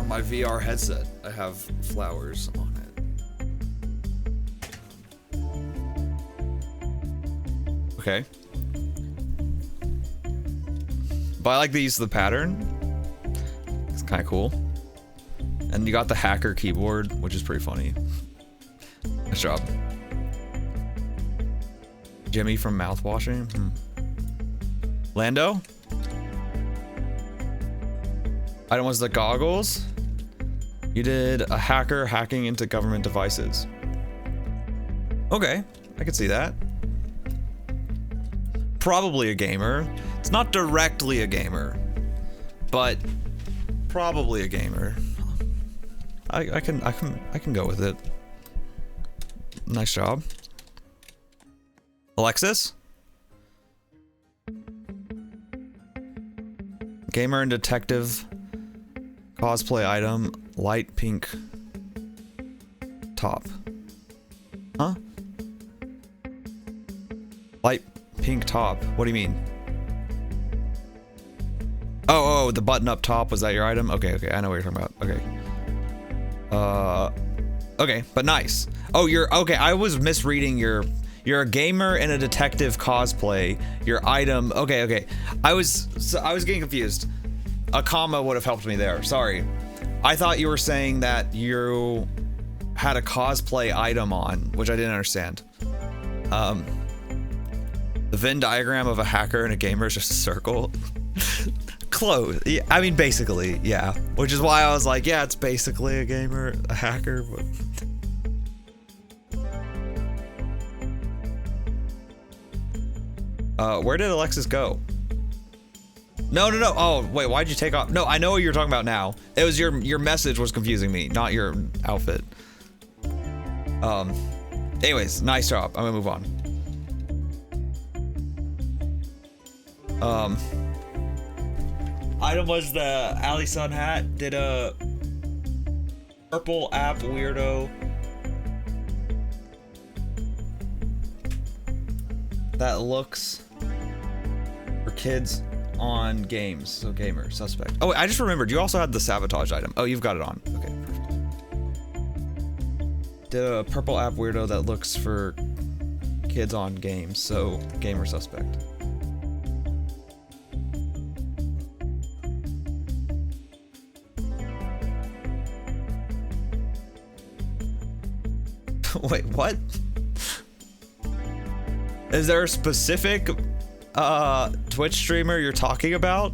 A: my VR headset. I have flowers on it. Okay. But I like the use of the pattern. It's kind of cool. And you got the hacker keyboard, which is pretty funny. Nice job. Jimmy from mouthwashing. Lando? Item was the goggles. You did a hacker hacking into government devices. Okay, I could see that. Probably a gamer. It's not directly a gamer, but probably a gamer. I can go with it. Nice job. Gamer and detective cosplay item, light pink top. Huh? Light pink top. What do you mean? Oh, the button up top, was that your item? Okay, I know what you're talking about. Okay. Okay, but nice. Oh, okay, I was misreading you're a gamer and a detective cosplay. Your item, okay. I was getting confused. A comma would have helped me there, sorry. I thought you were saying that you had a cosplay item on, which I didn't understand. The Venn diagram of a hacker and a gamer is just a circle. Close. Yeah, I mean, basically, yeah. Which is why I was like, yeah, it's basically a gamer, a hacker, but... where did Alexis go? No. Oh, wait, why'd you take off? No, I know what you're talking about now. It was your message was confusing me, not your outfit. Anyways, nice job. I'm gonna move on. Item was the Ali Sun hat. Did a purple app weirdo that looks for kids on games. So gamer, suspect. Oh, I just remembered. You also had the sabotage item. Oh, you've got it on. Okay, perfect. Did a purple app weirdo that looks for kids on games. So gamer, suspect. Wait, what? Is there a specific Twitch streamer you're talking about?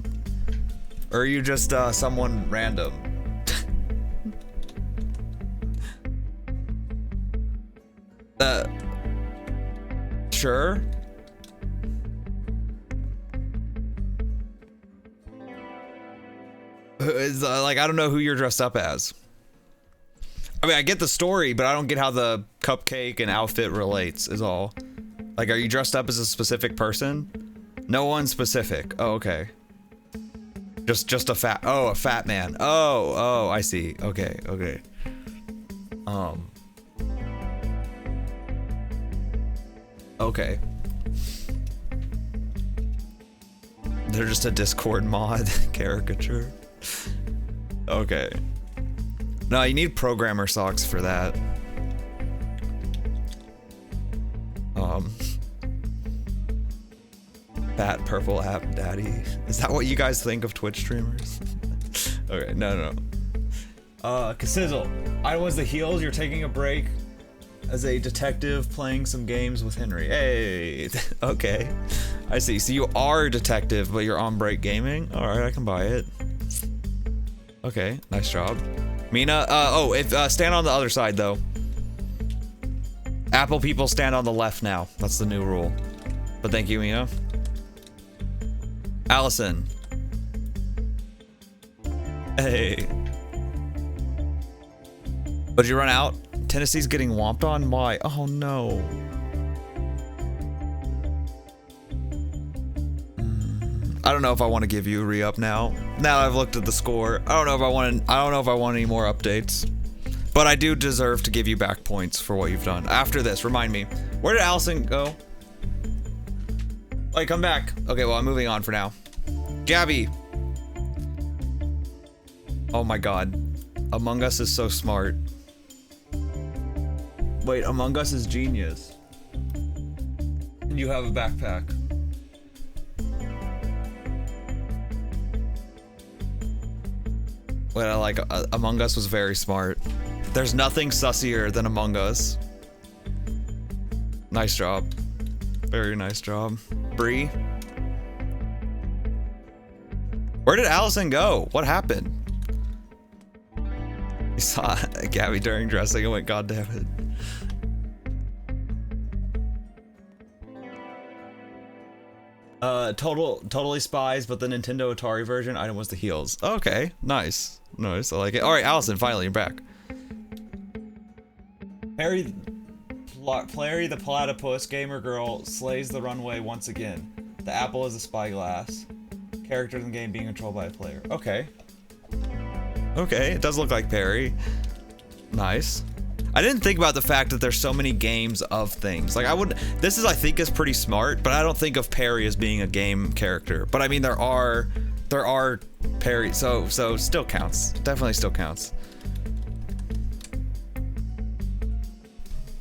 A: Or are you just someone random? Sure. Is like, I don't know who you're dressed up as. I mean, I get the story, but I don't get how the cupcake and outfit relates, is all. Like, are you dressed up as a specific person? No one specific. Oh, okay. Just a fat man. Oh, I see. Okay. Okay. They're just a Discord mod caricature. Okay. No, you need programmer socks for that. Fat purple app daddy. Is that what you guys think of Twitch streamers? Okay, no. Kasizzle. I was the heels. You're taking a break as a detective playing some games with Henry. Hey, okay. I see. So you are a detective, but you're on break gaming? Alright, I can buy it. Okay, nice job. Mina, stand on the other side though. Apple people stand on the left now. That's the new rule. But thank you, Mina. Allison. Hey. But you run out? Tennessee's getting womped on? Why? Oh no. I don't know if I want to give you a re-up now. Now that I've looked at the score, I don't know if I want any more updates. But I do deserve to give you back points for what you've done. After this, remind me. Where did Allison go? Wait, come back. Okay, well, I'm moving on for now. Gabby. Oh my god. Among Us is so smart. Wait, Among Us is genius. And you have a backpack. Wait, I like Among Us was very smart. There's nothing sussier than Among Us. Nice job. Very nice job. Bree. Where did Allison go? What happened? You saw Gabby during dressing and went, God damn it. Totally Spies, but the Nintendo Atari version item was the heels. Okay, nice. Nice, I like it. Alright, Allison, finally, you're back. Harry the Platypus gamer girl slays the runway once again. The apple is a spyglass. character in the game being controlled by a player. Okay. Okay, it does look like Perry. Nice. I didn't think about the fact that there's so many games of things. Like this is, I think, is pretty smart, but I don't think of Perry as being a game character. But I mean, there are Perry, so still counts. Definitely still counts.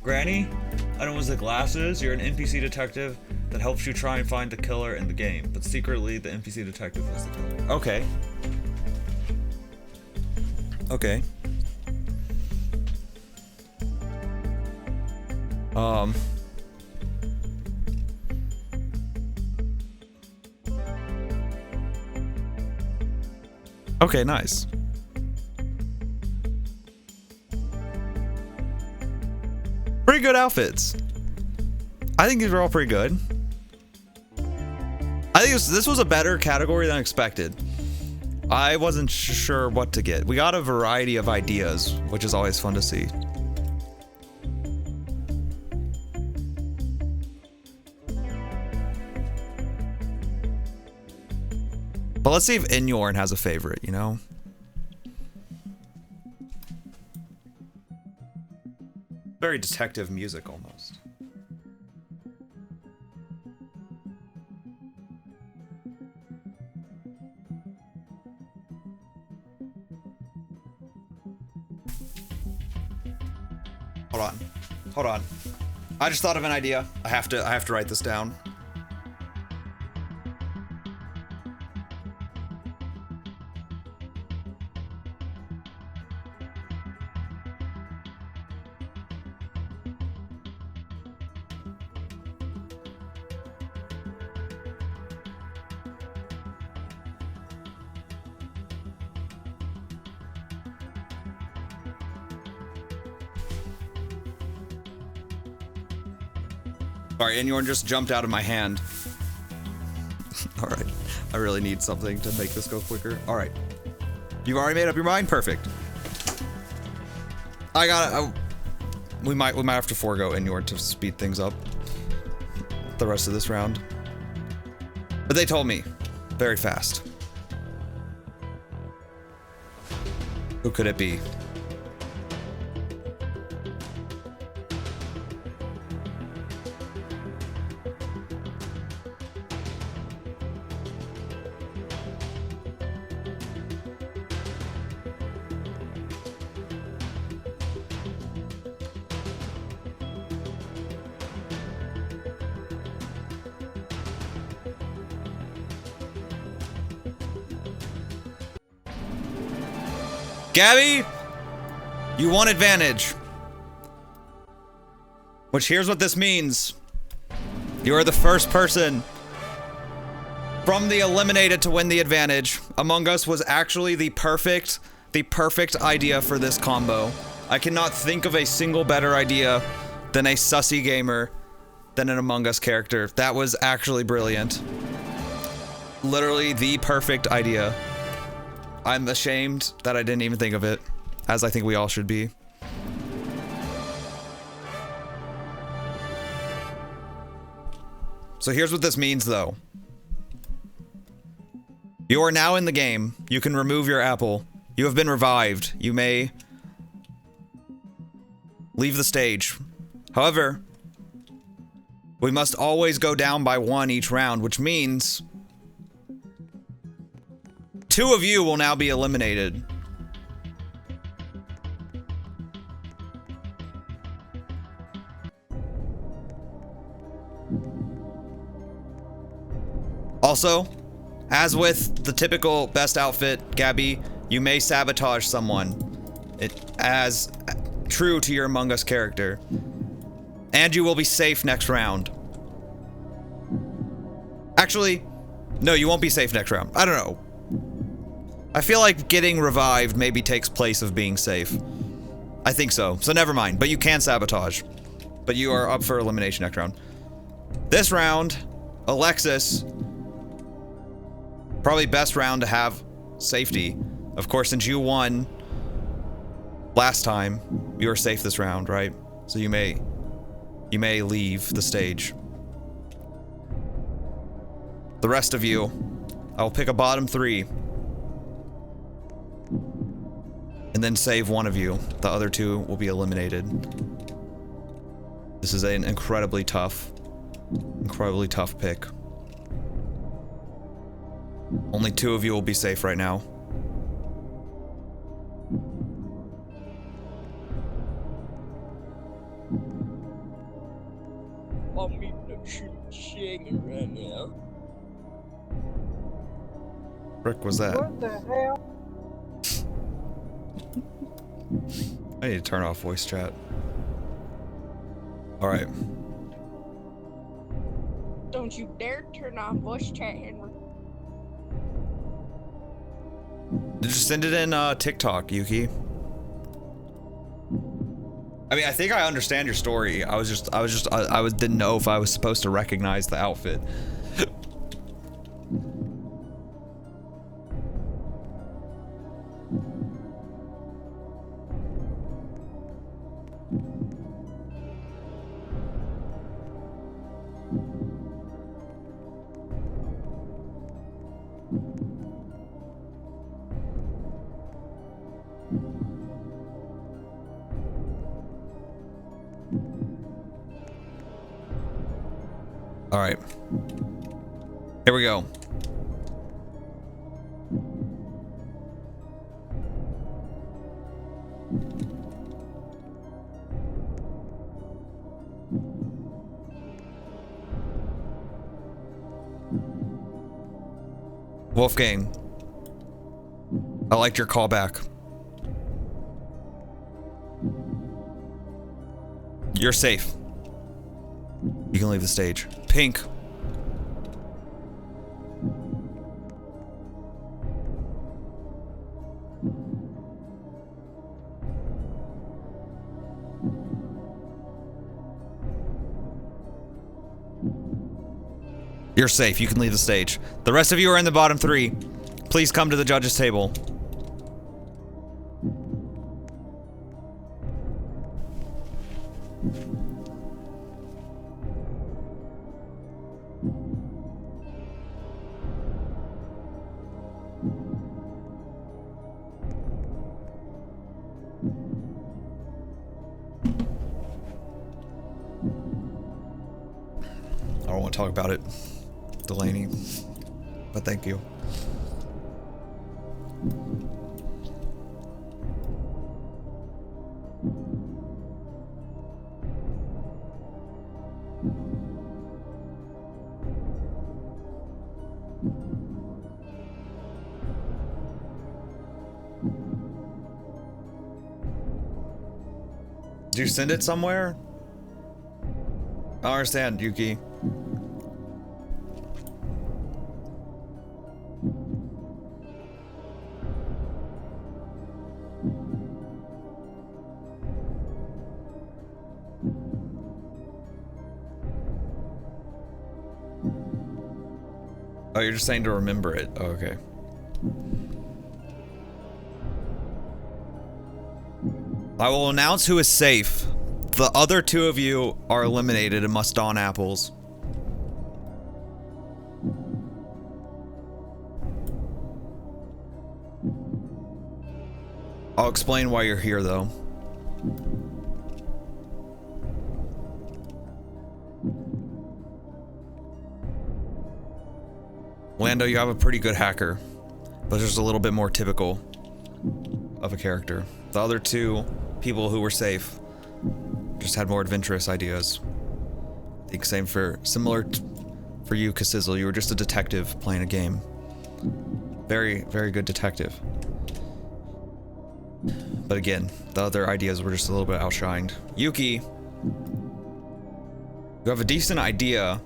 A: Granny, I don't use the glasses. You're an NPC detective that helps you try and find the killer in the game, but secretly the NPC detective was the killer. Okay. Okay. Okay, nice. Pretty good outfits. I think these are all pretty good. I think this was a better category than expected. I wasn't sure what to get. We got a variety of ideas, which is always fun to see. But let's see if Inyorn has a favorite, you know? Very detective music almost. Hold on. I just thought of an idea. I have to write this down. Sorry, Inyorn just jumped out of my hand. Alright. I really need something to make this go quicker. Alright. You've already made up your mind? Perfect. I gotta... we might have to forego Inyorn to speed things up. The rest of this round. But they told me. Very fast. Who could it be? Gabby, you won advantage. Which, here's what this means. You are the first person from the eliminated to win the advantage. Among Us was actually the perfect idea for this combo. I cannot think of a single better idea than a sussy gamer than an Among Us character. That was actually brilliant. Literally the perfect idea. I'm ashamed that I didn't even think of it, as I think we all should be. So here's what this means, though. You are now in the game. You can remove your apple. You have been revived. You may leave the stage. However, we must always go down by 1 each round, which means 2 of you will now be eliminated. Also, as with the typical best outfit, Gabby, you may sabotage someone. As true to your Among Us character. And you will be safe next round. Actually, no, you won't be safe next round. I don't know. I feel like getting revived maybe takes place of being safe. I think so. So never mind. But you can sabotage. But you are up for elimination next round. This round, Alexis, probably best round to have safety. Of course, since you won last time, you are safe this round, right? So you may leave the stage. The rest of you I will pick a bottom 3. And then save one of you. The other 2 will be eliminated. This is an incredibly tough pick. Only 2 of you will be safe right now.
E: I'm eating a chicken right now.
A: Frick was that?
F: What the hell?
A: I need to turn off voice chat. Alright.
E: Don't you dare turn on voice chat, Henry.
A: Just send it in TikTok, Yuki. I mean, I think I understand your story. I didn't know if I was supposed to recognize the outfit. All right. Here we go. Wolfgang, I liked your callback. You're safe. You can leave the stage. Pink. You're safe. You can leave the stage. The rest of you are in the bottom 3. Please come to the judges' table. I don't want to talk about it, Delaney, but thank you. Did you send it somewhere? I don't understand, Yuki. Oh, you're just saying to remember it. Oh, okay. I will announce who is safe. The other 2 of you are eliminated and must don apples. I'll explain why you're here, though. Lando, you have a pretty good hacker, but just a little bit more typical of a character. The other 2 people who were safe just had more adventurous ideas. I think similar for you, Cassizzle. You were just a detective playing a game. Very, very good detective. But again, the other ideas were just a little bit outshined. Yuki, you have a decent idea,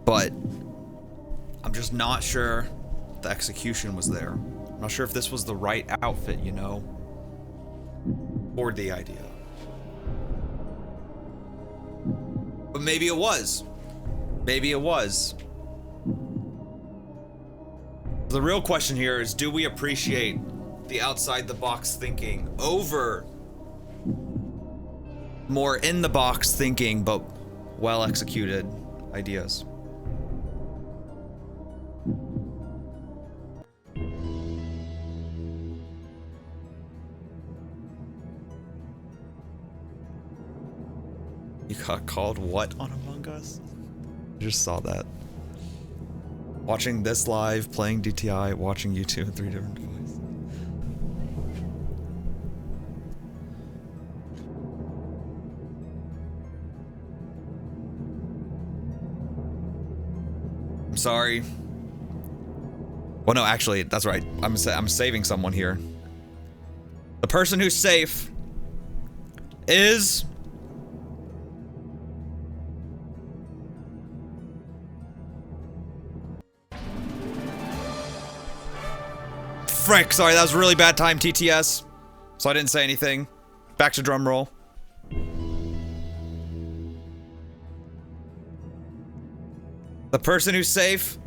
A: but I'm just not sure the execution was there. I'm not sure if this was the right outfit, you know, or the idea. But maybe it was. Maybe it was. The real question here is, do we appreciate the outside the box thinking over more in the box thinking but well executed ideas? You got called what on Among Us? I just saw that. Watching this live, playing DTI, watching YouTube on 3 different devices. I'm sorry. Well, no, actually, that's right. I'm saving someone here. The person who's safe is... Frick, sorry, that was a really bad time, TTS. So I didn't say anything. Back to drum roll. The person who's safe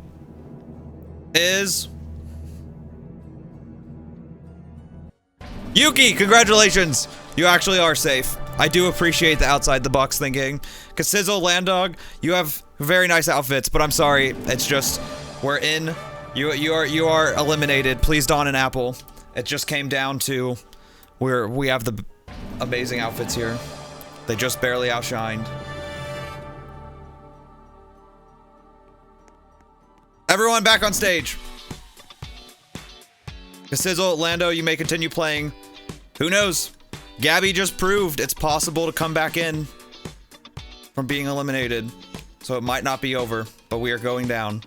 A: is... Yuki, congratulations! You actually are safe. I do appreciate the outside the box thinking. Casizzle, Landog, you have very nice outfits, but I'm sorry. It's just, we're in. You are eliminated. Please don an apple. It just came down to we have the amazing outfits here. They just barely outshined. Everyone back on stage. Casizzle, Lando, you may continue playing. Who knows? Gabby just proved it's possible to come back in from being eliminated. So it might not be over, but we are going down.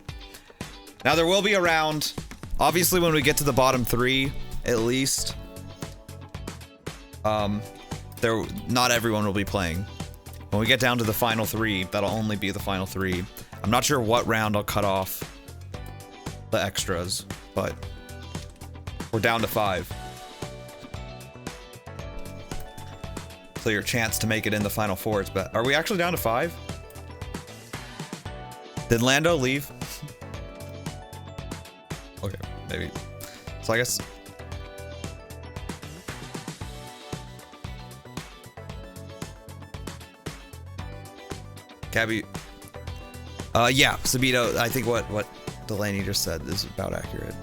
A: Now there will be a round. Obviously when we get to the bottom 3, at least, not everyone will be playing. When we get down to the final 3, that'll only be the final 3. I'm not sure what round I'll cut off the extras, but we're down to 5. So your chance to make it in the final 4 is better. Are we actually down to 5? Did Lando leave? Okay, maybe. So I guess... Gabby... yeah, Sabito, I think what Delaney just said is about accurate.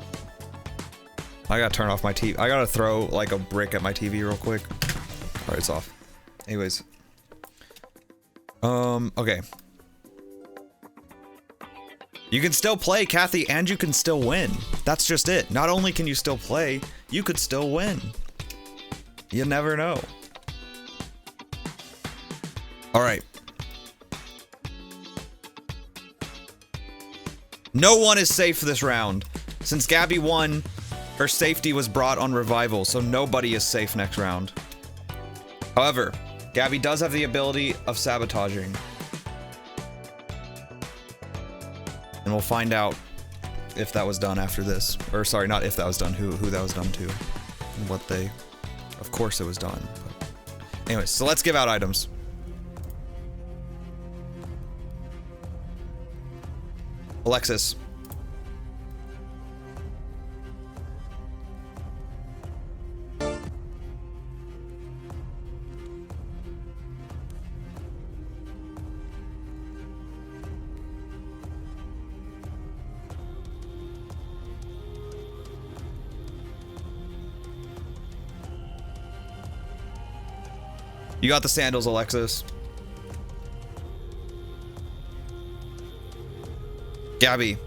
A: I gotta turn off my TV. I gotta throw like a brick at my TV real quick. Alright, it's off. Anyways. Okay. You can still play, Kathy, and you can still win. That's just it. Not only can you still play, you could still win. You never know. Alright. No one is safe this round. Since Gabby won, her safety was brought on revival, so nobody is safe next round. However, Gabby does have the ability of sabotaging. And we'll find out if that was done after this. Or sorry, not if that was done, who that was done to. And what they... Of course it was done. But anyways, so let's give out items. Alexis. You got the sandals, Alexis. Gabby.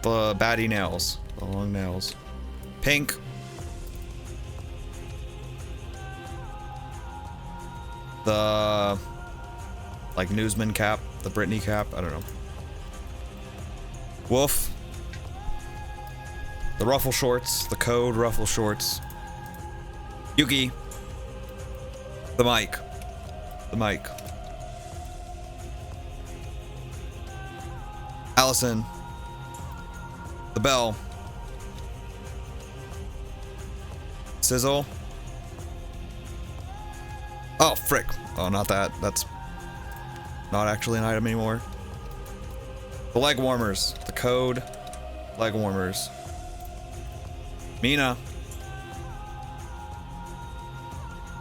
A: The baddie nails. The long nails. Pink. The... like newsman cap. The Britney cap. I don't know. Wolf. The ruffle shorts. The code ruffle shorts. Yuki. The mic. The mic. Allison. The bell. Sizzle. Oh, frick. Oh, not that. That's not actually an item anymore. The leg warmers. The code. Leg warmers. Mina.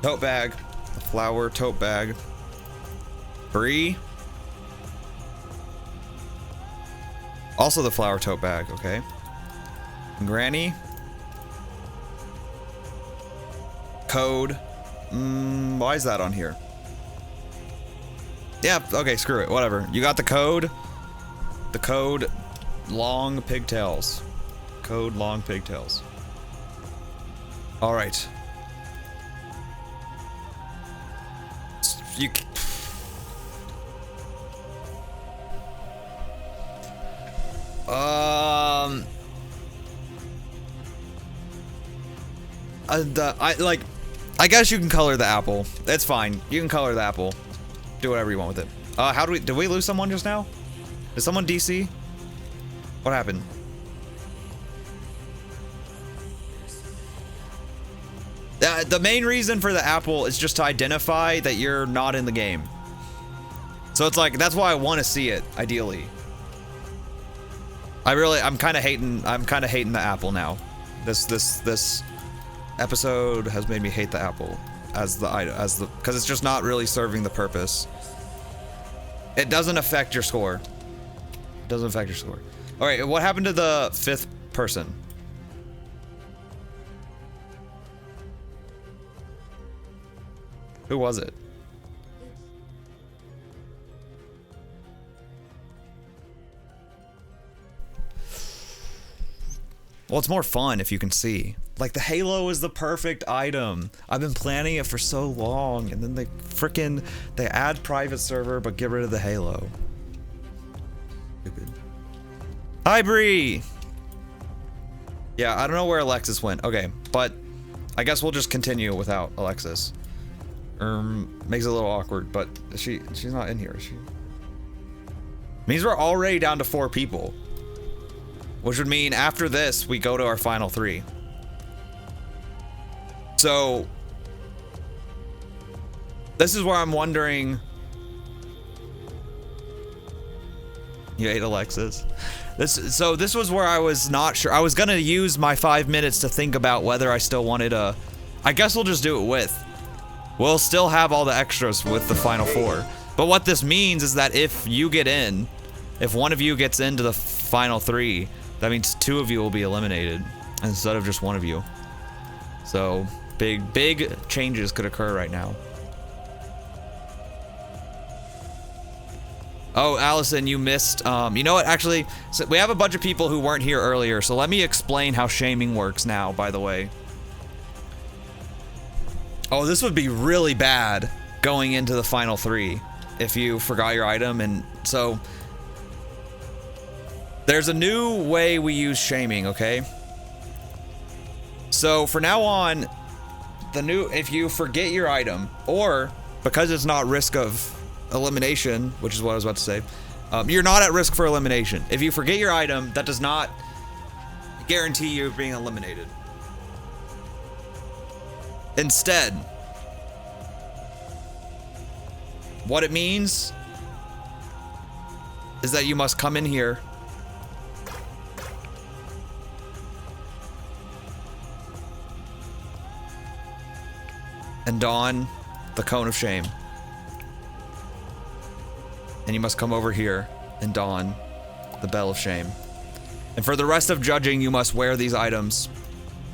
A: Tote bag. The flower tote bag. Bree. Also the flower tote bag, okay. Granny. Code. Why is that on here? Yeah, okay, screw it, whatever. You got the code? The code, long pigtails. Code, long pigtails. All right. You... I guess you can color the apple. That's fine. You can color the apple. Do whatever you want with it. How do we... Did we lose someone just now? Did someone DC? What happened? The main reason for the apple is just to identify that you're not in the game. So it's like, that's why I want to see it, ideally. I'm kind of hating the apple now. This episode has made me hate the apple because it's just not really serving the purpose. It doesn't affect your score. It doesn't affect your score. All right, what happened to the 5th person? Who was it? Well, it's more fun if you can see. Like, the halo is the perfect item. I've been planning it for so long, and then they add private server, but get rid of the halo. Stupid. Hi, Bree! Yeah, I don't know where Alexis went. Okay, but I guess we'll just continue without Alexis. Makes it a little awkward, but she's not in here, is she? Means we're already down to 4 people. Which would mean after this, we go to our final 3. So, this is where I'm wondering. You hate Alexis? This was where I was not sure. I was gonna use my 5 minutes to think about whether I still wanted a... I guess we'll just do it with. We'll still have all the extras with the final 4. But what this means is that if you get in, if one of you gets into the final 3, that means 2 of you will be eliminated instead of just 1 of you. So big changes could occur right now. Oh, Allison, you missed. You know what? Actually, so we have a bunch of people who weren't here earlier, so let me explain how shaming works now, by the way. Oh, this would be really bad going into the final 3 if you forgot your item. And so there's a new way we use shaming, okay? So for now on, if you forget your item, or because it's not risk of elimination, which is what I was about to say, you're not at risk for elimination. If you forget your item, that does not guarantee you being eliminated. Instead, what it means is that you must come in here and don the cone of shame. And you must come over here and don the bell of shame. And for the rest of judging, you must wear these items.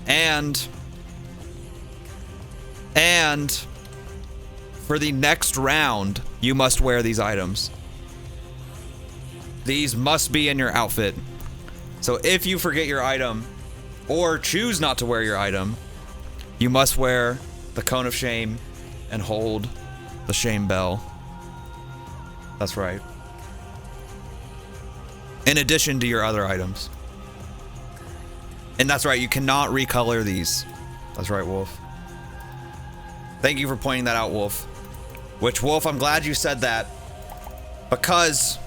A: And for the next round, you must wear these items. These must be in your outfit. So if you forget your item, or choose not to wear your item, you must wear the cone of shame and hold the shame bell. That's right. In addition to your other items. And that's right, you cannot recolor these. That's right, Wolf. Thank you for pointing that out, Wolf. Which, Wolf, I'm glad you said that. Because...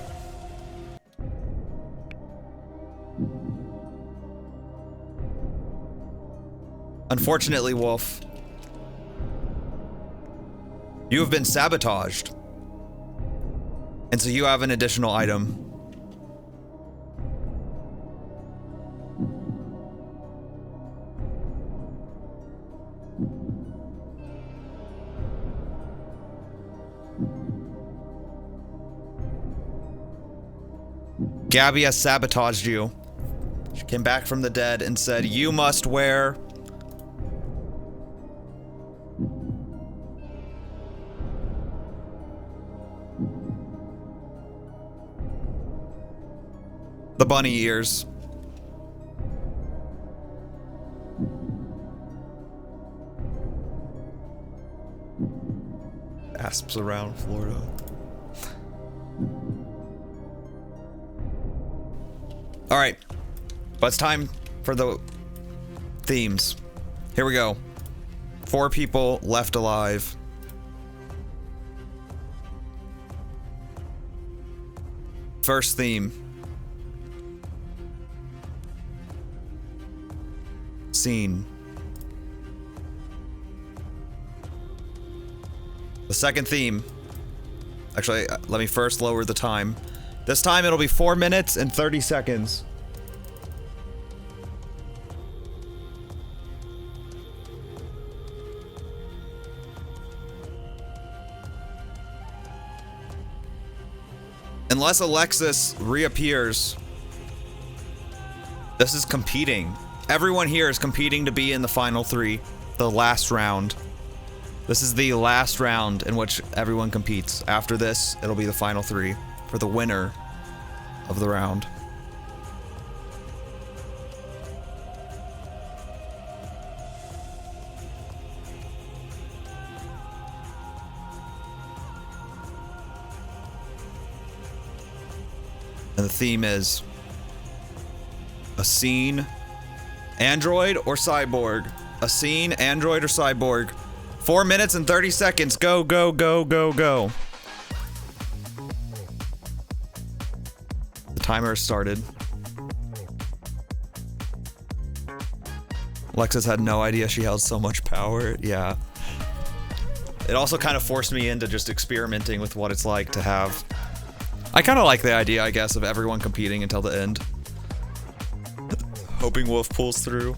A: unfortunately, Wolf, you have been sabotaged. And so you have an additional item. Gabby has sabotaged you. She came back from the dead and said, you must wear The bunny ears. Asps around Florida. All right, but it's time for the themes. Here we go. 4 people left alive. First theme. Scene. The second theme. Actually, let me first lower the time. This time it'll be 4 minutes and 30 seconds. Unless Alexis reappears. This is competing. Everyone here is competing to be in the final 3. The last round. This is the last round in which everyone competes. After this, it'll be the final 3 for the winner of the round. And the theme is a scene, android or cyborg. A scene, android or cyborg. 4 minutes and 30 seconds. Go, go, go, go, go. The timer has started. Alexis had no idea she held so much power. Yeah. It also kind of forced me into just experimenting with what it's like to have. I kind of like the idea, I guess, of everyone competing until the end. Hoping Wolf pulls through.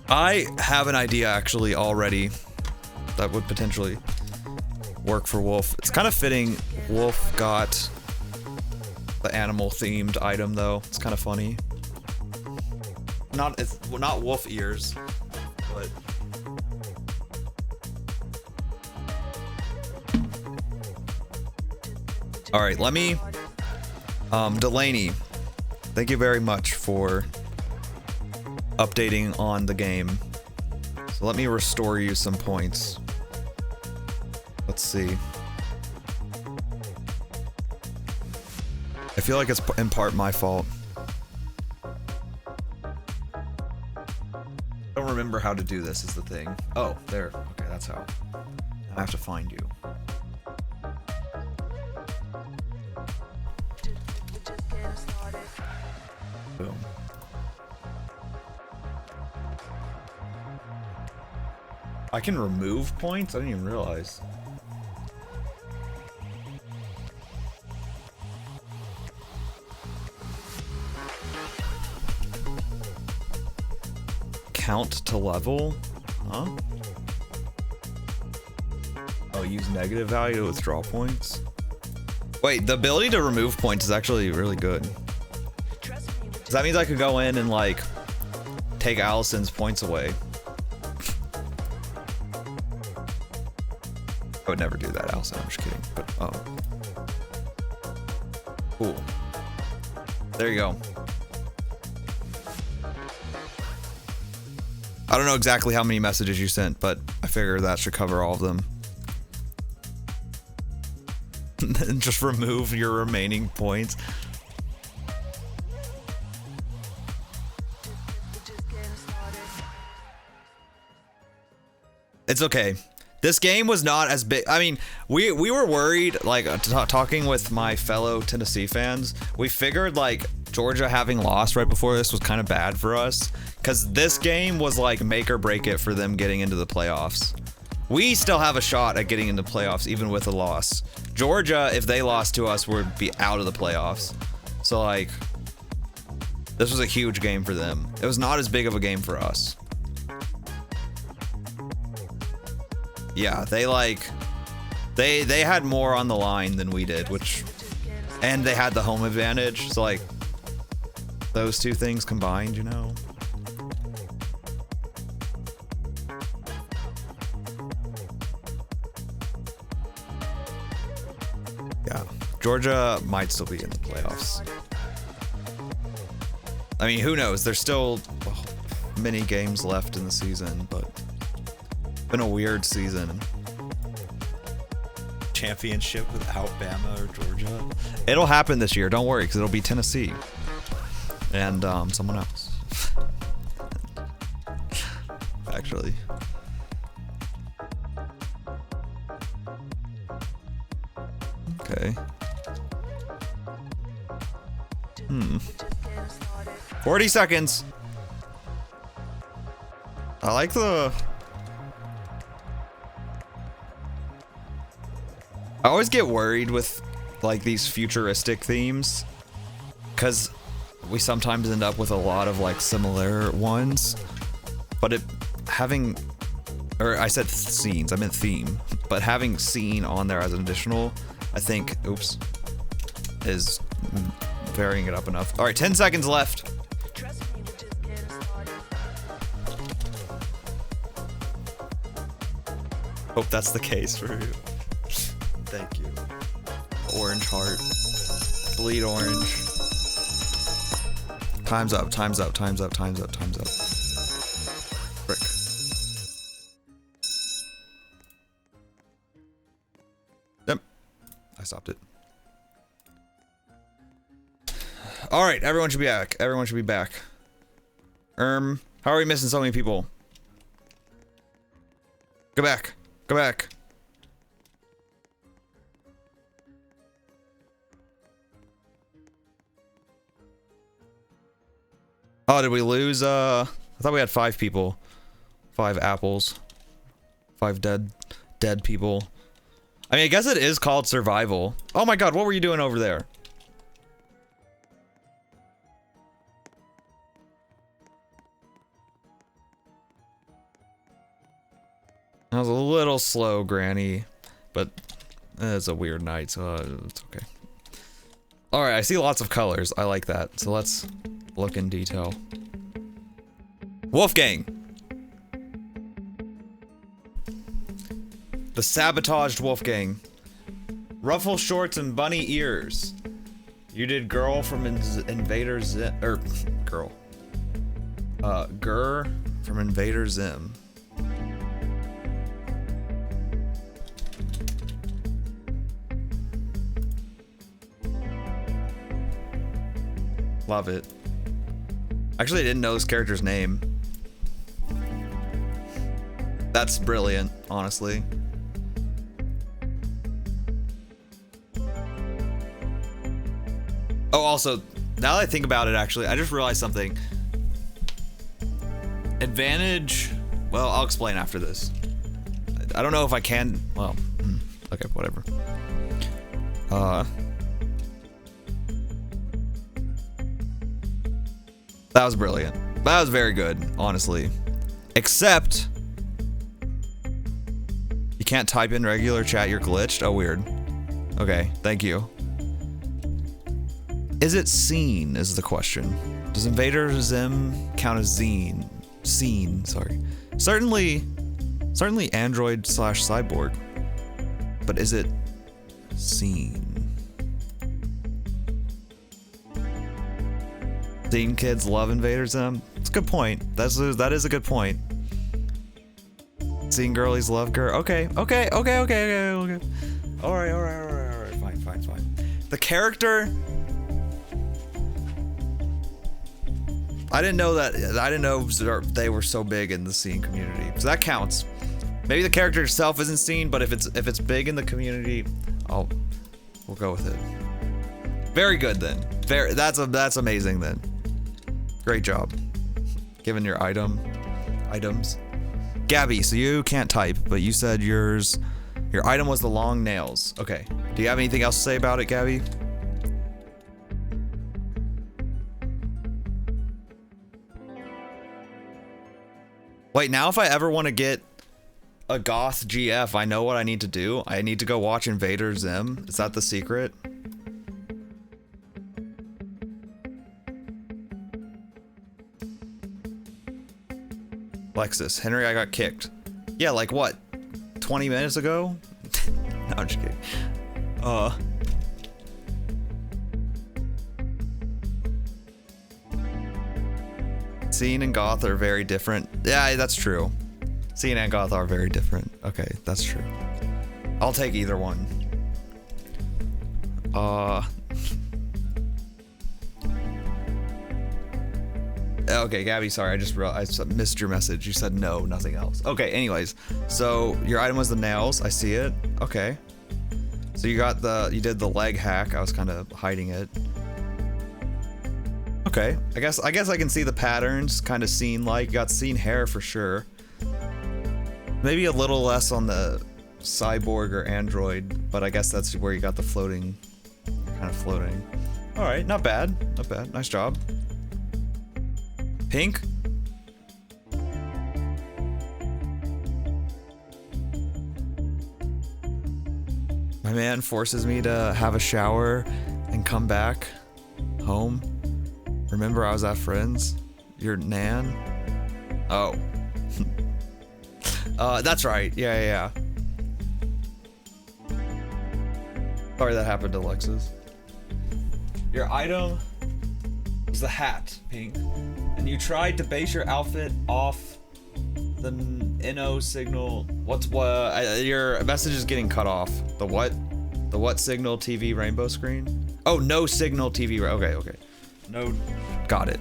A: I have an idea actually already that would potentially work for Wolf. It's kind of fitting Wolf got the animal themed item though. It's kind of funny. Not wolf ears, but all right, let me Delaney, thank you very much for updating on the game. So let me restore you some points. Let's see. I feel like it's in part my fault. I don't remember how to do this is the thing. Oh, there. Okay, that's how. I have to find you. Boom. I can remove points? I didn't even realize. Count to level? Huh? Oh, use negative value to withdraw points? Wait, the ability to remove points is actually really good. So that means I could go in and like take Allison's points away. I would never do that, Allison. I'm just kidding. But oh, cool. There you go. I don't know exactly how many messages you sent, but I figure that should cover all of them. And just remove your remaining points. It's okay. This game was not as big. I mean, we were worried, like talking with my fellow Tennessee fans, we figured like Georgia having lost right before this was kind of bad for us because this game was like make or break it for them getting into the playoffs. We still have a shot at getting into playoffs even with a loss. Georgia, if they lost to us, would be out of the playoffs. So like, this was a huge game for them. It was not as big of a game for us. Yeah, they had more on the line than we did, and they had the home advantage. So like, those two things combined, you know. Yeah, Georgia might still be in the playoffs. I mean, who knows? There's still many games left in the season, but been a weird season.
F: Championship with Alabama or Georgia.
A: It'll happen this year. Don't worry, because it'll be Tennessee and someone else. Actually. Okay. 40 seconds. I like the... I always get worried with like these futuristic themes because we sometimes end up with a lot of like similar ones, but it having, or I said scenes, I meant theme, but having scene on there as an additional, I think, oops, is varying it up enough. All right, 10 seconds left. Hope that's the case for you. Thank you. Orange heart. Bleed orange. Time's up, time's up, time's up, time's up, time's up. Frick. Yep. I stopped it. Alright, everyone should be back. Everyone should be back. How are we missing so many people? Go back. Go back. Oh, did we lose? I thought we had 5 people. 5 apples. 5 dead people. I mean, I guess it is called survival. Oh my god, what were you doing over there? That was a little slow, Granny, but it's a weird night, so it's okay. Alright, I see lots of colors. I like that. So let's look in detail. Wolfgang! The sabotaged Wolfgang. Ruffle shorts and bunny ears. You did girl from Invader Zim, or girl. Gur from Invader Zim. Love it. Actually, I didn't know this character's name. That's brilliant, honestly. Oh, also, now that I think about it, actually, I just realized something. Advantage... Well, I'll explain after this. I don't know if I can... Well, okay, whatever. That was brilliant. That was very good, honestly. Except... You can't type in regular chat, you're glitched? Oh, weird. Okay, thank you. Is it scene, is the question. Does Invader Zim count as zine? Scene, sorry. Certainly Android/Cyborg. But is it scene? Teen kids love Invader Zim? It's a good point. That is a good point. Seeing girlies love girl. Okay. Alright. Fine. The character... I didn't know they were so big in the scene community. So that counts. Maybe the character itself isn't seen, but if it's big in the community, we'll go with it. Very good then. That's amazing then. Great job. Given your items. Gabby, so you can't type, but you said your item was the long nails. Okay. Do you have anything else to say about it, Gabby? Wait, now if I ever want to get a goth GF, I know what I need to do. I need to go watch Invader Zim. Is that the secret? Lexus, Henry, I got kicked. Yeah, like what? 20 minutes ago? No, I'm just kidding. Scene and Goth are very different. Yeah, that's true. Scene and Goth are very different. Okay, that's true. I'll take either one. Okay, Gabby, sorry, I just realized I missed your message. You said no, nothing else. Okay, anyways, so your item was the nails. I see it. Okay. So you did the leg hack. I was kind of hiding it. Okay, I guess I can see the patterns, kind of scene like. You got scene hair for sure. Maybe a little less on the cyborg or android, but I guess that's where you got the floating, kind of floating. All right, not bad, not bad. Nice job. Pink. My man forces me to have a shower and come back home. Remember I was at Friends? Your Nan? Oh. That's right. Yeah. Sorry that happened to Lexus. Your item is the hat, Pink. And you tried to base your outfit off the NO signal. Your message is getting cut off. The what? The what signal TV rainbow screen? Oh, no signal TV. Okay. No, got it.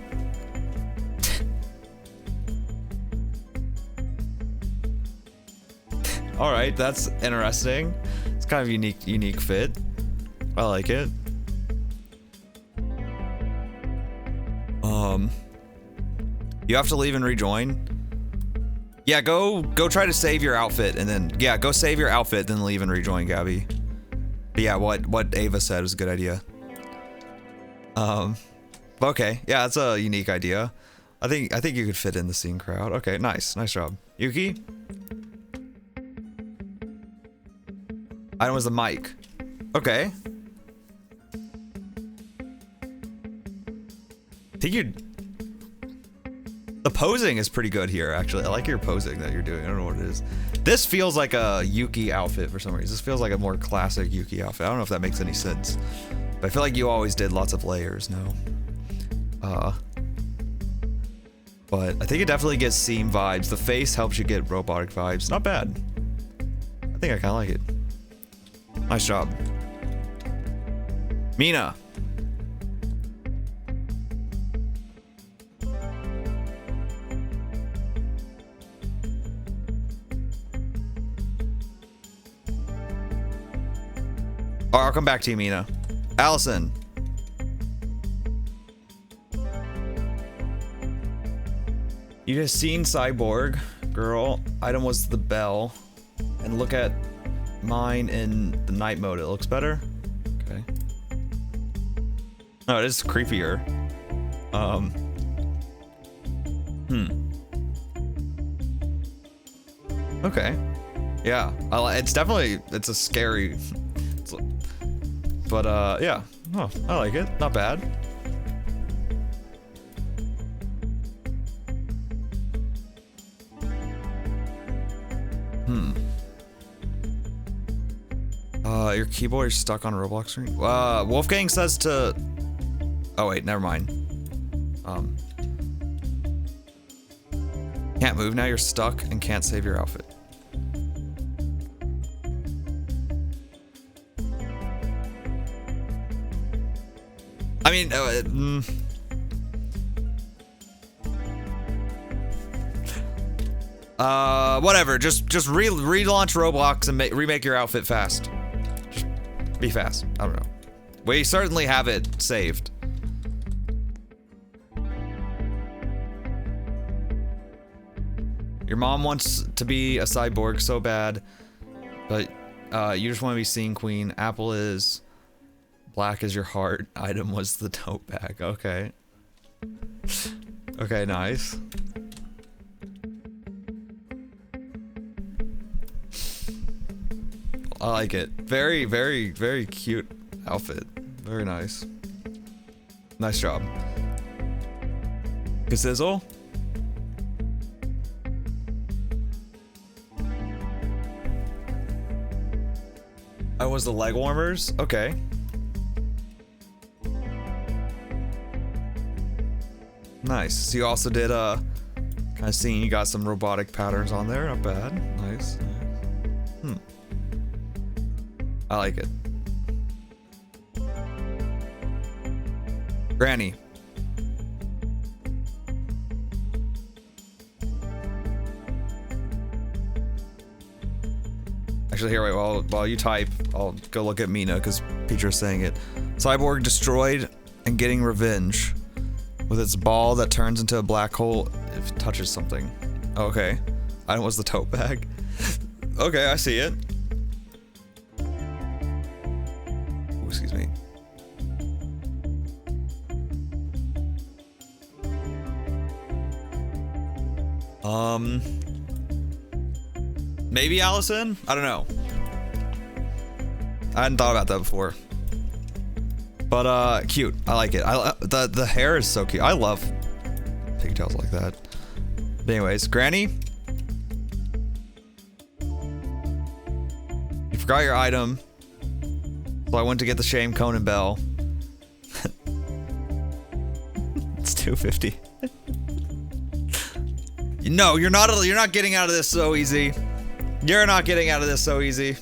A: All right, that's interesting. It's kind of unique fit. I like it. You have to leave and rejoin. Yeah, go try to save your outfit and then go save your outfit, then leave and rejoin, Gabby. But yeah, what Ava said was a good idea. Okay, yeah, that's a unique idea. I think you could fit in the scene crowd. Okay, nice job, Yuki. Item was the mic. Okay. I think the posing is pretty good here, actually. I like your posing that you're doing. I don't know what it is. This feels like a Yuki outfit for some reason. This feels like a more classic Yuki outfit. I don't know if that makes any sense. But I feel like you always did lots of layers, no? But I think it definitely gets seam vibes. The face helps you get robotic vibes. Not bad. I think I kind of like it. Nice job. Mina. Oh, I'll come back to you, Mina. Allison. You just seen Cyborg, girl. Item was the bell. And look at mine in the night mode. It looks better. Okay. Oh, it is creepier. Okay. Yeah. It's a scary. But yeah. Oh, I like it. Not bad. Your keyboard is stuck on Roblox screen. Wolfgang says to. Oh wait, never mind. Can't move now. You're stuck and can't save your outfit. I mean, whatever. Just relaunch Roblox and remake your outfit fast. Just be fast. I don't know. We certainly have it saved. Your mom wants to be a cyborg so bad, but you just want to be Scene Queen. Apple is black as your heart. Item was the tote bag. Okay. Okay, nice. I like it. Very, very, very cute outfit. Very nice. Nice job. Kazizzle? Oh, was the leg warmers? Okay. Nice. So you also did kind of seeing you got some robotic patterns on there. Not bad. Nice. I like it. Granny. Actually, here, wait, while you type, I'll go look at Mina, because Petra's saying it. Cyborg destroyed and getting revenge with its ball that turns into a black hole if it touches something. Okay. Item was the tote bag. Okay, I see it. Ooh, excuse me. Maybe Allison? I don't know. I hadn't thought about that before. But cute. I like it. The hair is so cute. I love pigtails like that. But anyways, Granny. You forgot your item. So I went to get the Shame Conan Bell. It's $2.50. No, you're not getting out of this so easy. You're not getting out of this so easy.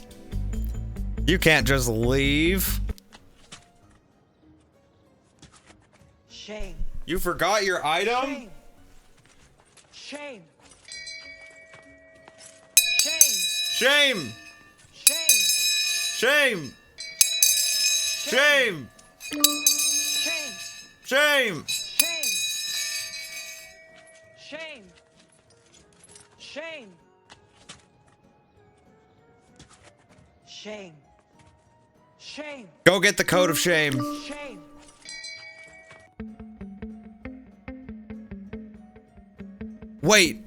A: You can't just leave.
G: Shame.
A: You forgot your item?
G: Shame.
A: Shame!
G: Shame.
A: Shame!
G: Shame.
A: Shame!
G: Shame.
A: Shame!
G: Shame. Shame. Shame. Shame.
A: Go get the code of shame.
G: Shame.
A: Wait.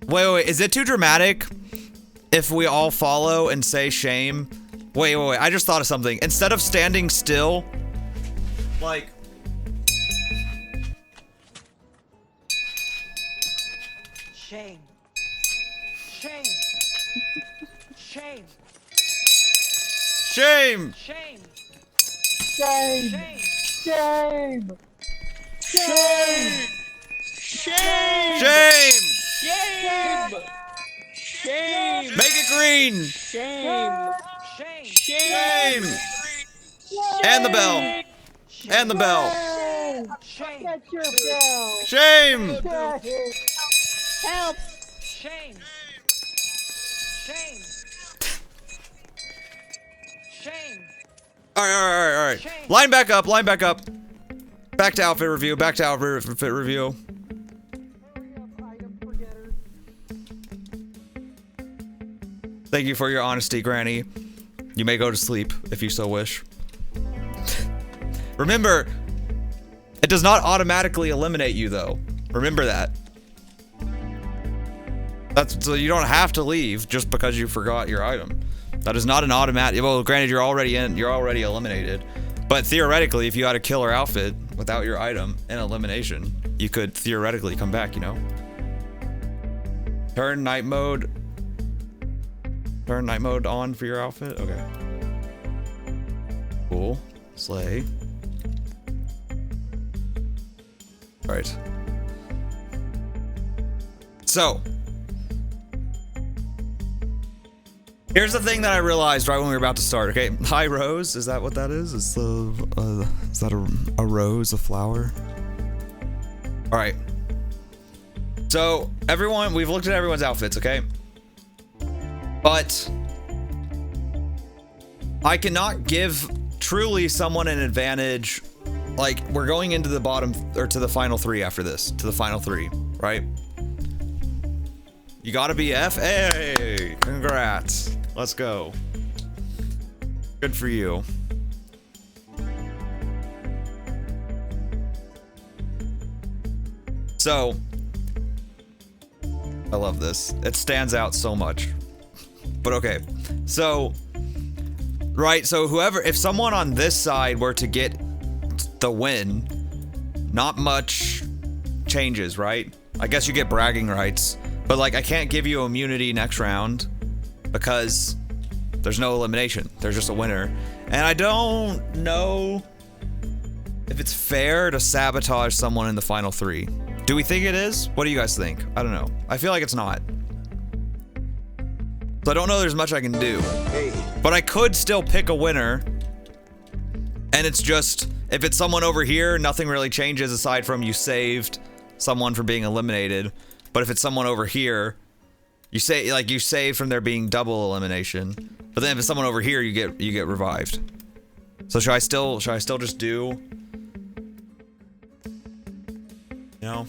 A: Wait, is it too dramatic if we all follow and say shame? Wait, I just thought of something. Instead of standing still, like...
G: Shame. Shame. Shame.
A: Shame!
G: Shame.
E: Shame!
G: Shame.
E: Shame! Shame!
A: Shame!
E: Shame! Shame!
A: Make it green!
E: Shame!
G: Shame.
A: Shame! And the bell. And the bell.
G: Shame.
E: Get your bell!
A: Shame!
E: Help!
G: Shame. Shame. Shame.
A: Alright.
G: Shame.
A: Line back up, line back up. Back to outfit review, back to outfit review. Thank you for your honesty, Granny. You may go to sleep if you so wish. Remember, it does not automatically eliminate you though. Remember that. So you don't have to leave just because you forgot your item. That is not an automatic. Well, granted, you're already eliminated. But theoretically, if you had a killer outfit without your item in elimination, you could theoretically come back, you know? Turn night mode on for your outfit? Okay. Cool. Slay. Alright. So. Here's the thing that I realized right when we were about to start, okay? Hi, Rose. Is that what that is? Is that a rose, a flower? All right. So, everyone, we've looked at everyone's outfits, okay? But I cannot give truly someone an advantage. Like, we're going into the bottom, or to the final three after this. To the final three, right? You gotta be F. Hey, congrats. Let's go. Good for you. So, I love this. It stands out so much. But okay. So, right, so if someone on this side were to get the win, not much changes, right? I guess you get bragging rights. But like, I can't give you immunity next round because there's no elimination. There's just a winner. And I don't know if it's fair to sabotage someone in the final 3. Do we think it is? What do you guys think? I don't know. I feel like it's not. So I don't know there's much I can do.
C: Hey,
A: But I could still pick a winner. And it's just, if it's someone over here, nothing really changes aside from you saved someone from being eliminated. But if it's someone over here, you say, like, you save from there being double elimination. But then if it's someone over here, you get revived. So should I still just do, you know?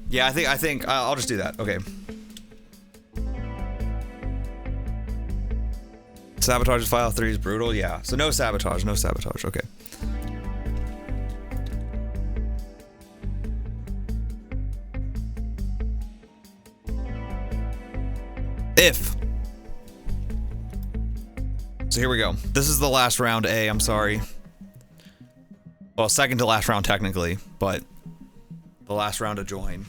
A: Yeah, I think I'll just do that. Okay. Sabotage file 3 is brutal. Yeah. So no sabotage. No sabotage. Okay. If. So here we go. This is the last round A. I'm sorry. Well, second to last round technically, but the last round to join.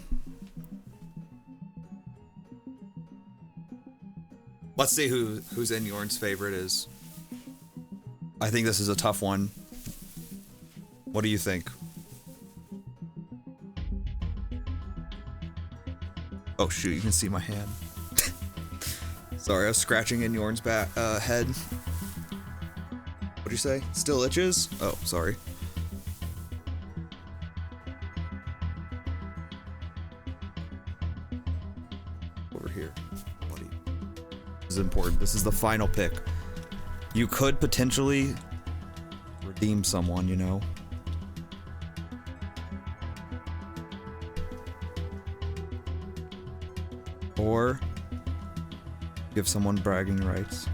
A: Let's see who's Inyorn's favorite is. I think this is a tough one. What do you think? Oh shoot, you can see my hand. Sorry, I was scratching Inyorn's back head. What'd you say? Still itches? Oh, sorry. Over here, buddy. This is important. This is the final pick. You could potentially redeem someone, you know? Or give someone bragging rights.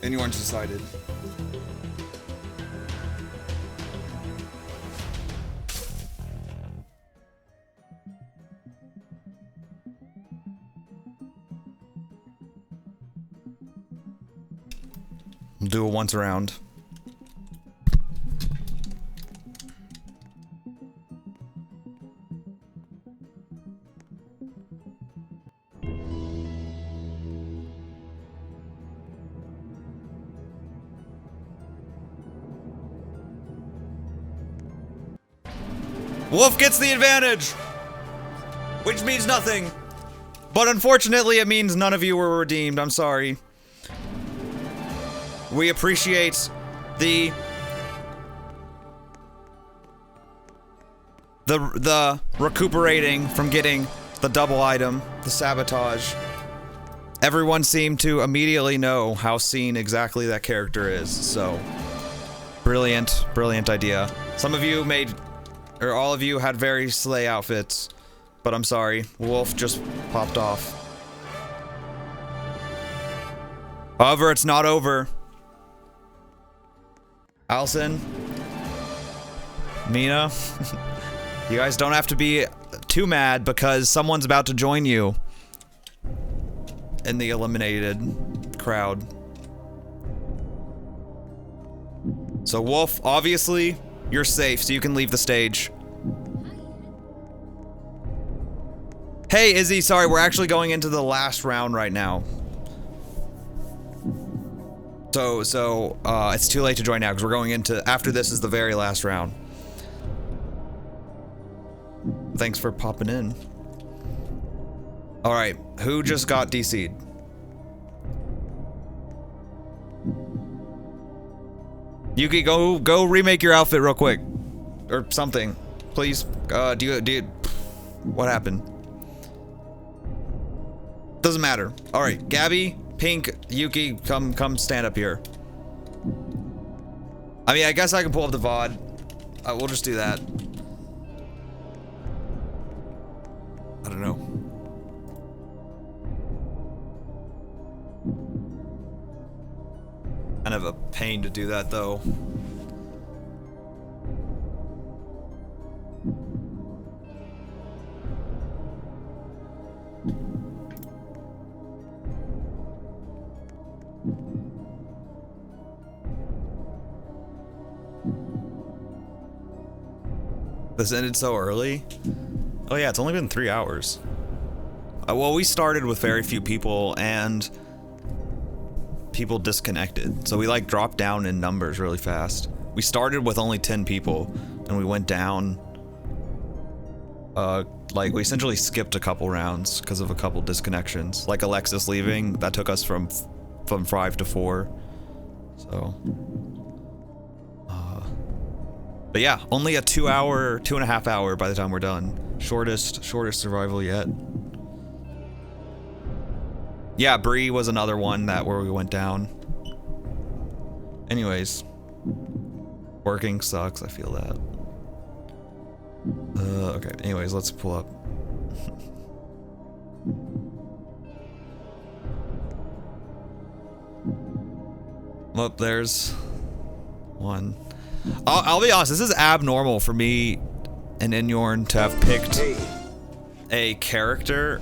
A: Anyone's decided. We'll do it once around. Wolf gets the advantage, which means nothing. But unfortunately, it means none of you were redeemed. I'm sorry. We appreciate the recuperating from getting the double item, the sabotage. Everyone seemed to immediately know how seen exactly that character is. So, brilliant, brilliant idea. Some of you made, or all of you had very slay outfits, but I'm sorry, Wolf just popped off. However, it's not over. Allison, Mina, you guys don't have to be too mad because someone's about to join you in the eliminated crowd. So Wolf, obviously, you're safe, so you can leave the stage. Hey, Izzy, sorry, we're actually going into the last round right now. So it's too late to join now because we're going into, after this is the very last round. Thanks for popping in. All right, who just got DC'd? Yuki, go remake your outfit real quick, or something, please. Do you? What happened? Doesn't matter. All right, Gabby, Pink, Yuki, come stand up here. I mean, I guess I can pull up the VOD. We'll just do that. I don't know. Kind of a pain to do that though. This ended so early? Oh yeah, it's only been 3 hours. Well, we started with very few people and people disconnected. So we like dropped down in numbers really fast. We started with only 10 people and we went down. Like we essentially skipped a couple rounds because of a couple disconnections. Like Alexis leaving, that took us from 5 to 4. So. But yeah, only a 2.5 hour by the time we're done. Shortest survival yet. Yeah, Bree was another one where we went down. Anyways. Working sucks, I feel that. Okay, anyways, let's pull up. Well, there's one. I'll be honest, this is abnormal for me and Inyorn to have picked a character.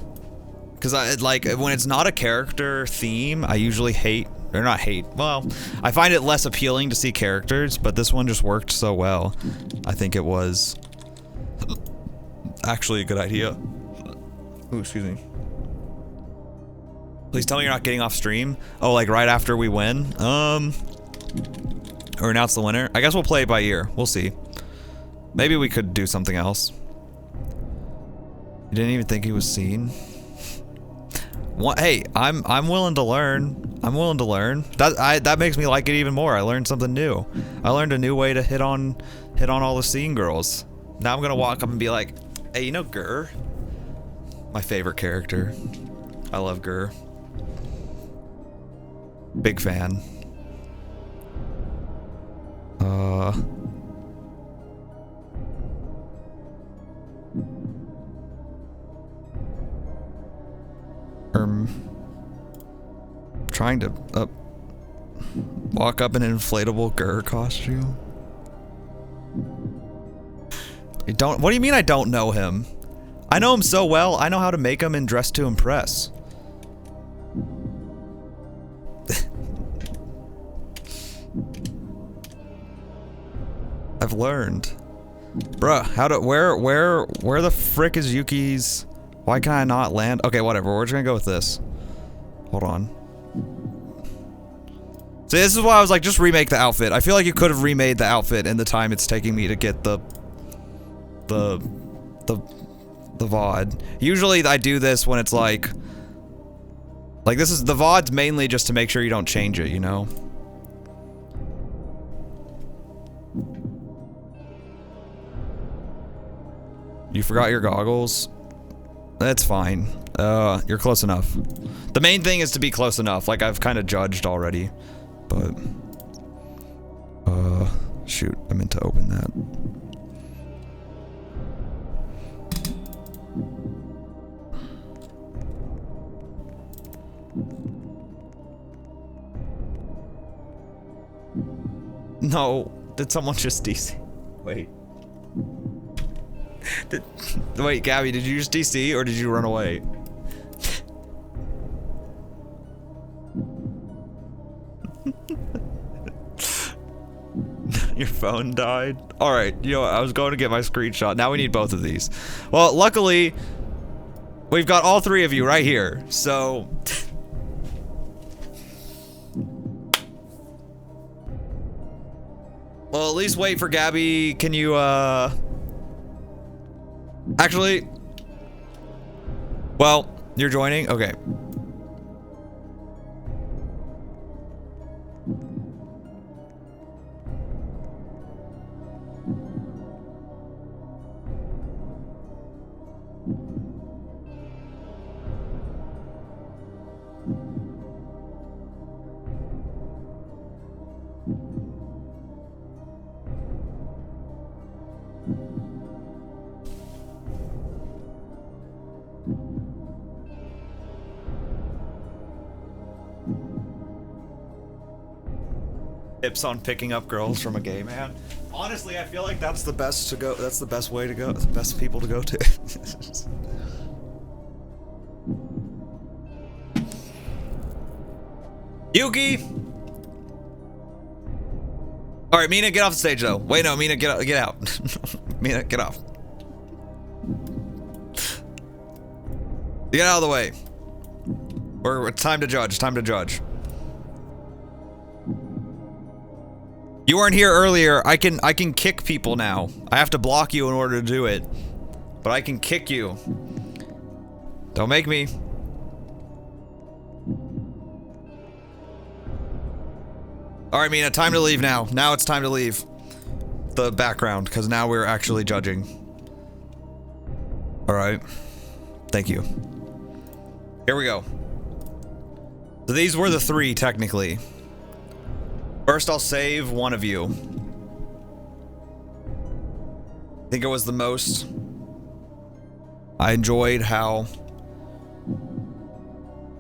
A: Because I like when it's not a character theme, I usually hate, or not hate, well, I find it less appealing to see characters, but this one just worked so well. I think it was actually a good idea. Ooh, excuse me. Please tell me you're not getting off stream. Oh, like right after we win? Or announce the winner? I guess we'll play it by ear. We'll see. Maybe we could do something else. You didn't even think he was seen? What? Hey, I'm willing to learn. I'm willing to learn. That makes me like it even more. I learned something new. I learned a new way to hit on all the scene girls. Now I'm gonna walk up and be like, hey, you know Gur? My favorite character. I love Gur. Big fan. Trying to walk up in an inflatable Gur costume. What do you mean I don't know him? I know him so well, I know how to make him and dress to impress. I've learned. Bruh, where the frick is Yuki's? Why can I not land? Okay, whatever, we're just gonna go with this. Hold on. See, this is why I was like, just remake the outfit. I feel like you could have remade the outfit in the time it's taking me to get the VOD. Usually I do this when it's like this is, the VOD's mainly just to make sure you don't change it, you know? You forgot your goggles? That's fine. You're close enough. The main thing is to be close enough. Like, I've kind of judged already. But... shoot. I meant to open that. No. Did someone just DC? Wait. Wait, Gabby, did you just DC or did you run away? Your phone died? Alright, you know what, I was going to get my screenshot. Now we need both of these. Well, luckily, we've got all three of you right here, so... Well, at least wait for Gabby. Can you, Actually... Well, you're joining? Okay. Tips on picking up girls from a gay man. Honestly, I feel like that's the best to go. That's the best way to go. The best people to go to. Yuki. All right, Mina, get off the stage though. Wait, no, Mina, get out. Mina, get off. Get out of the way. It's time to judge. Time to judge. You weren't here earlier. I can kick people now. I have to block you in order to do it. But I can kick you. Don't make me. Alright, Mina, time to leave now. Now it's time to leave the background, because now we're actually judging. Alright. Thank you. Here we go. So these were the 3, technically. First, I'll save one of you. I think it was the most. I enjoyed how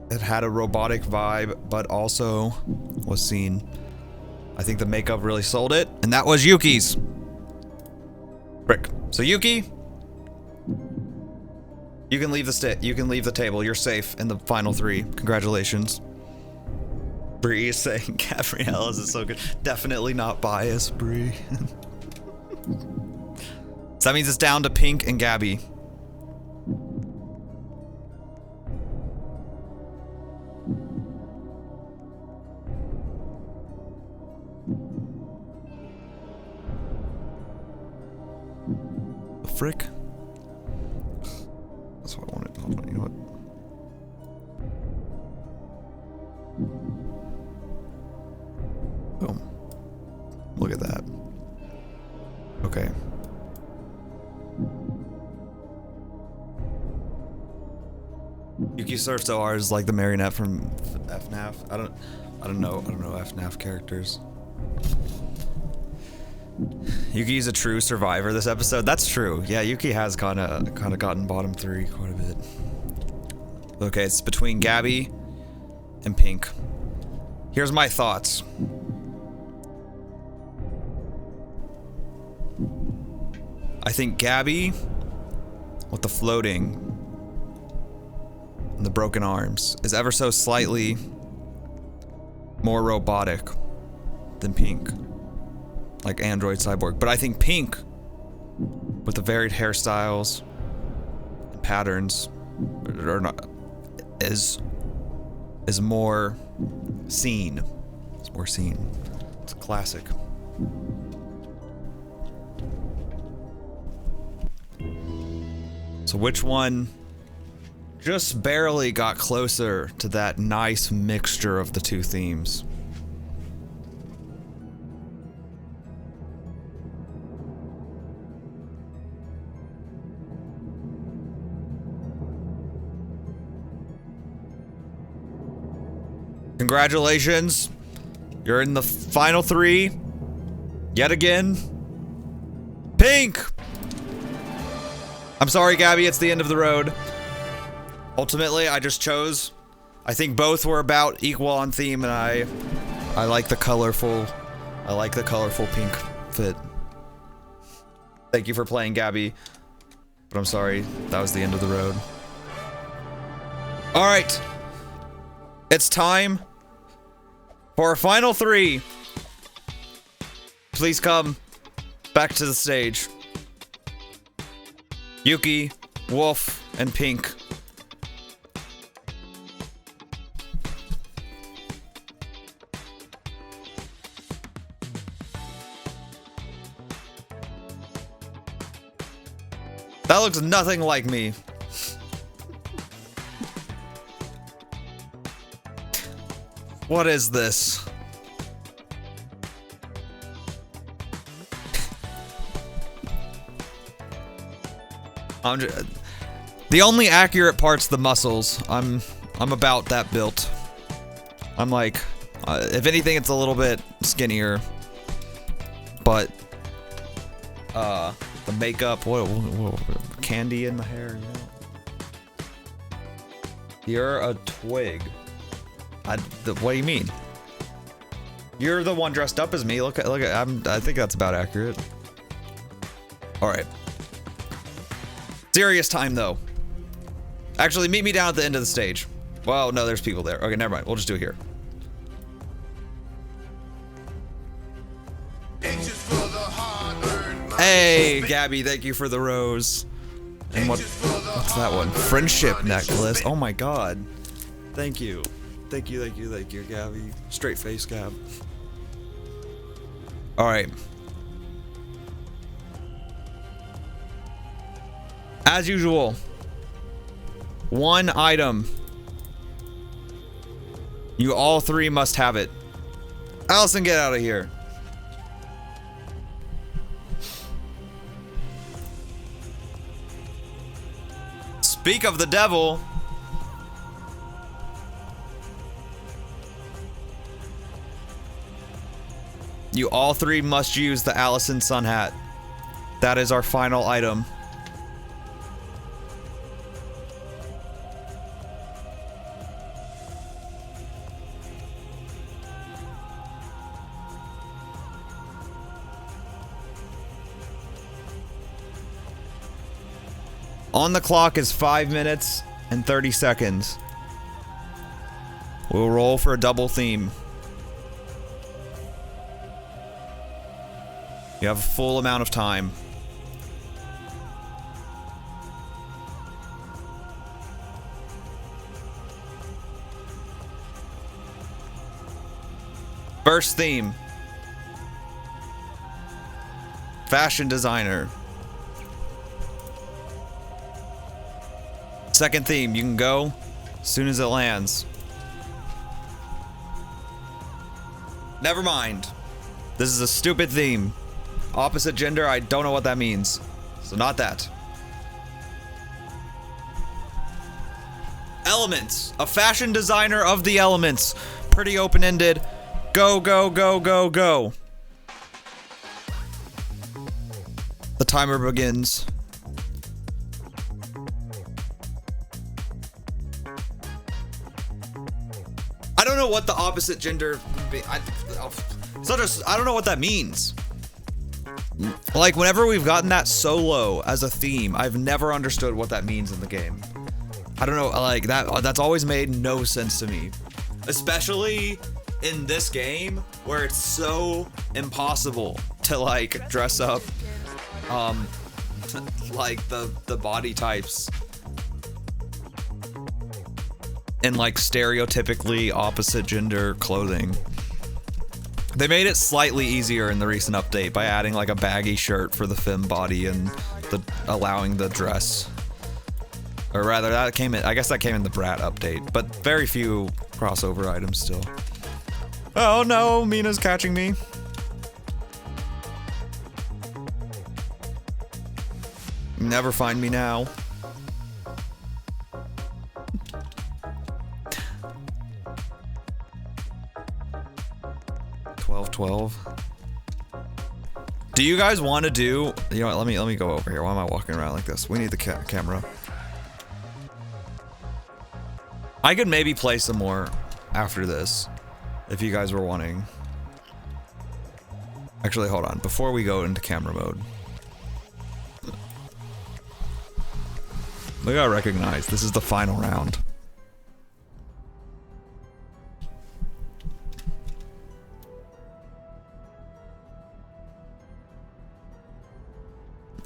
A: it had a robotic vibe, but also was seen. I think the makeup really sold it, and that was Yuki's. Frick. So Yuki, you can leave the table. You're safe in the final 3. Congratulations. Bree is saying Gabrielle is so good. Definitely not biased, Bree. So that means it's down to Pink and Gabby. The frick? That's what I wanted. Hold on, you know what? Boom. Look at that. Okay. Yuki Surf Sohar is like the marionette from FNAF. I don't know FNAF characters. Yuki's a true survivor this episode. That's true. Yeah, Yuki has kind of gotten bottom 3 quite a bit. Okay, it's between Gabby and Pink. Here's my thoughts. I think Gabby, with the floating and the broken arms, is ever so slightly more robotic than Pink. Like Android Cyborg. But I think Pink, with the varied hairstyles and patterns, is more seen. It's more seen. It's a classic. So which one just barely got closer to that nice mixture of the 2 themes? Congratulations. You're in the final 3. Yet again. Pink! I'm sorry, Gabby, it's the end of the road. Ultimately, I just chose. I think both were about equal on theme, and I like the colorful pink fit. Thank you for playing, Gabby. But I'm sorry, that was the end of the road. Alright. It's time for our final 3. Please come back to the stage. Yuki, Wolf, and Pink. That looks nothing like me. What is this? The only accurate part's the muscles. I'm about that built. I'm like, if anything, it's a little bit skinnier. But the makeup, what candy in my hair. Yeah. You're a twig. What do you mean? You're the one dressed up as me. Look at I think that's about accurate. All right. Serious time though. Actually, meet me down at the end of the stage. Well, no, there's people there. Okay, never mind. We'll just do it here. Hey, Gabby, thank you for the rose. And what's that one? Friendship necklace. Oh my god. Thank you. Thank you, thank you, thank you, Gabby. Straight face, Gab. Alright. As usual. One item. You all three must have it. Allison, get out of here. Speak of the devil. You all three must use the Allison Sun Hat. That is our final item. On the clock is 5 minutes and 30 seconds. We'll roll for a double theme. You have a full amount of time. First theme. Fashion designer. Second theme, you can go as soon as it lands. Never mind. This is a stupid theme. Opposite gender, I don't know what that means. So not that. Elements. A fashion designer of the elements. Pretty open-ended. Go, go, go, go, go. The timer begins. I don't know what the opposite gender would be. I don't know what that means. Like, whenever we've gotten that solo as a theme, I've never understood what that means in the game. I don't know, like, that's always made no sense to me. Especially in this game, where it's so impossible to, like, dress up, like, the body types in, like, stereotypically opposite gender clothing. They made it slightly easier in the recent update by adding like a baggy shirt for the femme body and allowing the dress. Or rather, that came in, I guess that came in the Brat update, but very few crossover items still. Oh no, Mina's catching me. Never find me now. Do you guys want to do? You know what? Let me go over here. Why am I walking around like this? We need the camera. I could maybe play some more after this, if you guys were wanting. Actually, hold on. Before we go into camera mode, we gotta recognize this is the final round.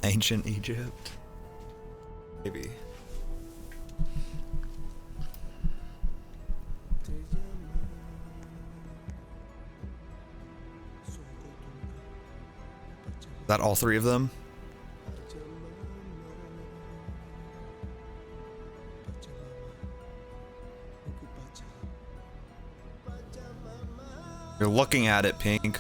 A: Ancient Egypt? Maybe. Is that all three of them? You're looking at it, Pink.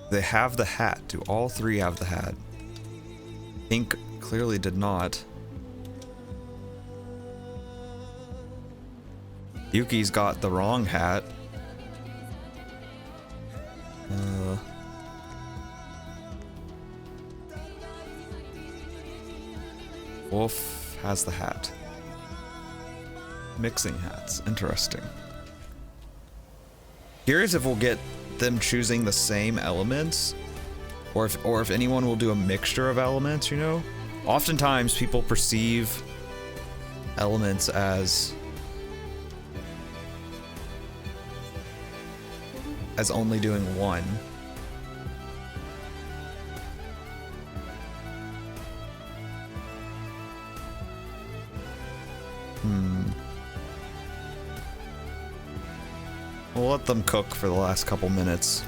A: They have the hat. Do all three have the hat? Pink clearly did not. Yuki's got the wrong hat. Wolf has the hat. Mixing hats. Interesting. Curious if we'll get them choosing the same elements, or if anyone will do a mixture of elements, you know? Oftentimes people perceive elements as only doing one. We'll let them cook for the last couple minutes.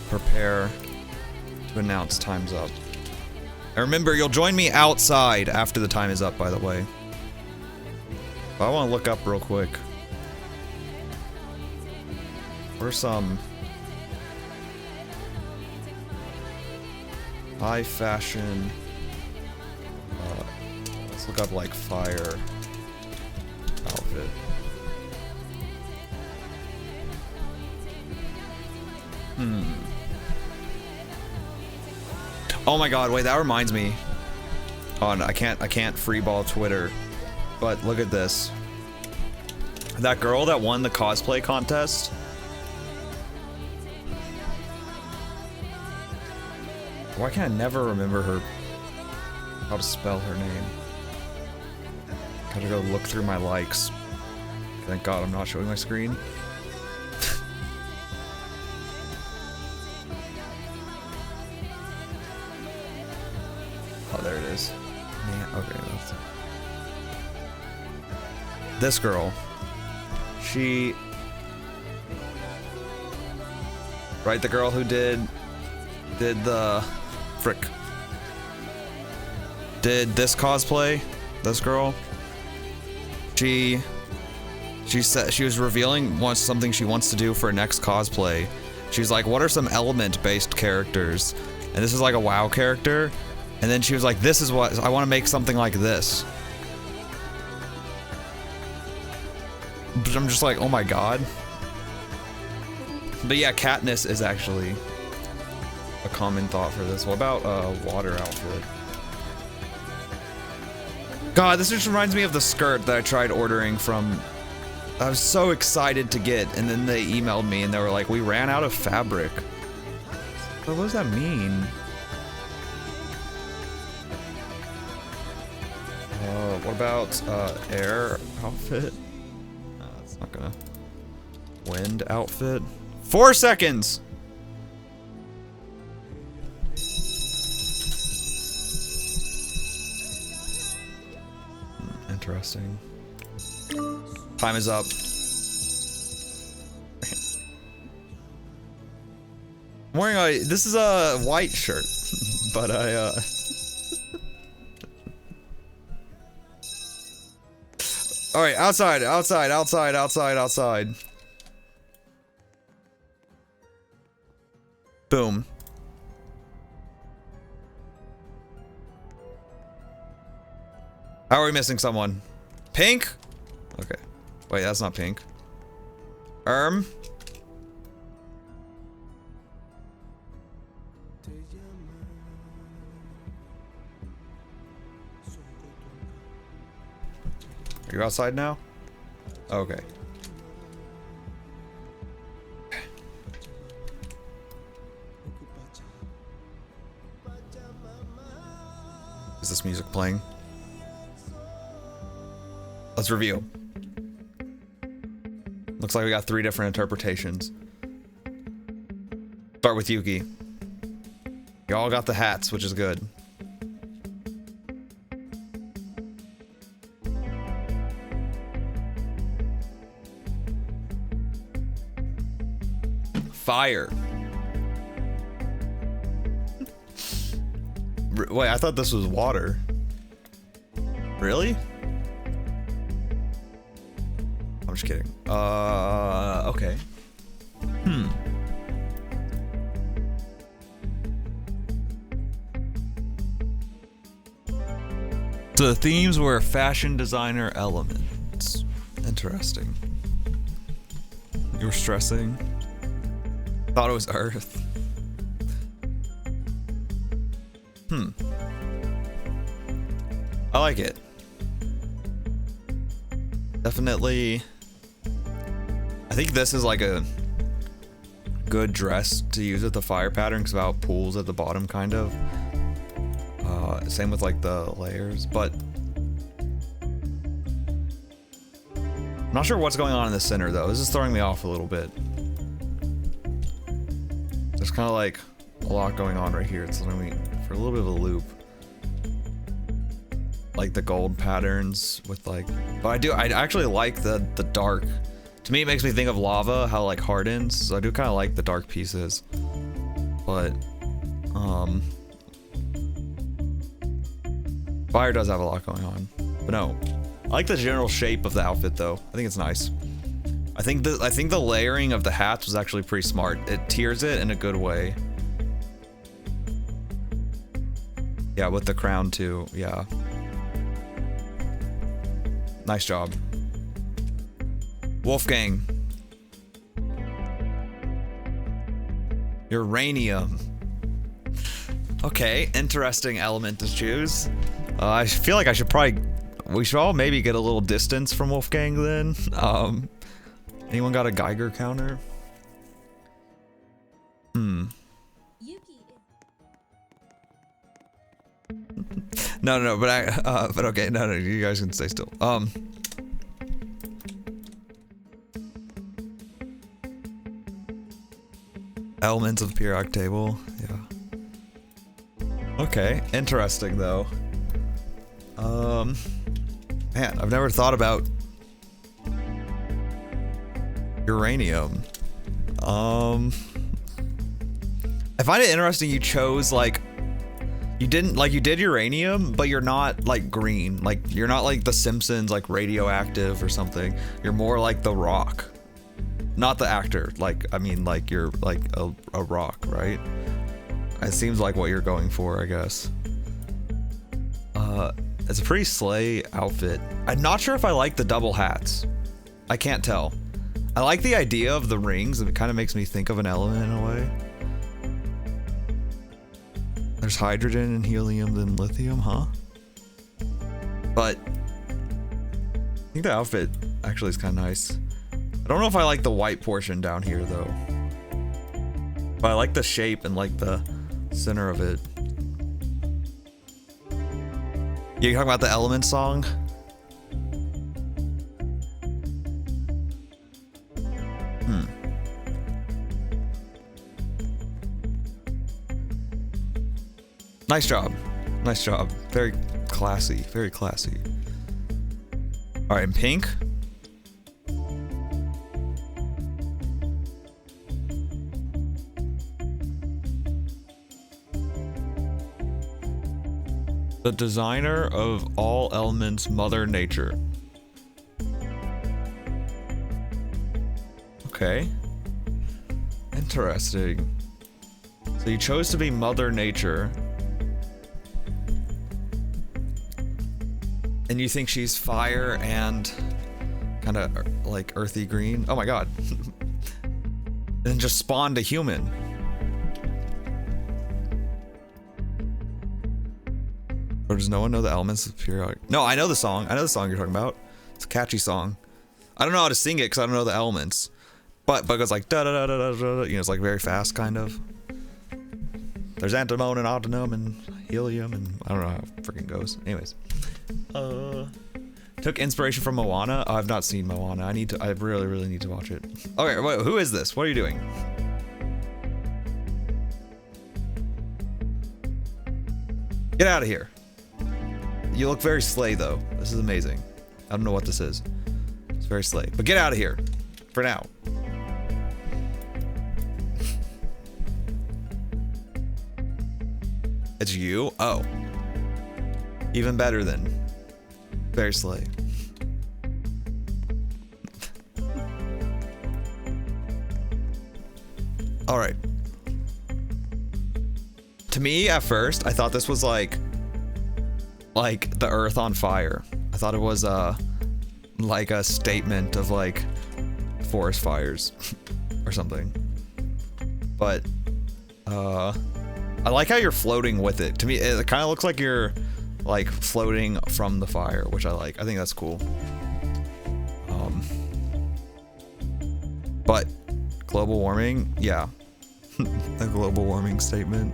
A: Prepare to announce time's up. And remember, you'll join me outside after the time is up, by the way. But I want to look up real quick. Where's some high fashion? Let's look up like fire outfit. Oh my god, wait, that reminds me. Oh no, I can't freeball Twitter. But look at this. That girl that won the cosplay contest. Why can't I never remember how to spell her name? Gotta go look through my likes. Thank god I'm not showing my screen. Oh, there it is. Yeah, okay, that's... This girl. She... Right, the girl who did the... Frick. Did this cosplay? This girl? She said she was revealing something she wants to do for her next cosplay. She's like, what are some element-based characters? And this is like a WoW character. And then she was like, this is what I want to make, something like this. But I'm just like, oh my god. But yeah, Katniss is actually a common thought for this. What about water outfit? God, this just reminds me of the skirt that I tried ordering from. I was so excited to get, and then they emailed me and they were like, we ran out of fabric. What does that mean? What about air outfit? No, that's not gonna. Wind outfit. 4 seconds! Interesting. Time is up. I'm wearing this is a white shirt, but all right, outside. Boom. How are we missing someone? Pink? Okay. Wait, that's not pink. Are you outside now? Okay. Is this music playing? Let's review. Looks like we got 3 different interpretations. Start with Yuki. Y'all got the hats, which is good. Fire. Wait, I thought this was water. Really? I'm just kidding. Okay. So the themes were fashion designer elements. Interesting. You were stressing? Thought it was Earth. I like it. Definitely. I think this is like a good dress to use with the fire pattern because about pools at the bottom, kind of. Same with like the layers, but I'm not sure what's going on in the center though. This is throwing me off a little bit. There's kind of like a lot going on right here. It's throwing me for a little bit of a loop. Like the gold patterns with like, but I actually like the dark. To me, it makes me think of lava, how like hardens. So I do kind of like the dark pieces, but fire does have a lot going on. But no, I like the general shape of the outfit though. I think it's nice. I think the layering of the hats was actually pretty smart. It tiers it in a good way. Yeah, with the crown too. Yeah. Nice job. Wolfgang. Uranium. Okay, interesting element to choose. I feel like we should all maybe get a little distance from Wolfgang then. Anyone got a Geiger counter?
D: Yuki is
A: No, but okay, no, you guys can stay still. Elements of the periodic table, yeah. Okay, interesting though. Man, I've never thought about uranium. I find it interesting you chose like you did uranium, but you're not like green. Like you're not like the Simpsons, like radioactive or something. You're more like the Rock. Not the actor. Like I mean like you're like a rock, right? It seems like what you're going for, I guess. It's a pretty slay outfit. I'm not sure if I like the double hats. I can't tell. I like the idea of the rings, and it kind of makes me think of an element in a way. There's hydrogen and helium, then lithium, huh? But I think the outfit actually is kind of nice. I don't know if I like the white portion down here though. But I like the shape and like the center of it. You talking about the Element song? Nice job. Nice job. Very classy. Very classy. All right, in pink. The designer of all elements, Mother Nature. Okay. Interesting. So you chose to be Mother Nature. And you think she's fire and kind of like earthy green? Oh my god. And just spawned a human. Or does no one know the elements of periodic? No, I know the song. I know the song you're talking about. It's a catchy song. I don't know how to sing it because I don't know the elements. But it goes like da da da da da da. You know, it's like very fast kind of. There's antimony and autonym and helium and I don't know how it freaking goes. Anyways. Took inspiration from Moana. Oh, I've not seen Moana. I really need to watch it. Okay, wait, who is this? What are you doing? Get out of here. You look very slay though. This is amazing. I don't know what this is. It's very slay. But get out of here. For now. It's you? Oh. Even better then. Very slay. Alright. To me, at first, I thought this was like the earth on fire. I thought it was like a statement of like forest fires or something. But I like how you're floating with it. To me, it kind of looks like you're like floating from the fire, which I like. I think that's cool. But global warming, yeah, A global warming statement.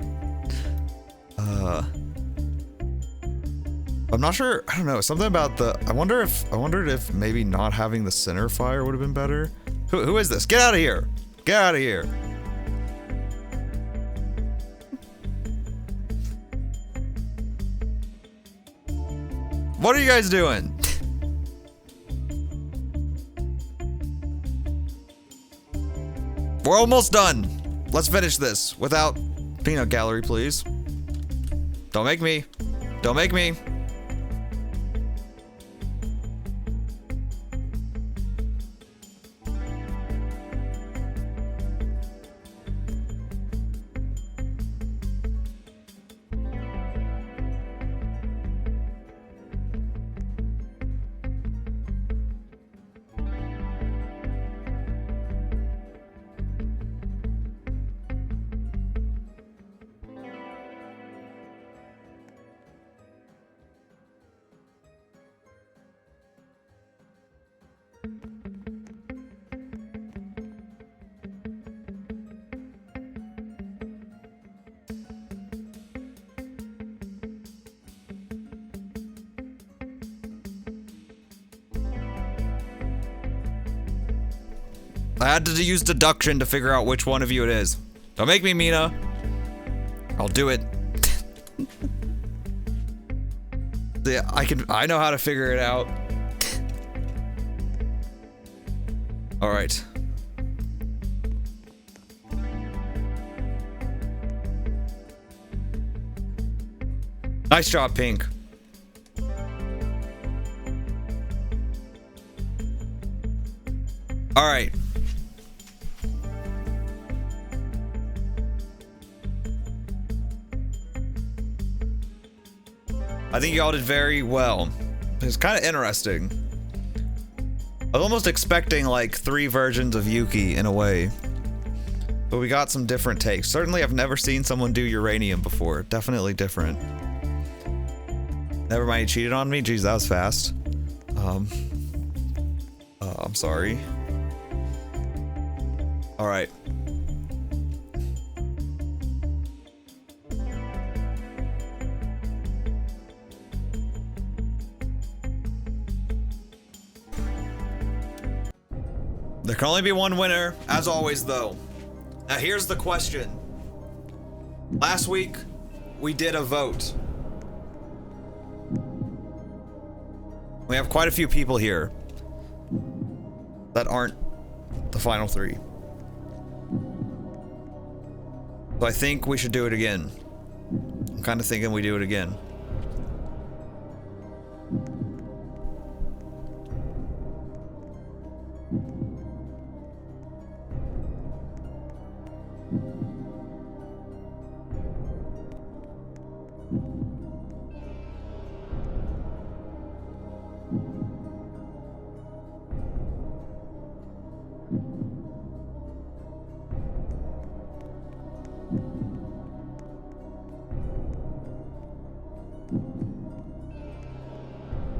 A: I'm not sure. I don't know. Something about the. I wondered if maybe not having the center fire would have been better. Who is this? Get out of here! Get out of here! What are you guys doing? We're almost done. Let's finish this without peanut gallery, please. Don't make me. Don't make me. I had to use deduction to figure out which one of you it is. Don't make me, Mina. I'll do it. Yeah, I know how to figure it out. All right. Nice job, Pink. All right. I think y'all did very well. It's kind of interesting. I was almost expecting like 3 versions of Yuki in a way. But we got some different takes. Certainly I've never seen someone do uranium before. Definitely different. Never mind, he cheated on me? Jeez, that was fast. I'm sorry. Alright. There can only be one winner, as always, though. Now, here's the question. Last week, we did a vote. We have quite a few people here that aren't the final 3. So I think we should do it again. I'm kind of thinking we do it again.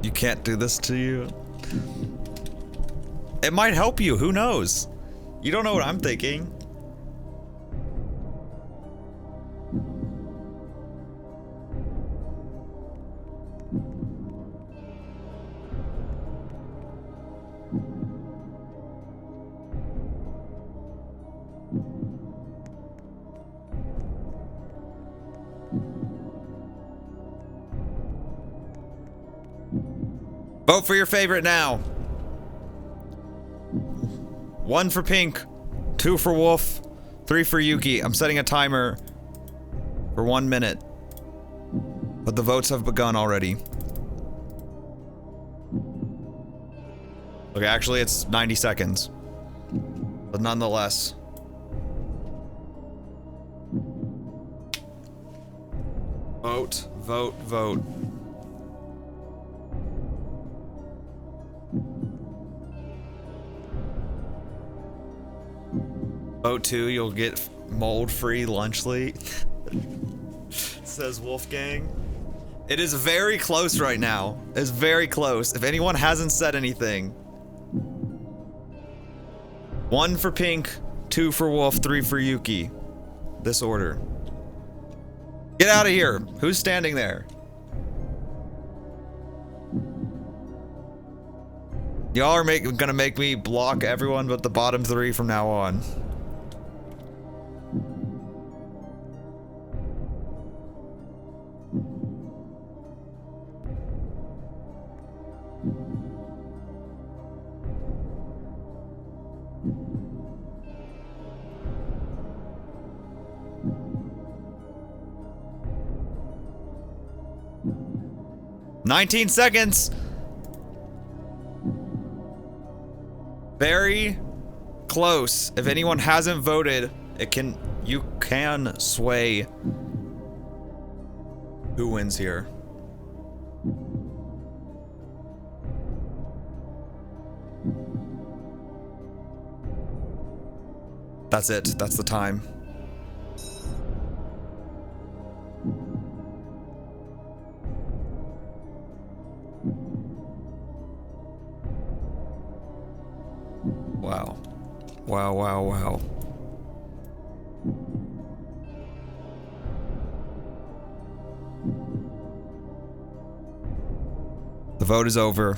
A: You can't do this to you. It might help you, who knows? You don't know what I'm thinking. Vote for your favorite now. 1 for Pink, 2 for Wolf, 3 for Yuki. I'm setting a timer for 1 minute. But the votes have begun already. Okay, actually it's 90 seconds. But nonetheless. Vote, vote, vote. Vote 2, you'll get mold-free lunchly. Says Wolfgang. It is very close right now. It's very close. If anyone hasn't said anything. 1 for Pink, 2 for Wolf, 3 for Yuki. this order. Get out of here. Who's standing there? Y'all are gonna make me block everyone but the bottom 3 from now on. "19 seconds. Very close. If anyone hasn't voted, you can sway who wins here. That's it. That's the time. Wow. Wow, wow, wow. The vote is over.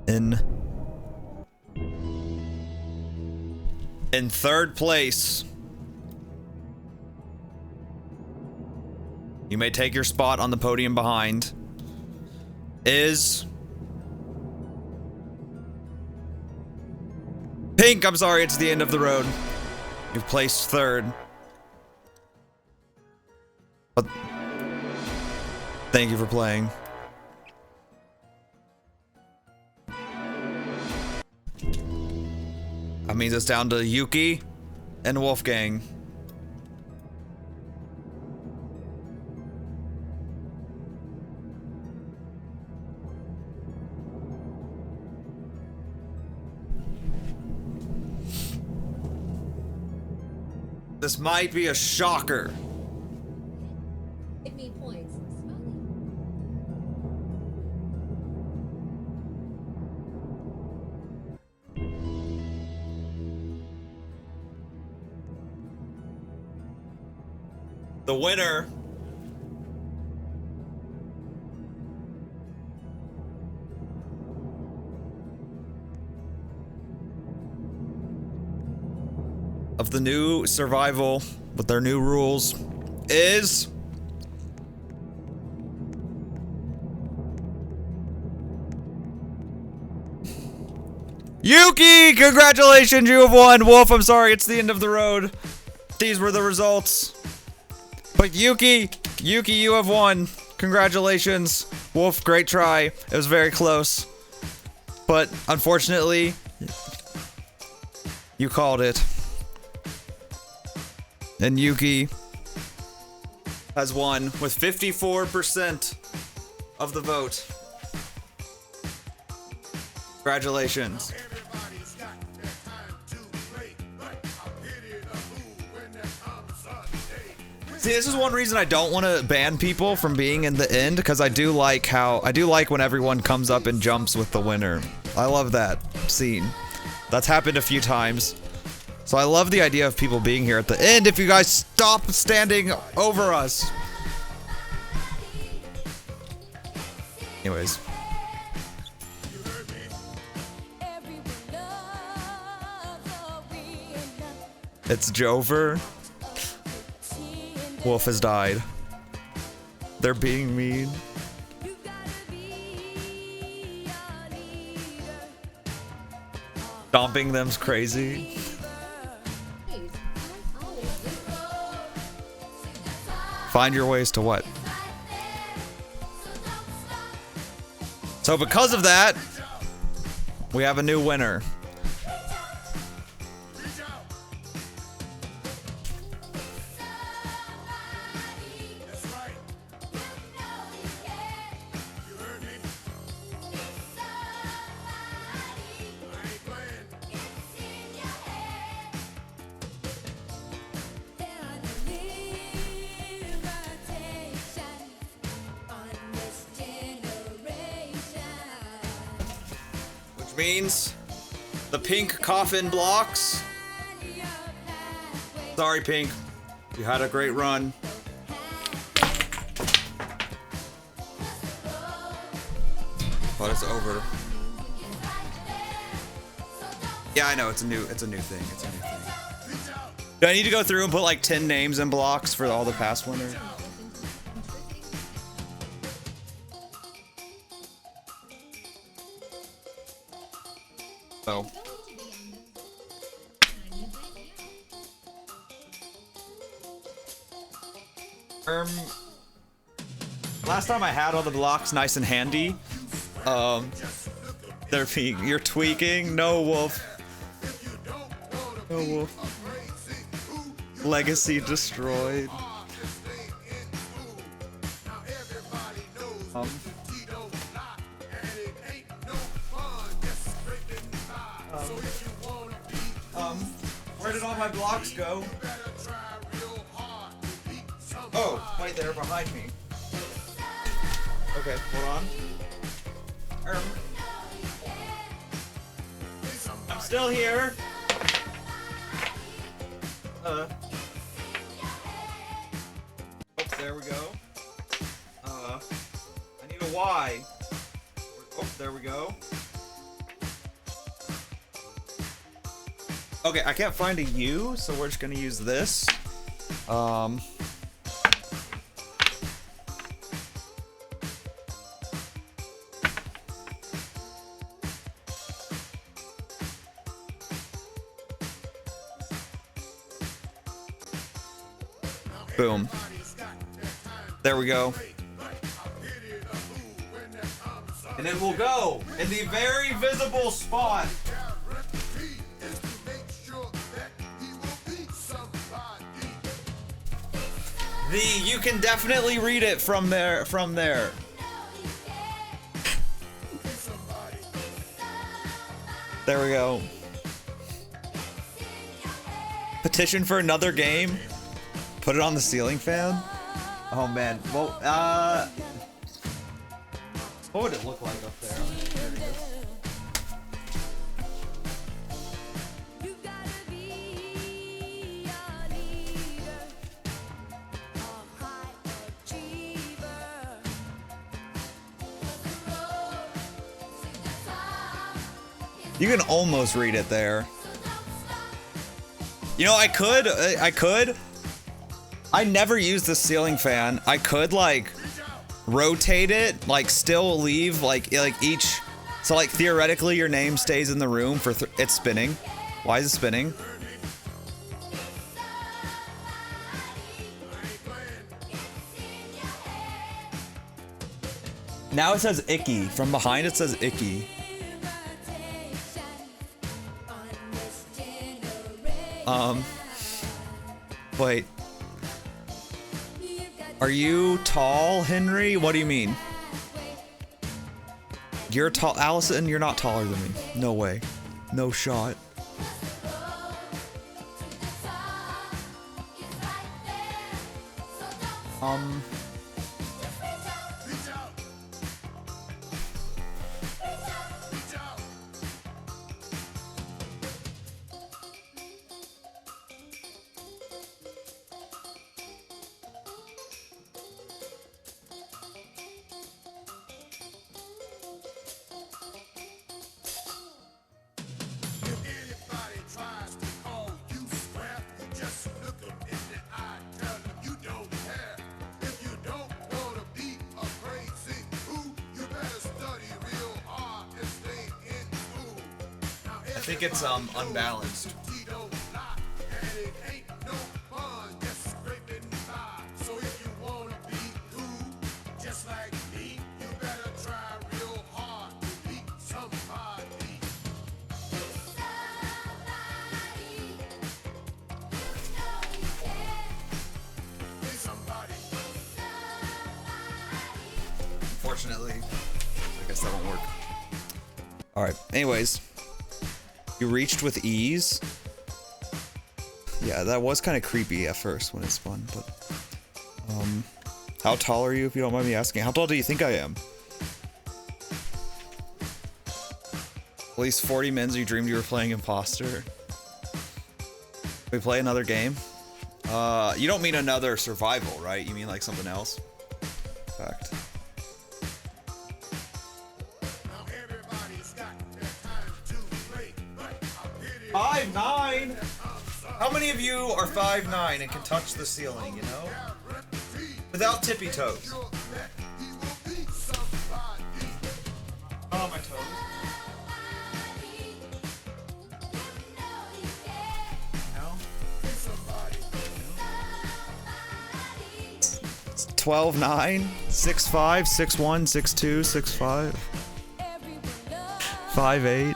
A: In third place, you may take your spot on the podium behind, is Pink. I'm sorry, it's the end of the road. You've placed third. But thank you for playing. That means it's down to Yuki and Wolfgang. This might be a shocker.
D: Give me points.
A: The winner of the new survival with their new rules is Yuki. Congratulations, you have won. Wolf, I'm sorry, it's the end of the road. These were the results. But Yuki, you have won. Congratulations. Wolf, great try. It was very close. But unfortunately, you called it. And Yuki has won with 54% of the vote. Congratulations. See, this is one reason I don't want to ban people from being in the end, because I do like when everyone comes up and jumps with the winner. I love that scene. That's happened a few times. So I love the idea of people being here at the end if you guys stop standing over us. Anyways. It's Jover. Wolf has died. They're being mean. Stomping them's crazy. Find your ways to what? So because of that, we have a new winner. Means the pink coffin blocks. Sorry, Pink. You had a great run. But it's over. Yeah, I know, it's a new thing. It's a new thing. Do I need to go through and put like 10 names in blocks for all the past winners? Oh. Last time I had all the blocks nice and handy. They're being, you're tweaking. No, Wolf. No, Wolf. Legacy destroyed. Where did all my blocks go? Oh, right there behind me. Okay, hold on. I'm still here. Oops, there we go. I need a Y. Oh, there we go. Okay, I can't find a U, so we're just gonna use this. Boom. There we go. And it will go in the very visible spot. You can definitely read it from there. There we go. Petition for another game. Put it on the ceiling fan. Oh man. Well, what would it look like up there? You can almost read it there. You know, I could. I never use the ceiling fan. I could like rotate it, like still leave like each. So like theoretically, your name stays in the room for it's spinning. Why is it spinning? Now it says icky. From behind it says icky. Wait. Are you tall, Henry? What do you mean? You're tall, Allison, you're not taller than me. No way. No shot. I think it's unbalanced. Unfortunately, I guess that won't work. All right. Anyways. You reached with ease? Yeah, that was kind of creepy at first when it spun, but... how tall are you, if you don't mind me asking? How tall do you think I am? At least 40 mins you dreamed you were playing Imposter. We play another game? You don't mean another survival, right? You mean like something else? Fact. Five nine. How many of you are 5'9" and can touch the ceiling? You know, without tippy toes. Oh, my toes. 12'9", 6'5", 6'1", 6'2", 6'5", 5'8".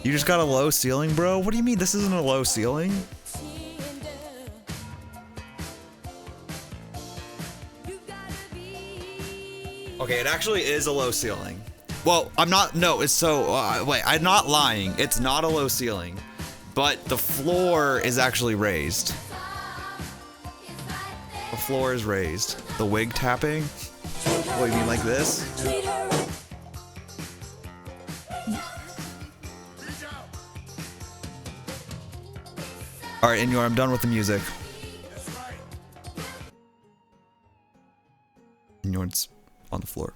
A: You just got a low ceiling, bro? What do you mean this isn't a low ceiling? Okay, it actually is a low ceiling. Well, I'm not, no, it's so, wait, I'm not lying. It's not a low ceiling, but the floor is actually raised. The floor is raised. The wig tapping? What, you mean like this? Alright, Inyor, I'm done with the music. Inyor's on the floor.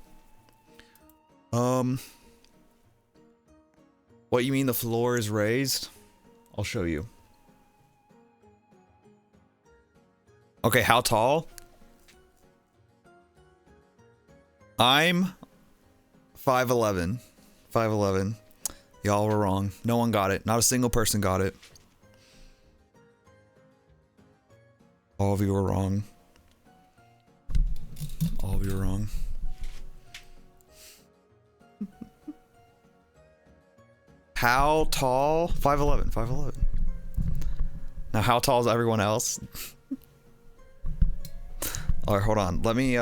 A: What, you mean the floor is raised? I'll show you. Okay, how tall? I'm 5'11". 5'11". Y'all were wrong. No one got it. Not a single person got it. All of you were wrong. All of you were wrong. How tall? 5'11". 5'11". Now, how tall is everyone else? Alright, hold on. Let me,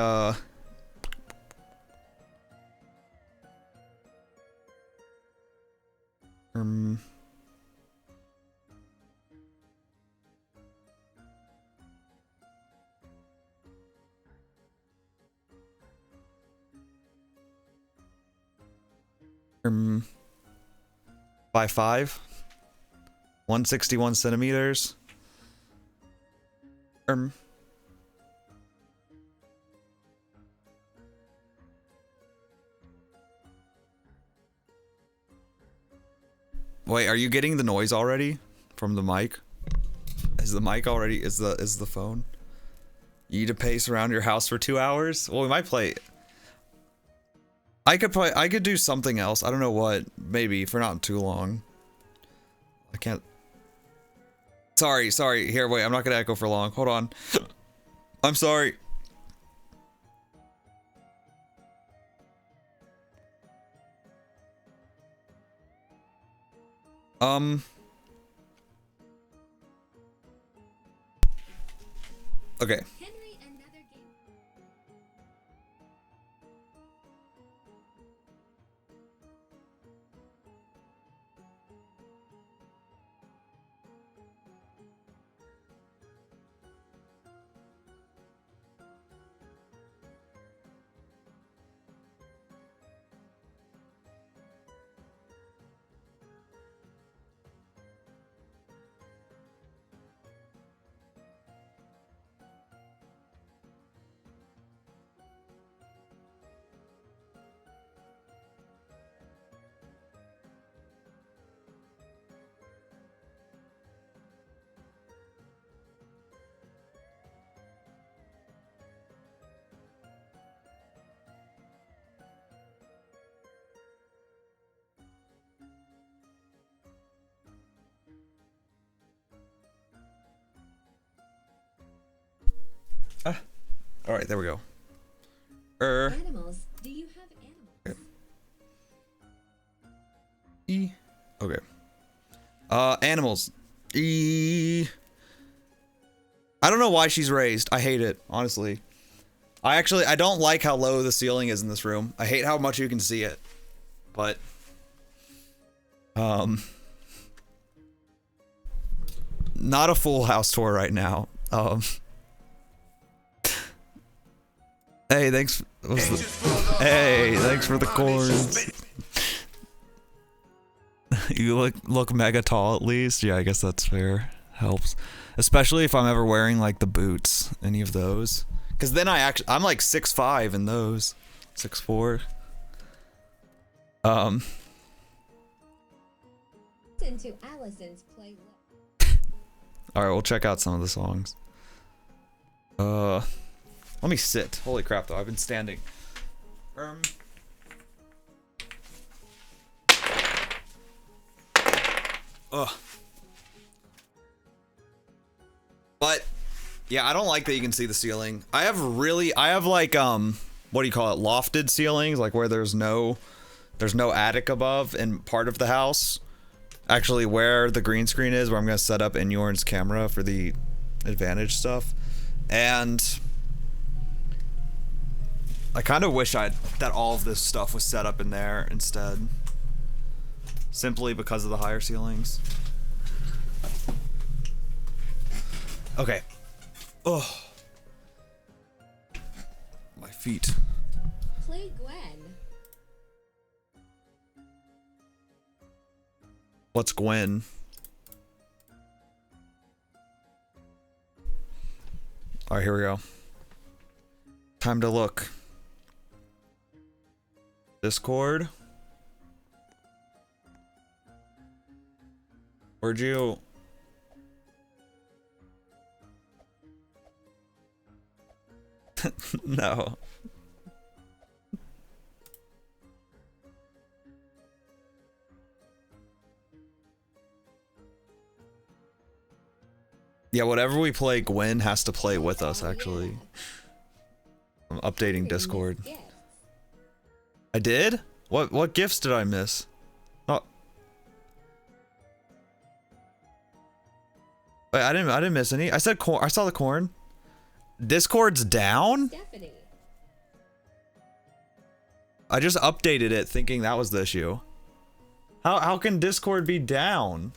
A: by 5, 161 centimeters. Wait, are you getting the noise already from the mic? Is the mic already? Is the phone? You need to pace around your house for 2 hours? Well, we might play. I could do something else. I don't know what. Maybe for not too long. I can't. Sorry. Here, wait. I'm not gonna echo for long. Hold on. I'm sorry. Okay.
D: Henry, another game.
A: All right, there we go.
D: Animals. Do you have animals?
A: Okay. Animals. I don't know why she's raised. I hate it, honestly. I don't like how low the ceiling is in this room. I hate how much you can see it. But not a full house tour right now. Hey, thanks. Hey, thanks for the corns. You look mega tall at least. Yeah, I guess that's fair. helps, especially if I'm ever wearing like the boots, any of those, because then I'm like 6'5" in those, 6'4".
D: Listen to Allison's playlist.
A: All right, we'll check out some of the songs. Let me sit. Holy crap, though, I've been standing. Ugh. But yeah, I don't like that you can see the ceiling. I have like what do you call it? Lofted ceilings, like where there's no attic above in part of the house. Actually, where the green screen is, where I'm gonna set up Inyorn's camera for the advantage stuff. And I kind of wish that all of this stuff was set up in there instead. Simply because of the higher ceilings. Okay. Oh. My feet.
D: Play Gwen.
A: What's Gwen? Alright, here we go. Time to look. Discord. Where'd you... No. Yeah, whatever we play, Gwen has to play with us, actually. I'm updating Discord. I did? What gifts did I miss? Oh. Wait, I didn't miss any. I said corn. I saw the corn. Discord's down?
D: Stephanie.
A: I just updated it thinking that was the issue. How can Discord be down?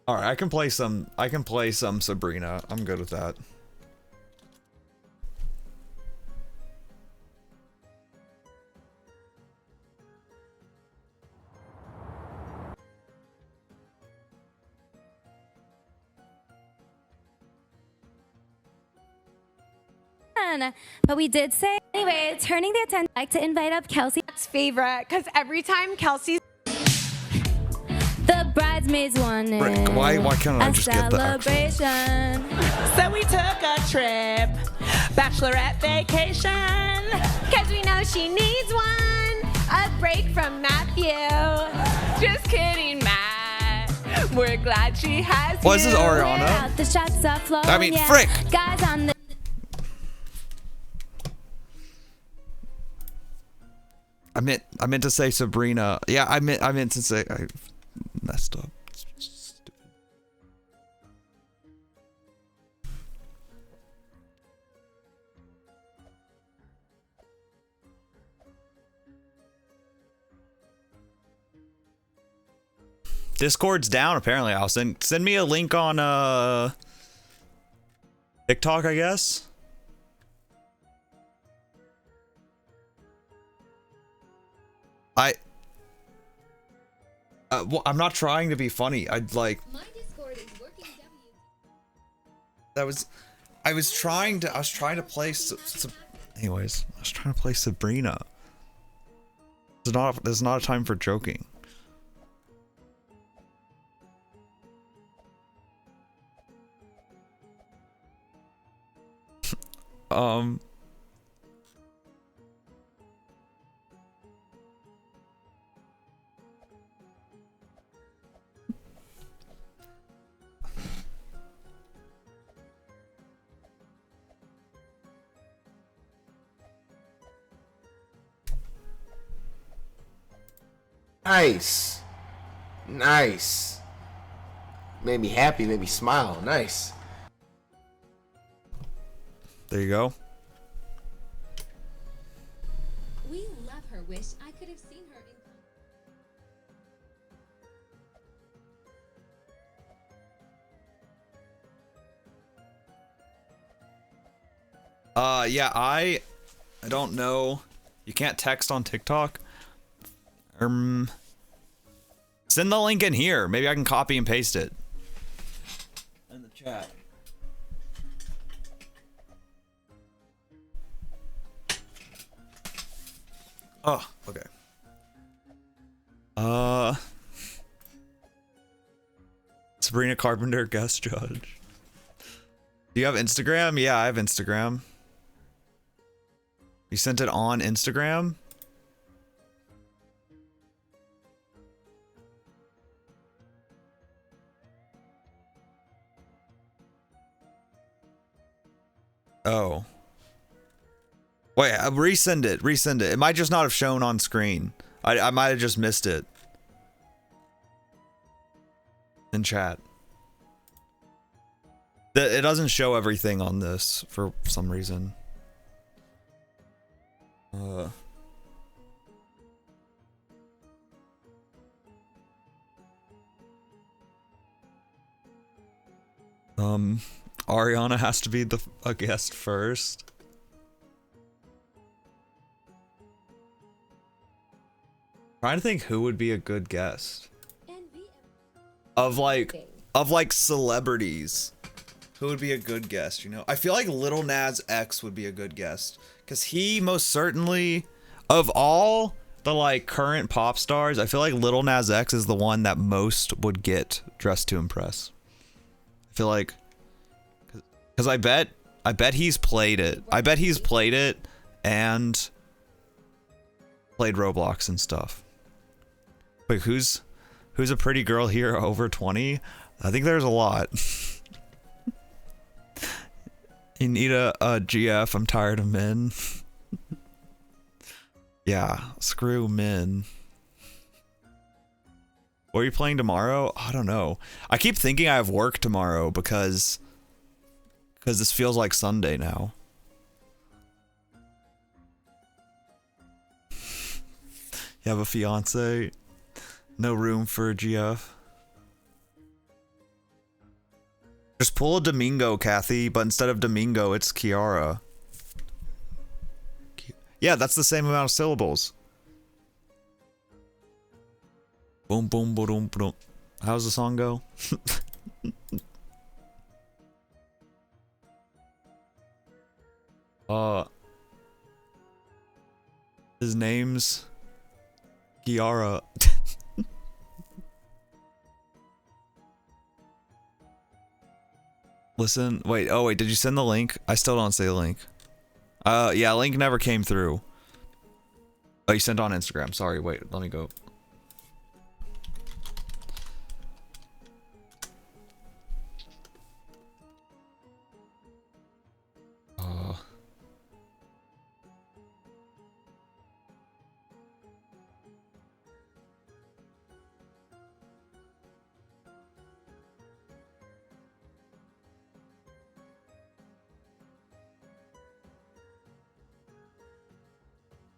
A: All right, I can play some Sabrina. I'm good with that.
H: But we did say anyway, turning the attention, I'd like to invite up Kelsey's favorite, because every time Kelsey's the bridesmaids wanted
A: Rick, why can't I just get the
H: celebration.
G: So we took a trip, bachelorette vacation.
H: Cause we know she needs one, a break from Matthew.
G: Just kidding, Matt. We're glad she has
A: What is this,
G: you.
A: Ariana?
H: Out the shots are flowing,
A: I mean,
H: yeah.
A: frick.
H: Guys on the
A: I meant to say Sabrina. Yeah, I meant to say I messed up. Stupid. Discord's down apparently. I'll send me a link on TikTok, I guess. Well, I'm not trying to be funny. I'd like.
D: My Discord is working
A: I was trying to play. Anyways, I was trying to play Sabrina. There's not a time for joking.
C: Nice. Nice. Made me happy, made me smile. Nice.
A: There you go.
D: We love her. Wish I could have seen her in.
A: Yeah, I don't know. You can't text on TikTok. Send the link in here. Maybe I can copy and paste it in the chat. Oh, okay. Sabrina Carpenter, guest judge. Do you have Instagram? Yeah, I have Instagram. You sent it on Instagram? Oh. Wait, resend it. Resend it. It might just not have shown on screen. I might have just missed it. In chat. It doesn't show everything on this for some reason. Ariana has to be a guest first. Trying to think who would be a good guest. Of like celebrities. Who would be a good guest, you know? I feel like Lil Nas X would be a good guest. Cause he most certainly, of all the like current pop stars, I feel like Lil Nas X is the one that most would get Dressed to Impress. I feel like, cause I bet he's played it. I bet he's played it and played Roblox and stuff. Wait, who's a pretty girl here over 20? I think there's a lot. You need a GF. I'm tired of men. Yeah, screw men. What are you playing tomorrow? I don't know. I keep thinking I have work tomorrow because this feels like Sunday now. You have a fiance? No room for a GF? Just pull a Domingo, Kathy, but instead of Domingo, it's Kiara. Yeah, that's the same amount of syllables. Boom, boom, boom, boom. How's the song go? His name's Kiara. Listen, wait, oh wait, did you send the link? I still don't see the link. Yeah, link never came through. Oh, you sent on Instagram. Sorry, wait, let me go.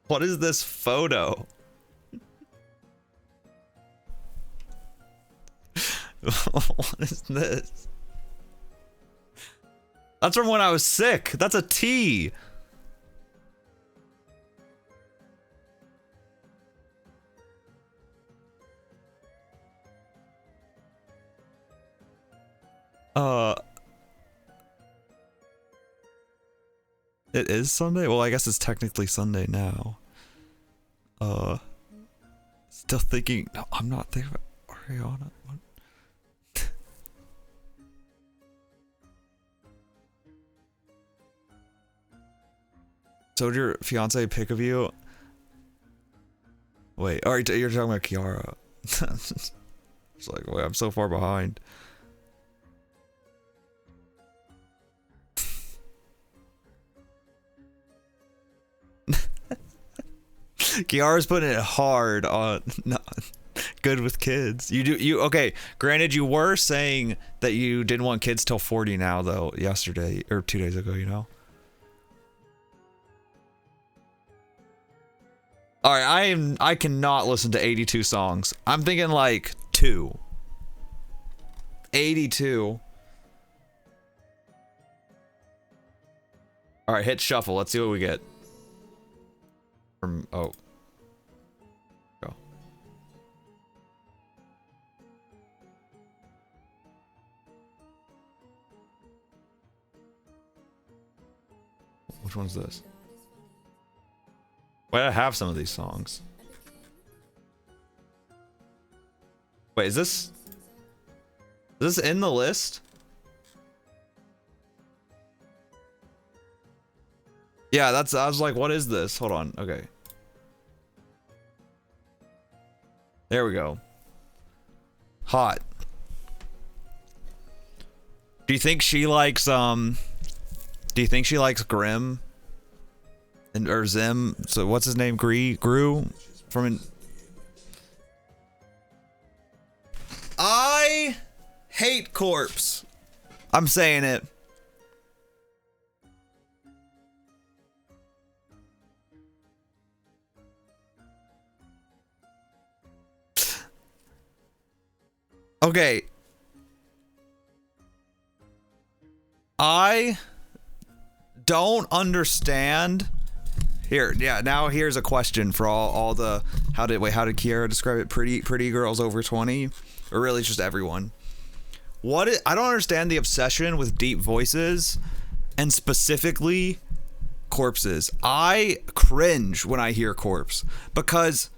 A: What is this photo? What is this? That's from when I was sick. That's a T. It is Sunday? Well, I guess it's technically Sunday now. Still thinking. No, I'm not thinking about Ariana. What? So did your fiance pick of you? Wait, alright, you're talking about Kiara. It's like, wait, I'm so far behind. Kiara's putting it hard on good with kids. Okay, granted you were saying that you didn't want kids till 40 now though, yesterday or 2 days ago, you know? Alright, I cannot listen to 82 songs. I'm thinking like 2. 82. All right, hit shuffle. Let's see what we get. From oh. Go. Which one's this? Wait, I have some of these songs. Wait, is this in the list? Yeah, I was like, what is this? Hold on. Okay. There we go. Hot. Do you think she likes Grim? And or Zim? So what's his name? Gru from I hate Corpse. I'm saying it. Okay. I don't understand. Here, yeah, now here's a question for all the how did Kiara describe it? Pretty girls over 20? Or really just everyone. I don't understand the obsession with deep voices and specifically Corpses. I cringe when I hear Corpse because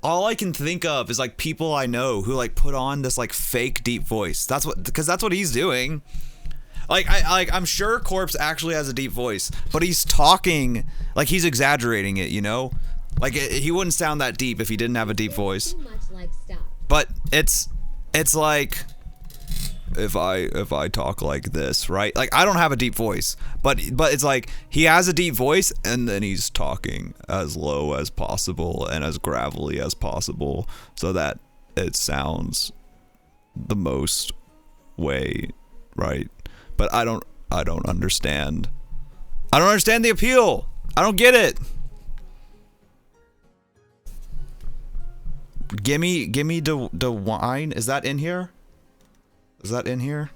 A: all I can think of is like people I know who like put on this like fake deep voice. That's what he's doing. I'm sure Corpse actually has a deep voice, but he's talking like he's exaggerating it, you know? Like he wouldn't sound that deep if he didn't have a deep voice. But it's like if I talk like this, right? Like I don't have a deep voice, but it's like he has a deep voice and then he's talking as low as possible and as gravelly as possible so that it sounds the most way, right? But I don't understand. I don't understand the appeal. I don't get it. Gimme the wine. Is that in here? Is that in here?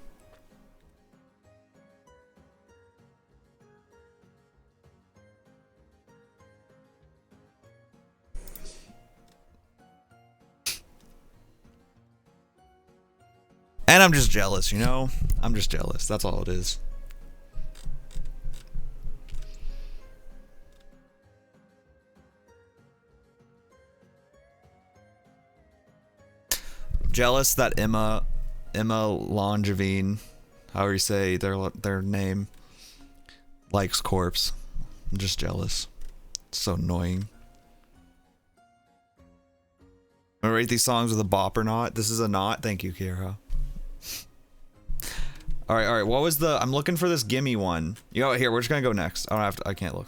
A: And I'm just jealous, you know? I'm just jealous. That's all it is. Jealous that Emma Longevine, however you say their name, likes Corpse. I'm just jealous. It's so annoying. I'm gonna rate these songs with a bop or not. This is a not. Thank you, Kira. All right. What was the? I'm looking for this gimme one. You know, here we're just gonna go next. I don't have to. I can't look.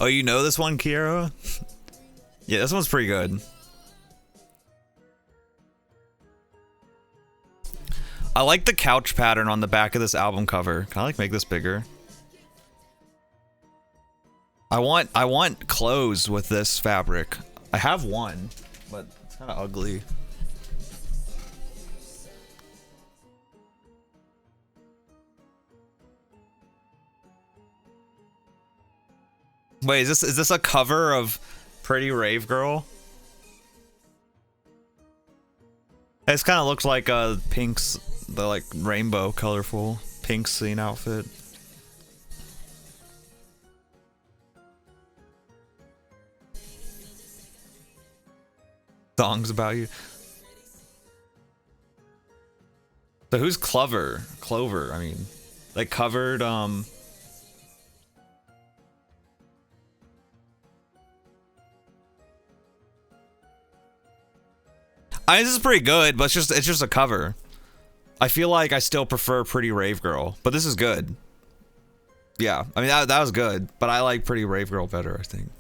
A: Oh, you know this one, Kiara? Yeah, this one's pretty good. I like the couch pattern on the back of this album cover. Can I like make this bigger? I want clothes with this fabric. I have one, but it's kind of ugly. Wait, is this a cover of Pretty Rave Girl? This kind of looks like Pink's, the like rainbow colorful pink scene outfit. Songs about you. So who's Clover? I mean, they covered this is pretty good, but it's just a cover. I feel like I still prefer Pretty Rave Girl, but this is good. Yeah, I mean that was good, but I like Pretty Rave Girl better, I think.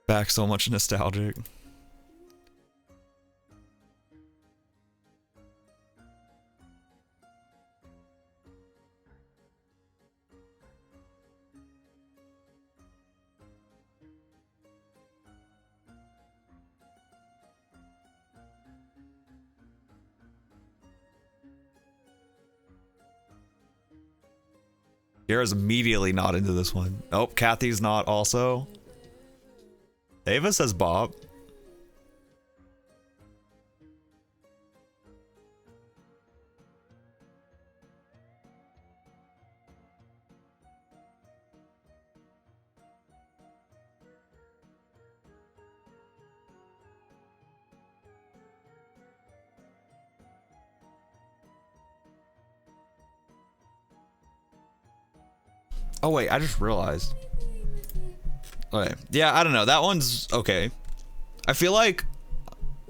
A: Back so much nostalgic. Kiara's immediately not into this one. Oh, Kathy's not also. Ava says Bob. Oh wait, I just realized. Okay, yeah, I don't know. That one's okay. I feel like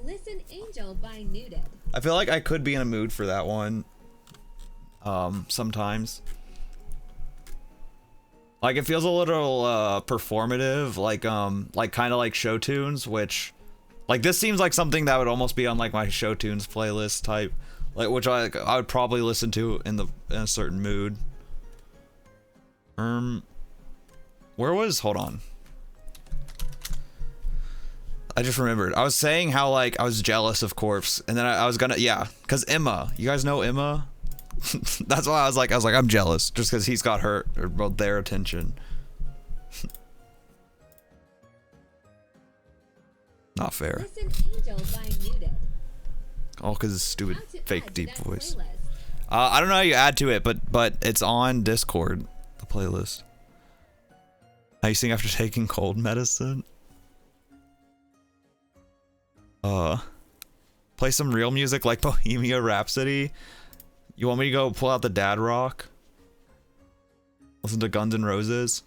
D: Listen Angel by Nuded.
A: I feel like I could be in a mood for that one. Sometimes. Like it feels a little performative, like kind of like show tunes, which like this seems like something that would almost be on like my show tunes playlist type, like which I would probably listen to in a certain mood. Where was, hold on. I just remembered. I was saying how like I was jealous of Corpse, and then I was gonna, yeah, cause Emma, you guys know Emma? That's why I was like I'm jealous, just cause he's got her, or well, their attention. Not fair.
D: Listen Angel by Nuded.
A: All cause it's stupid
D: How to
A: fake
D: add to
A: deep
D: that
A: voice.
D: playlist.
A: I don't know how you add to it, but it's on Discord, the playlist. How you sing after taking cold medicine? Play some real music like Bohemian Rhapsody. You want me to go pull out the dad rock? Listen to Guns N' Roses?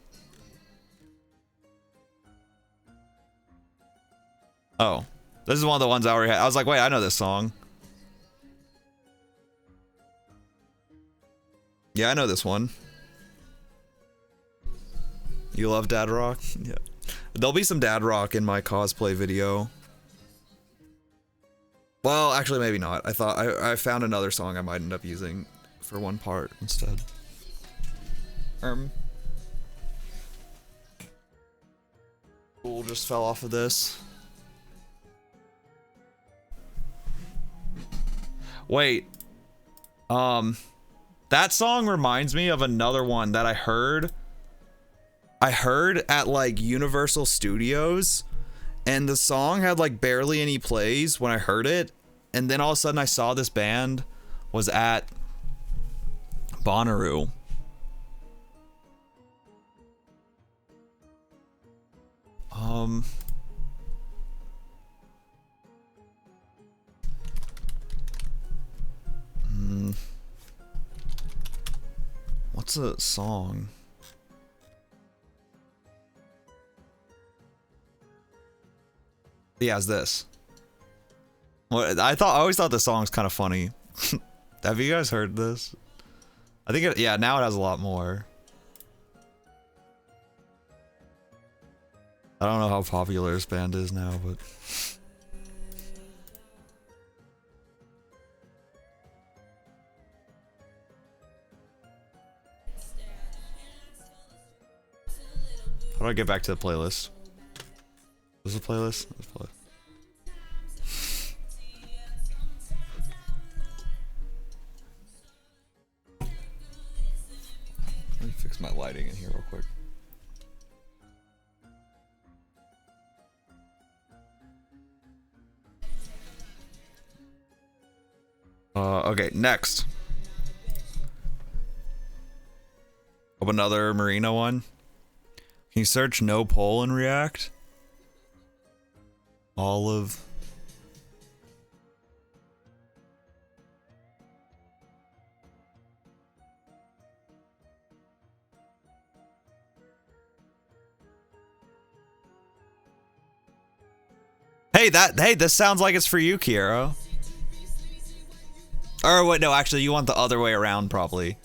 A: Oh, this is one of the ones I already had. I was like, wait, I know this song. Yeah, I know this one. You love dad rock? Yeah. There'll be some dad rock in my cosplay video. Well, actually, maybe not. I thought I found another song I might end up using for one part instead. Cool, just fell off of this. Wait. That song reminds me of another one that I heard at like Universal Studios, and the song had like barely any plays when I heard it, and then all of a sudden I saw this band was at Bonnaroo. What's a song? Yeah, it's this. Well, I always thought the song's kind of funny. Have you guys heard this? I think it, yeah, now it has a lot more. I don't know how popular this band is now, but how do I get back to the playlist? Is this a playlist? Let's play. Let me fix my lighting in here real quick. Okay, next. Oh, another Marina one. Can you search no poll and react? Olive. Hey, this sounds like it's for you, Kiera. Or wait, no, actually, you want the other way around, probably.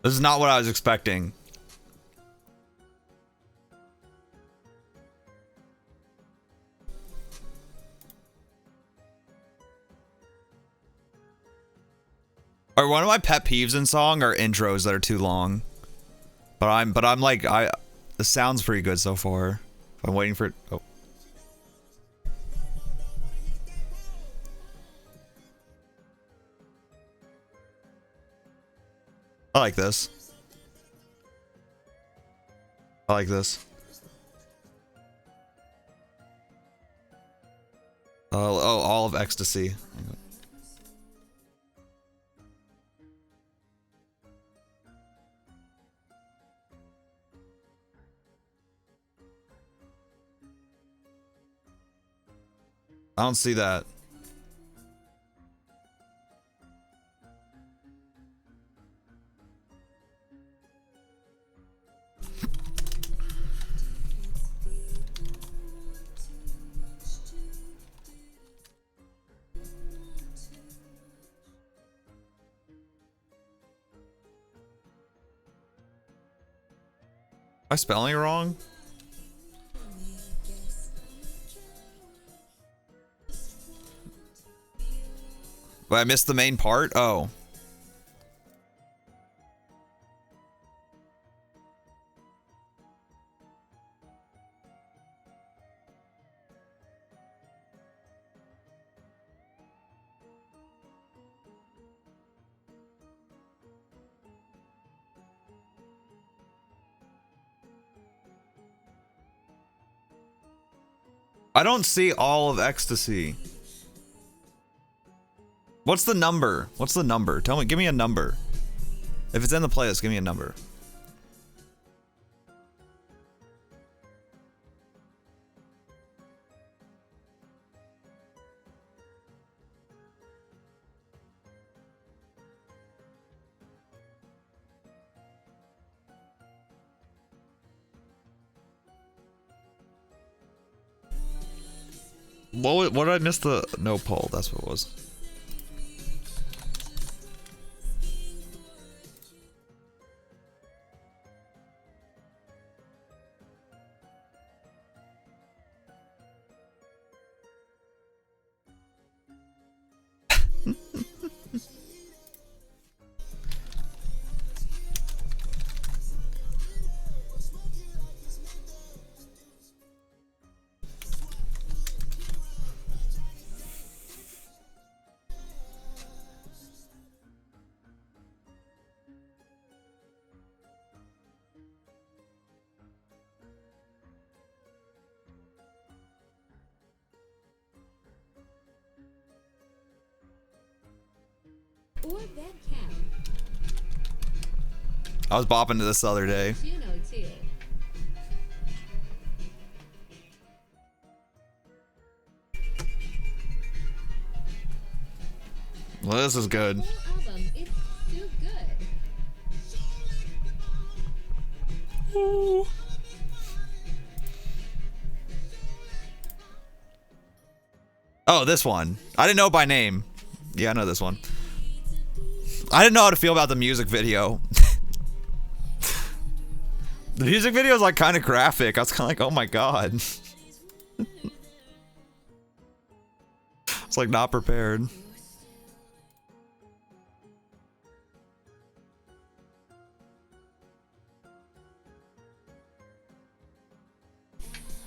A: This is not what I was expecting. Or one of my pet peeves in song are intros that are too long. But I'm like, the sound's pretty good so far. I'm waiting for it. Oh. I like this. I like this. Oh, all of Ecstasy. I don't see that. Am I spelling it wrong? But I missed the main part? Oh. I don't see all of Ecstasy. What's the number? What's the number? Tell me, give me a number. If it's in the playlist, give me a number. What did I miss the no poll? That's what it was.
D: Or Bedcam.
A: I was bopping to this the other day.
D: Juno too.
A: Well, this is good.
D: Whole album, it's so good.
A: Ooh. Oh, this one. I didn't know it by name. Yeah, I know this one. I didn't know how to feel about the music video. The music video is like kind of graphic. I was kind of like, oh my god. It's like not prepared.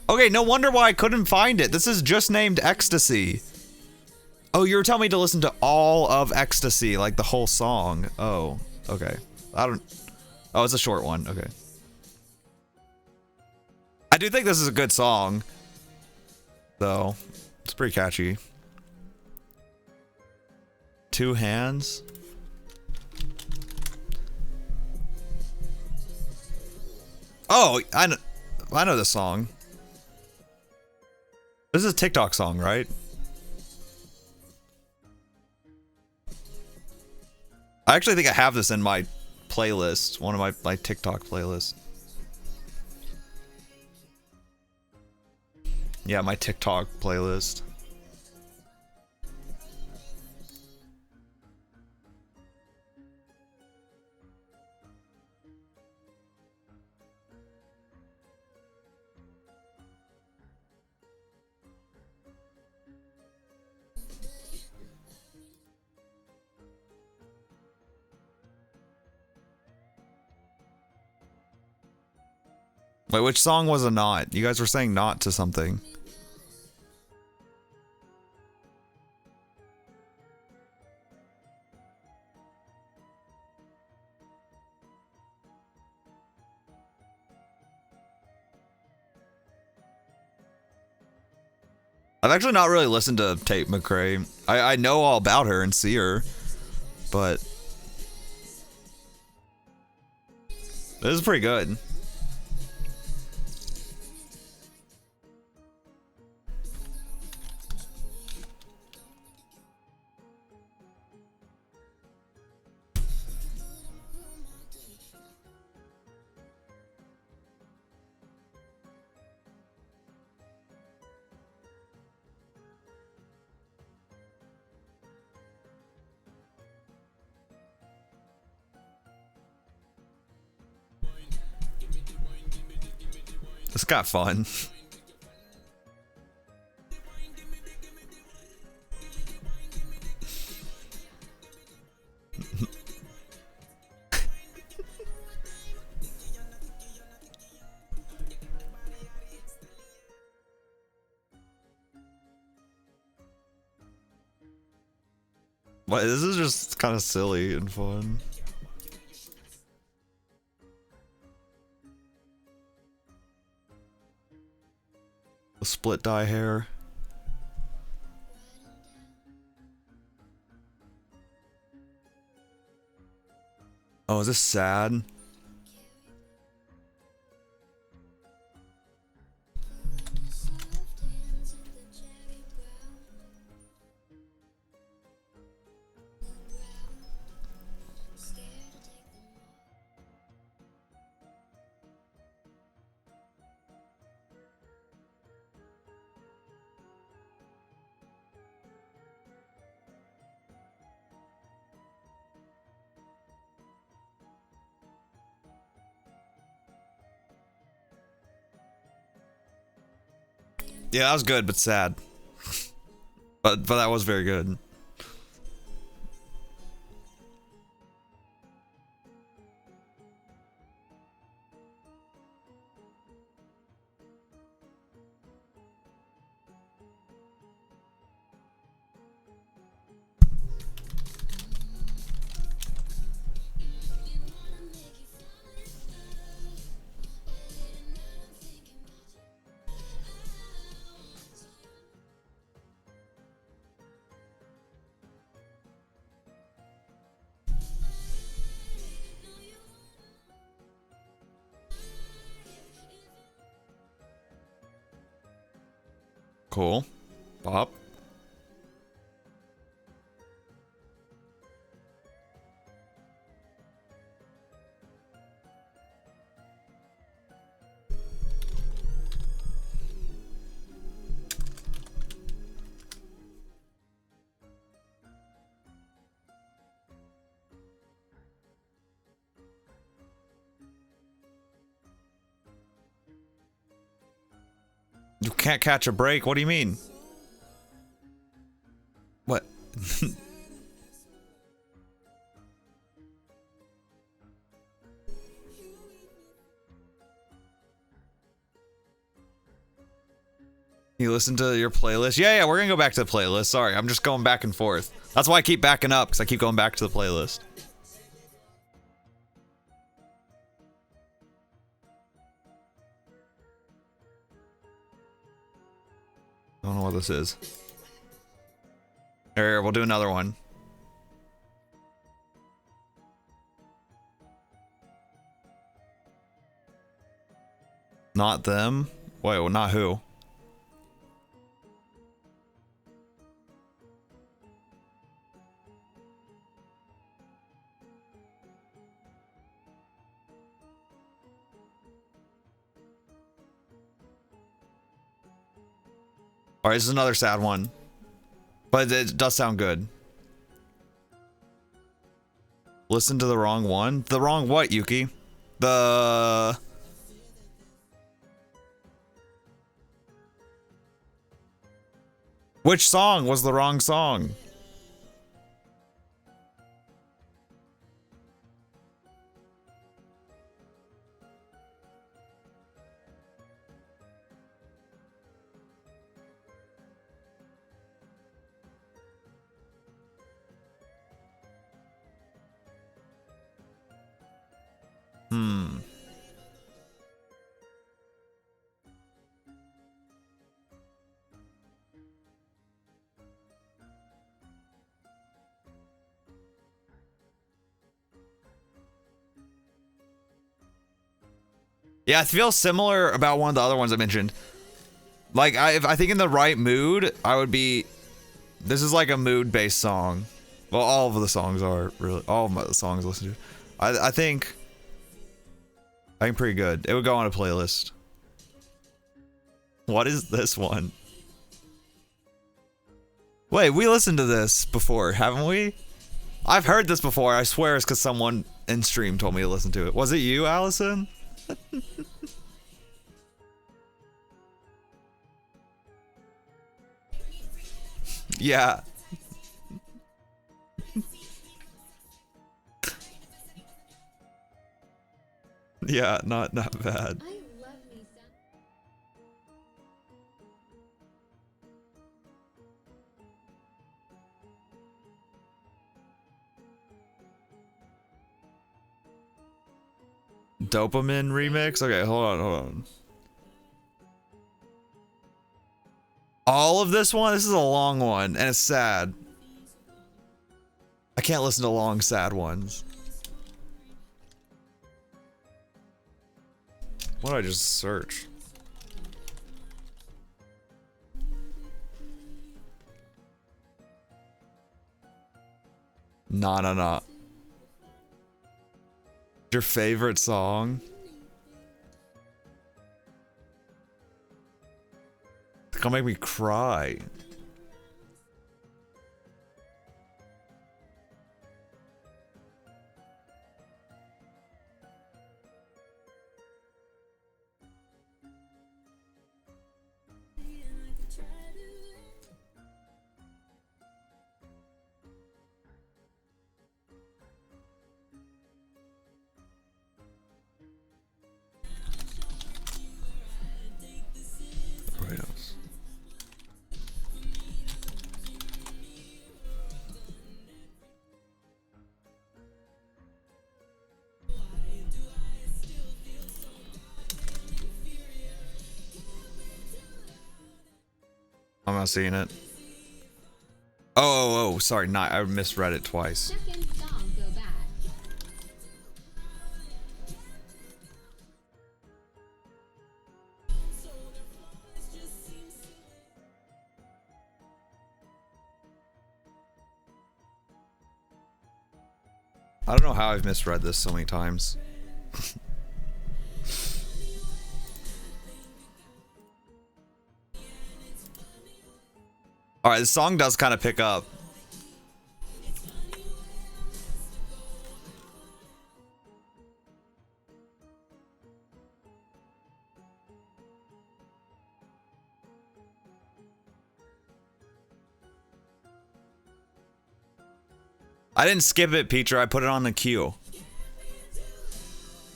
A: Okay, no wonder why I couldn't find it. This is just named Ecstasy. Oh, you were telling me to listen to all of Ecstasy, like the whole song. Oh, okay. I don't... Oh, it's a short one. Okay. I do think this is a good song, though. It's pretty catchy. Two Hands. Oh, I know this song. This is a TikTok song, right? I actually think I have this in my playlist, one of my TikTok playlists. Yeah, my TikTok playlist. Wait, which song was a not? You guys were saying not to something. I've actually not really listened to Tate McRae. I know all about her and see her, but this is pretty good. This got fun. But this is just kind of silly and fun. The split dye hair. Oh, is this sad? Yeah, that was good, but sad. But that was very good. Cool. Bob. You can't catch a break? What do you mean? What? You listen to your playlist? Yeah, we're gonna go back to the playlist. Sorry, I'm just going back and forth. That's why I keep backing up, because I keep going back to the playlist. I don't know what this is. Here, we'll do another one. Not them? Wait, well, not who? Alright, this is another sad one. But it does sound good. Listen to the wrong one? The wrong what, Yuki? The... Which song was the wrong song? Yeah, I feel similar about one of the other ones I mentioned. Like, if I think in the right mood, I would be... This is like a mood-based song. Well, all of the songs are, really. All of my songs I listen to. I think pretty good. It would go on a playlist. What is this one? Wait, we listened to this before, haven't we? I've heard this before. I swear it's because someone in stream told me to listen to it. Was it you, Allison? Yeah. Yeah, not bad.
D: I love me some.
A: Dopamine remix? Okay, hold on. All of this one? This is a long one, and it's sad. I can't listen to long, sad ones. What did I just search? Nah. Your favorite song? It's gonna make me cry. What else? I'm not seeing it. Oh, sorry, not. I misread it twice.
D: Second song go bad.
A: I don't know how I've misread this so many times. Alright, the song does kind of pick up. I didn't skip it, Peter. I put it on the queue.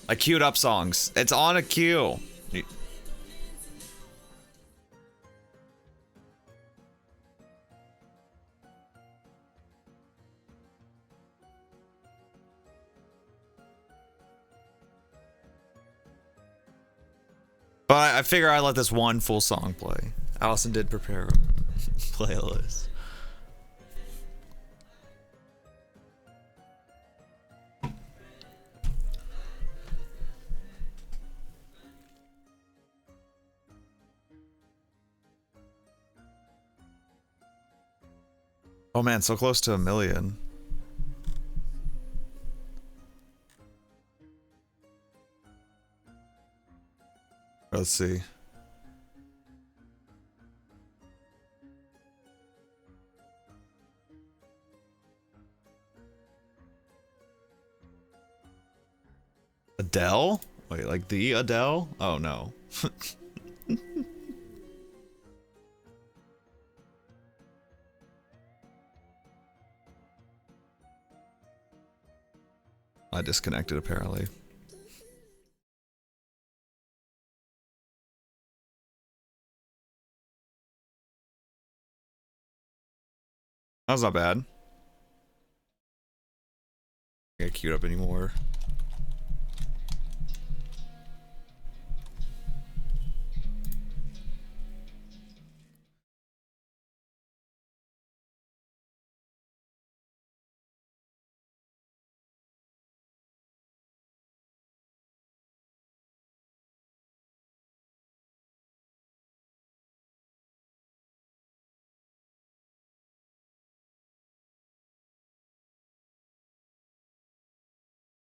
A: I queued up songs. It's on a queue. But I figure I let this one full song play. Allison did prepare a playlist. Oh man, so close to 1 million. Let's see. Adele? Wait, like the Adele? Oh no. I disconnected apparently. That was not bad. I can't get queued up anymore.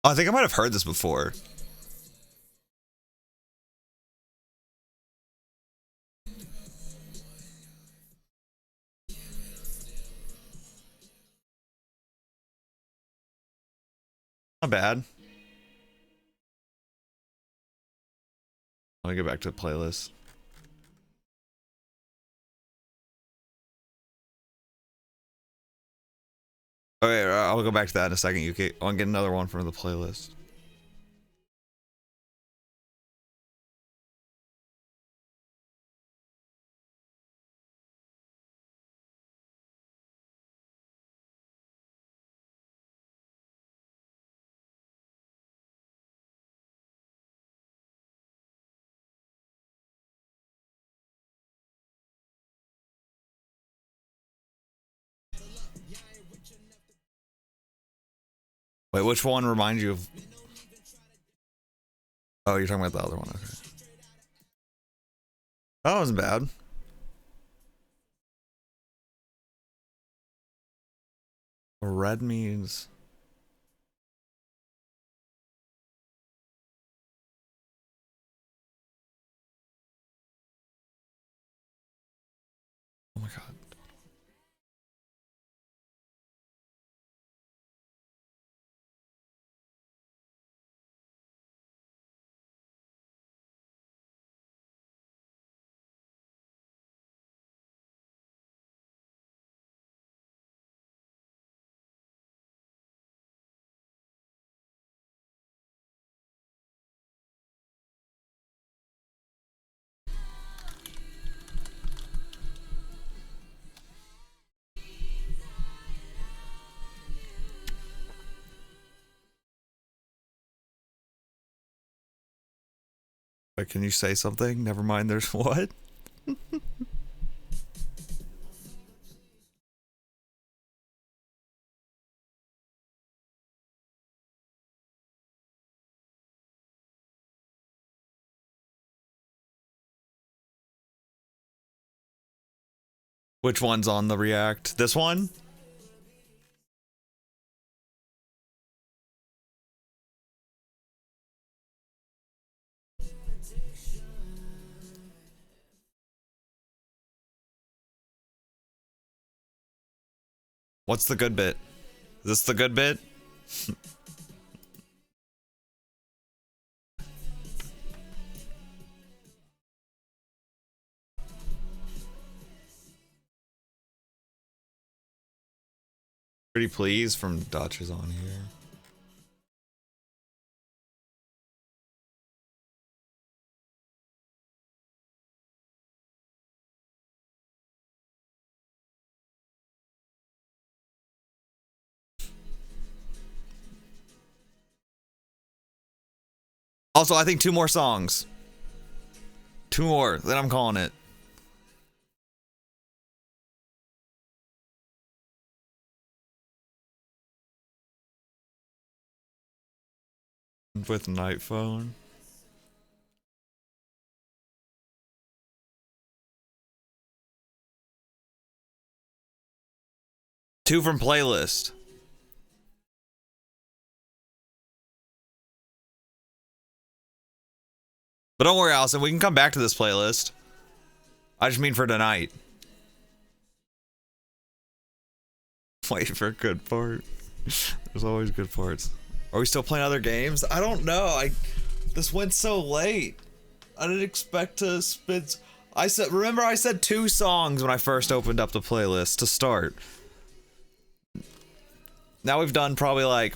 A: I think I might have heard this before. Not bad. Let me get back to the playlist. Okay, I'll go back to that in a second. I'll get another one from the playlist. Wait, which one reminds you of? Oh, you're talking about the other one. Okay. That wasn't bad. Red means. Oh my god. Wait, can you say something? Never mind, there's what? Which one's on the React? This one? What's the good bit? Is this the good bit? Pretty please from Dutch is on here. Also, I think 2 more songs. 2 more, then I'm calling it. With Night Phone. Two from playlist. But don't worry, Allison, we can come back to this playlist. I just mean for tonight. Wait for a good part. There's always good parts. Are we still playing other games? I don't know. This went so late. I didn't expect to spit. Remember I said 2 songs when I first opened up the playlist to start. Now we've done probably like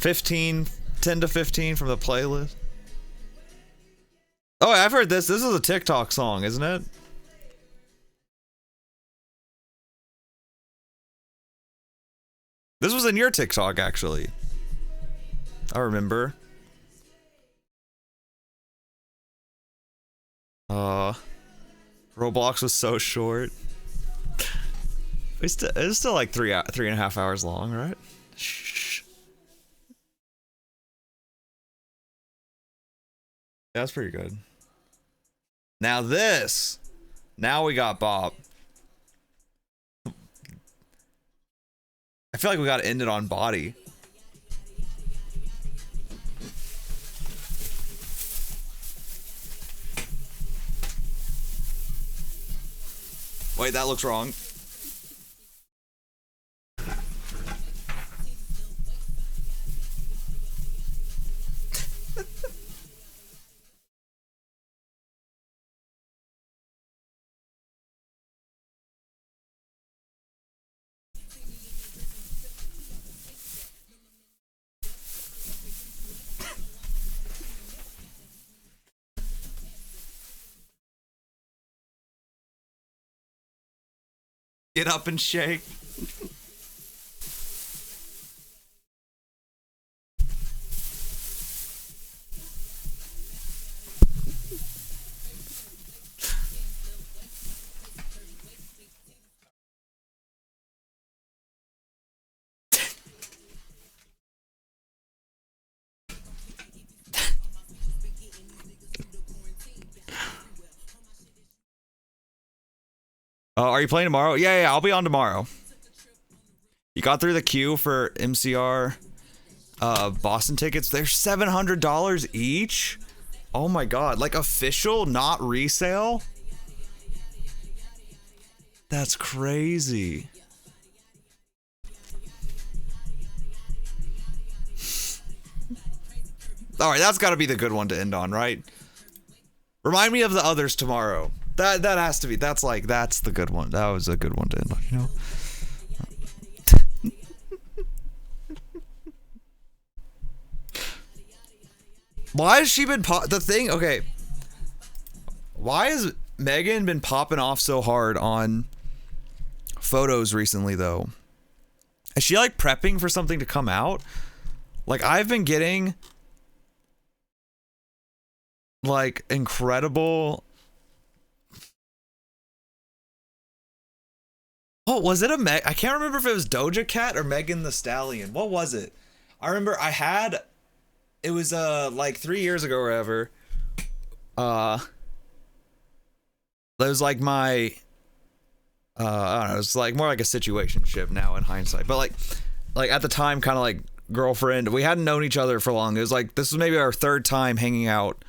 A: 10 to 15 from the playlist. Oh, I've heard this. This is a TikTok song, isn't it? This was in your TikTok, actually. I remember. Roblox was so short. It's still like 3.5 hours long, right? Shh. Yeah, that's pretty good. Now we got Bob. I feel like we gotta end it on Body. Wait, that looks wrong. Get up and shake. Are you playing tomorrow? Yeah, I'll be on tomorrow. You got through the queue for MCR Boston tickets. They're $700 each. Oh my god, like official, not resale? That's crazy. All right, that's got to be the good one to end on, right? Remind me of the others tomorrow. That has to be. That's the good one. That was a good one to end on, you know? Why has she been the thing? Okay. Why has Megan been popping off so hard on photos recently, though? Is she like prepping for something to come out? Like, I've been getting like incredible. Oh, was it a I can't remember if it was Doja Cat or Megan Thee Stallion. What was it? I remember it was like 3 years ago or whatever. That was like my I don't know, it's like more like a situationship now in hindsight. But like at the time, kind of like girlfriend. We hadn't known each other for long. It was like this was maybe our third time hanging out.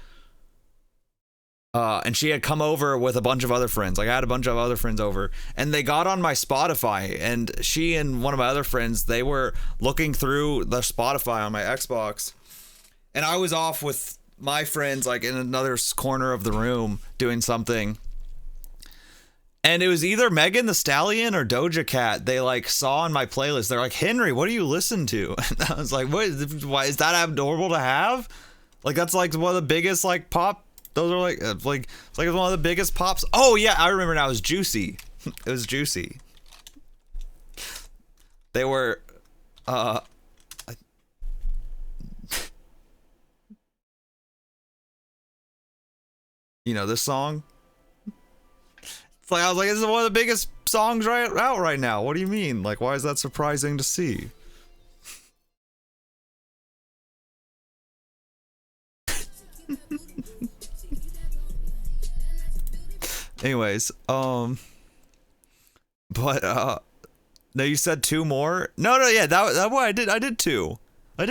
A: And she had come over with a bunch of other friends. Like I had a bunch of other friends over, and they got on my Spotify, and she and one of my other friends, they were looking through the Spotify on my Xbox, and I was off with my friends like in another corner of the room doing something. And it was either Megan Thee Stallion or Doja Cat. They like saw on my playlist. They're like, Henry, what do you listen to? And I was like, why is that abnormal to have? Like that's like one of the biggest like pop. Those are like it's like one of the biggest pops. Oh yeah, I remember now. It was Juicy. It was Juicy. They were, you know this song. It's like I was like, this is one of the biggest songs out right now. What do you mean? Like, why is that surprising to see? Anyways, but no, you said two more? No, yeah, that one I did two. That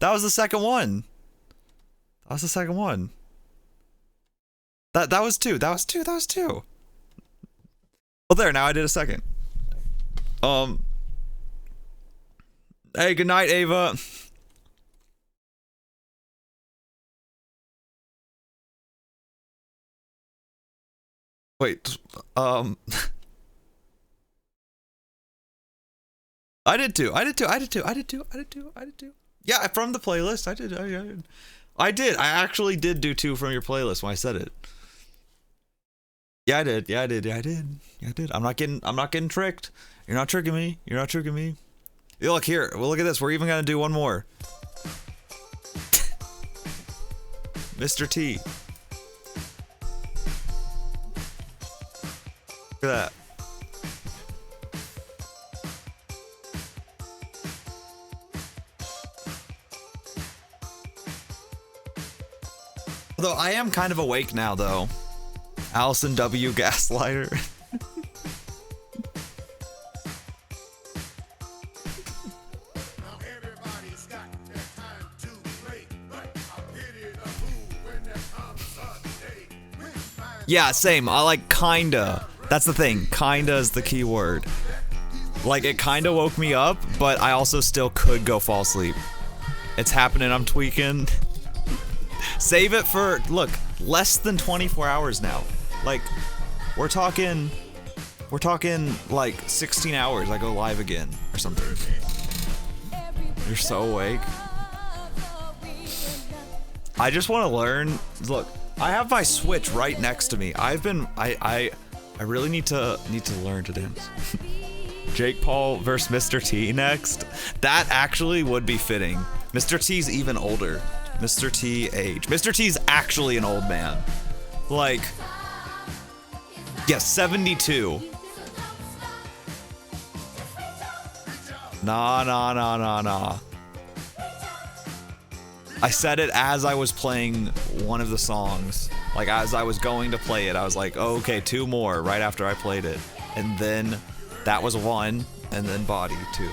A: was the second one. That was two. Well, there, now I did a second. Hey, good night, Ava. Wait, I did too. Yeah, from the playlist. I did. I actually did do two from your playlist when I said it. Yeah, I did. I'm not getting tricked. You're not tricking me. Yeah, look here. Well, look at this. We're even gonna do one more. Mr. T. Look at that. Although I am kind of awake now, though. Allison W. Gaslighter. Yeah, same. I like kinda. That's the thing. Kinda is the key word. Like, it kinda woke me up, but I also still could go fall asleep. It's happening. I'm tweaking. Save it for, look, less than 24 hours now. Like, we're talking like 16 hours. I go live again or something. You're so awake. I just want to learn. Look, I have my Switch right next to me. I really need to learn to dance. Jake Paul versus Mr. T next. That actually would be fitting. Mr. T's even older. Mr. T age. Mr. T's actually an old man. Like, yeah, 72. Nah. I said it as I was playing one of the songs. Like, as I was going to play it, I was like, oh, okay, 2 more right after I played it. And then that was 1, and then Body 2.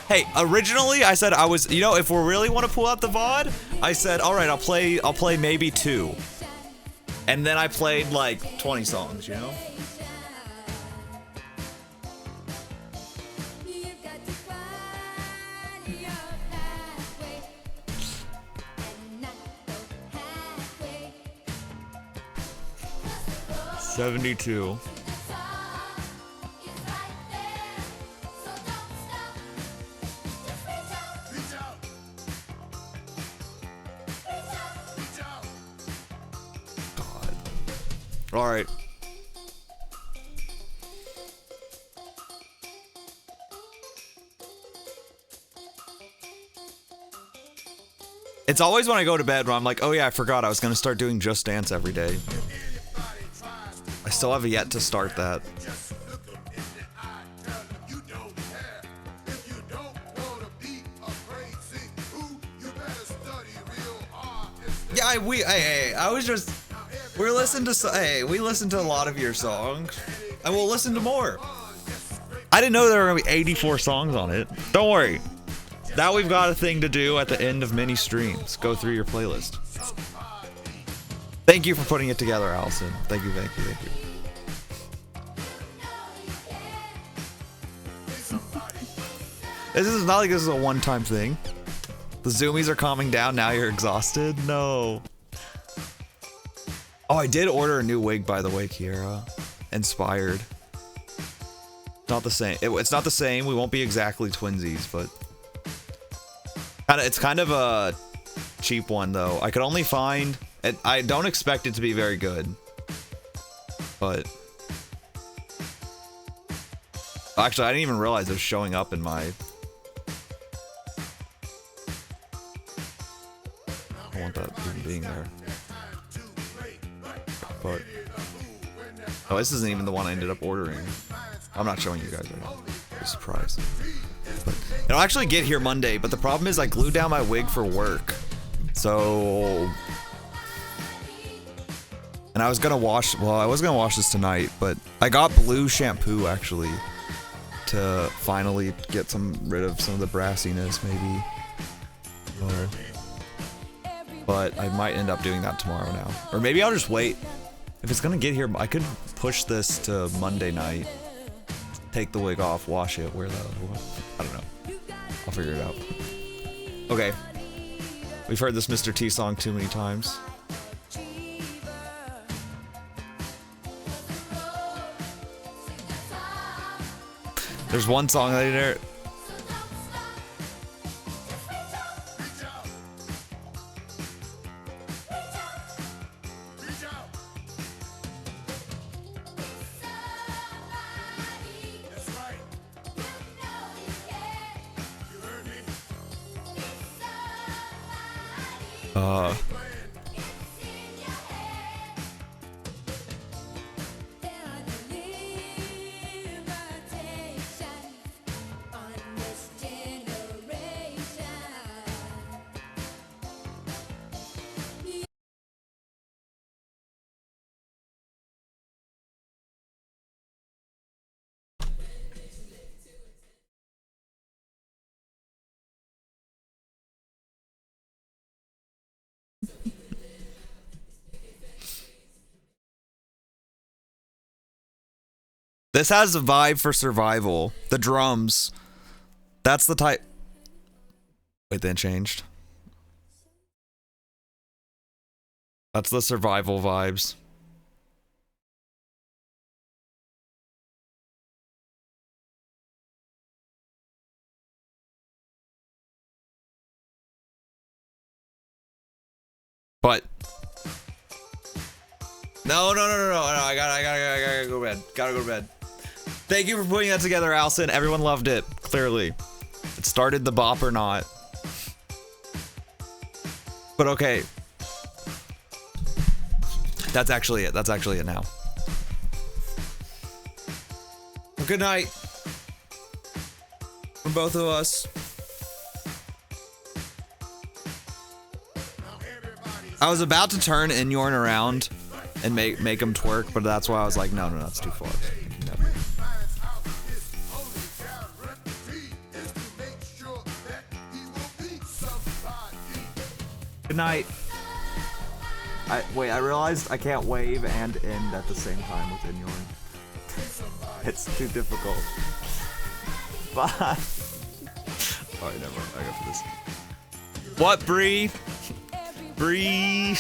A: Hey, originally I said I was, if we really want to pull out the VOD, I said, all right, I'll play maybe 2. And then I played like 20 songs, $72. All right. It's always when I go to bed where I'm like, oh yeah, I forgot I was gonna start doing Just Dance every day. I still have yet to start that. Yeah, we listen to a lot of your songs, and we'll listen to more. I didn't know there were gonna be 84 songs on it. Don't worry. Now we've got a thing to do at the end of mini streams. Go through your playlist. Thank you for putting it together, Allison. Thank you. This is not like this is a one-time thing. The zoomies are calming down. Now you're exhausted? No. Oh, I did order a new wig, by the way, Kiera. Inspired. Not the same. It's not the same. We won't be exactly twinsies, but it's kind of a cheap one, though. I could only find. I don't expect it to be very good, but actually, I didn't even realize it was showing up in my. I don't want that even being there. But oh, this isn't even the one I ended up ordering. I'm not showing you guys right now. Be surprised. But it'll actually get here Monday, but the problem is I glued down my wig for work. So, and I was gonna wash, I was gonna wash this tonight, but I got blue shampoo actually to finally get rid of some of the brassiness maybe. But I might end up doing that tomorrow now. Or maybe I'll just wait. If it's gonna get here, I could push this to Monday night. Take the wig off, wash it, wear the, I don't know. I'll figure it out. Okay. We've heard this Mr. T song too many times. There's one song later. This has a vibe for survival. The drums. That's the type. Wait, then changed. That's the survival vibes. But no, I gotta go to bed. Gotta go to bed. Thank you for putting that together, Allison. Everyone loved it, clearly. It started the bop or not. But okay. That's actually it. That's actually it now. Well, good night from both of us. I was about to turn Inyorn around and make him twerk, but that's why I was like, no, that's too far. Never. Good night. I realized I can't wave and end at the same time with Inyorn. It's too difficult. Bye. Alright, never mind. I go for this. What, Bree? Bree.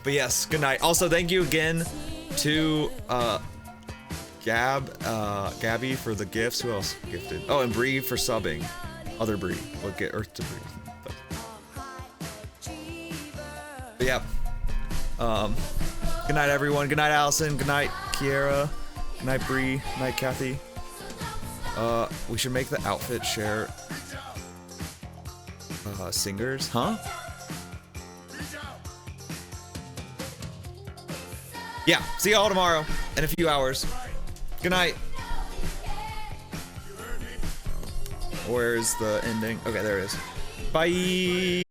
A: But yes, good night. Also, thank you again to Gabby for the gifts. Who else gifted? Oh, and Bree for subbing. Other Bree. We'll get Earth to Bree. But yeah. Good night, everyone. Good night, Allison. Good night, Kiera. Good night, Bree. Good night, Kathy. We should make the outfit share singers, huh? Yeah, see y'all tomorrow in a few hours. Good night. Where's the ending? Okay, there it is. Bye.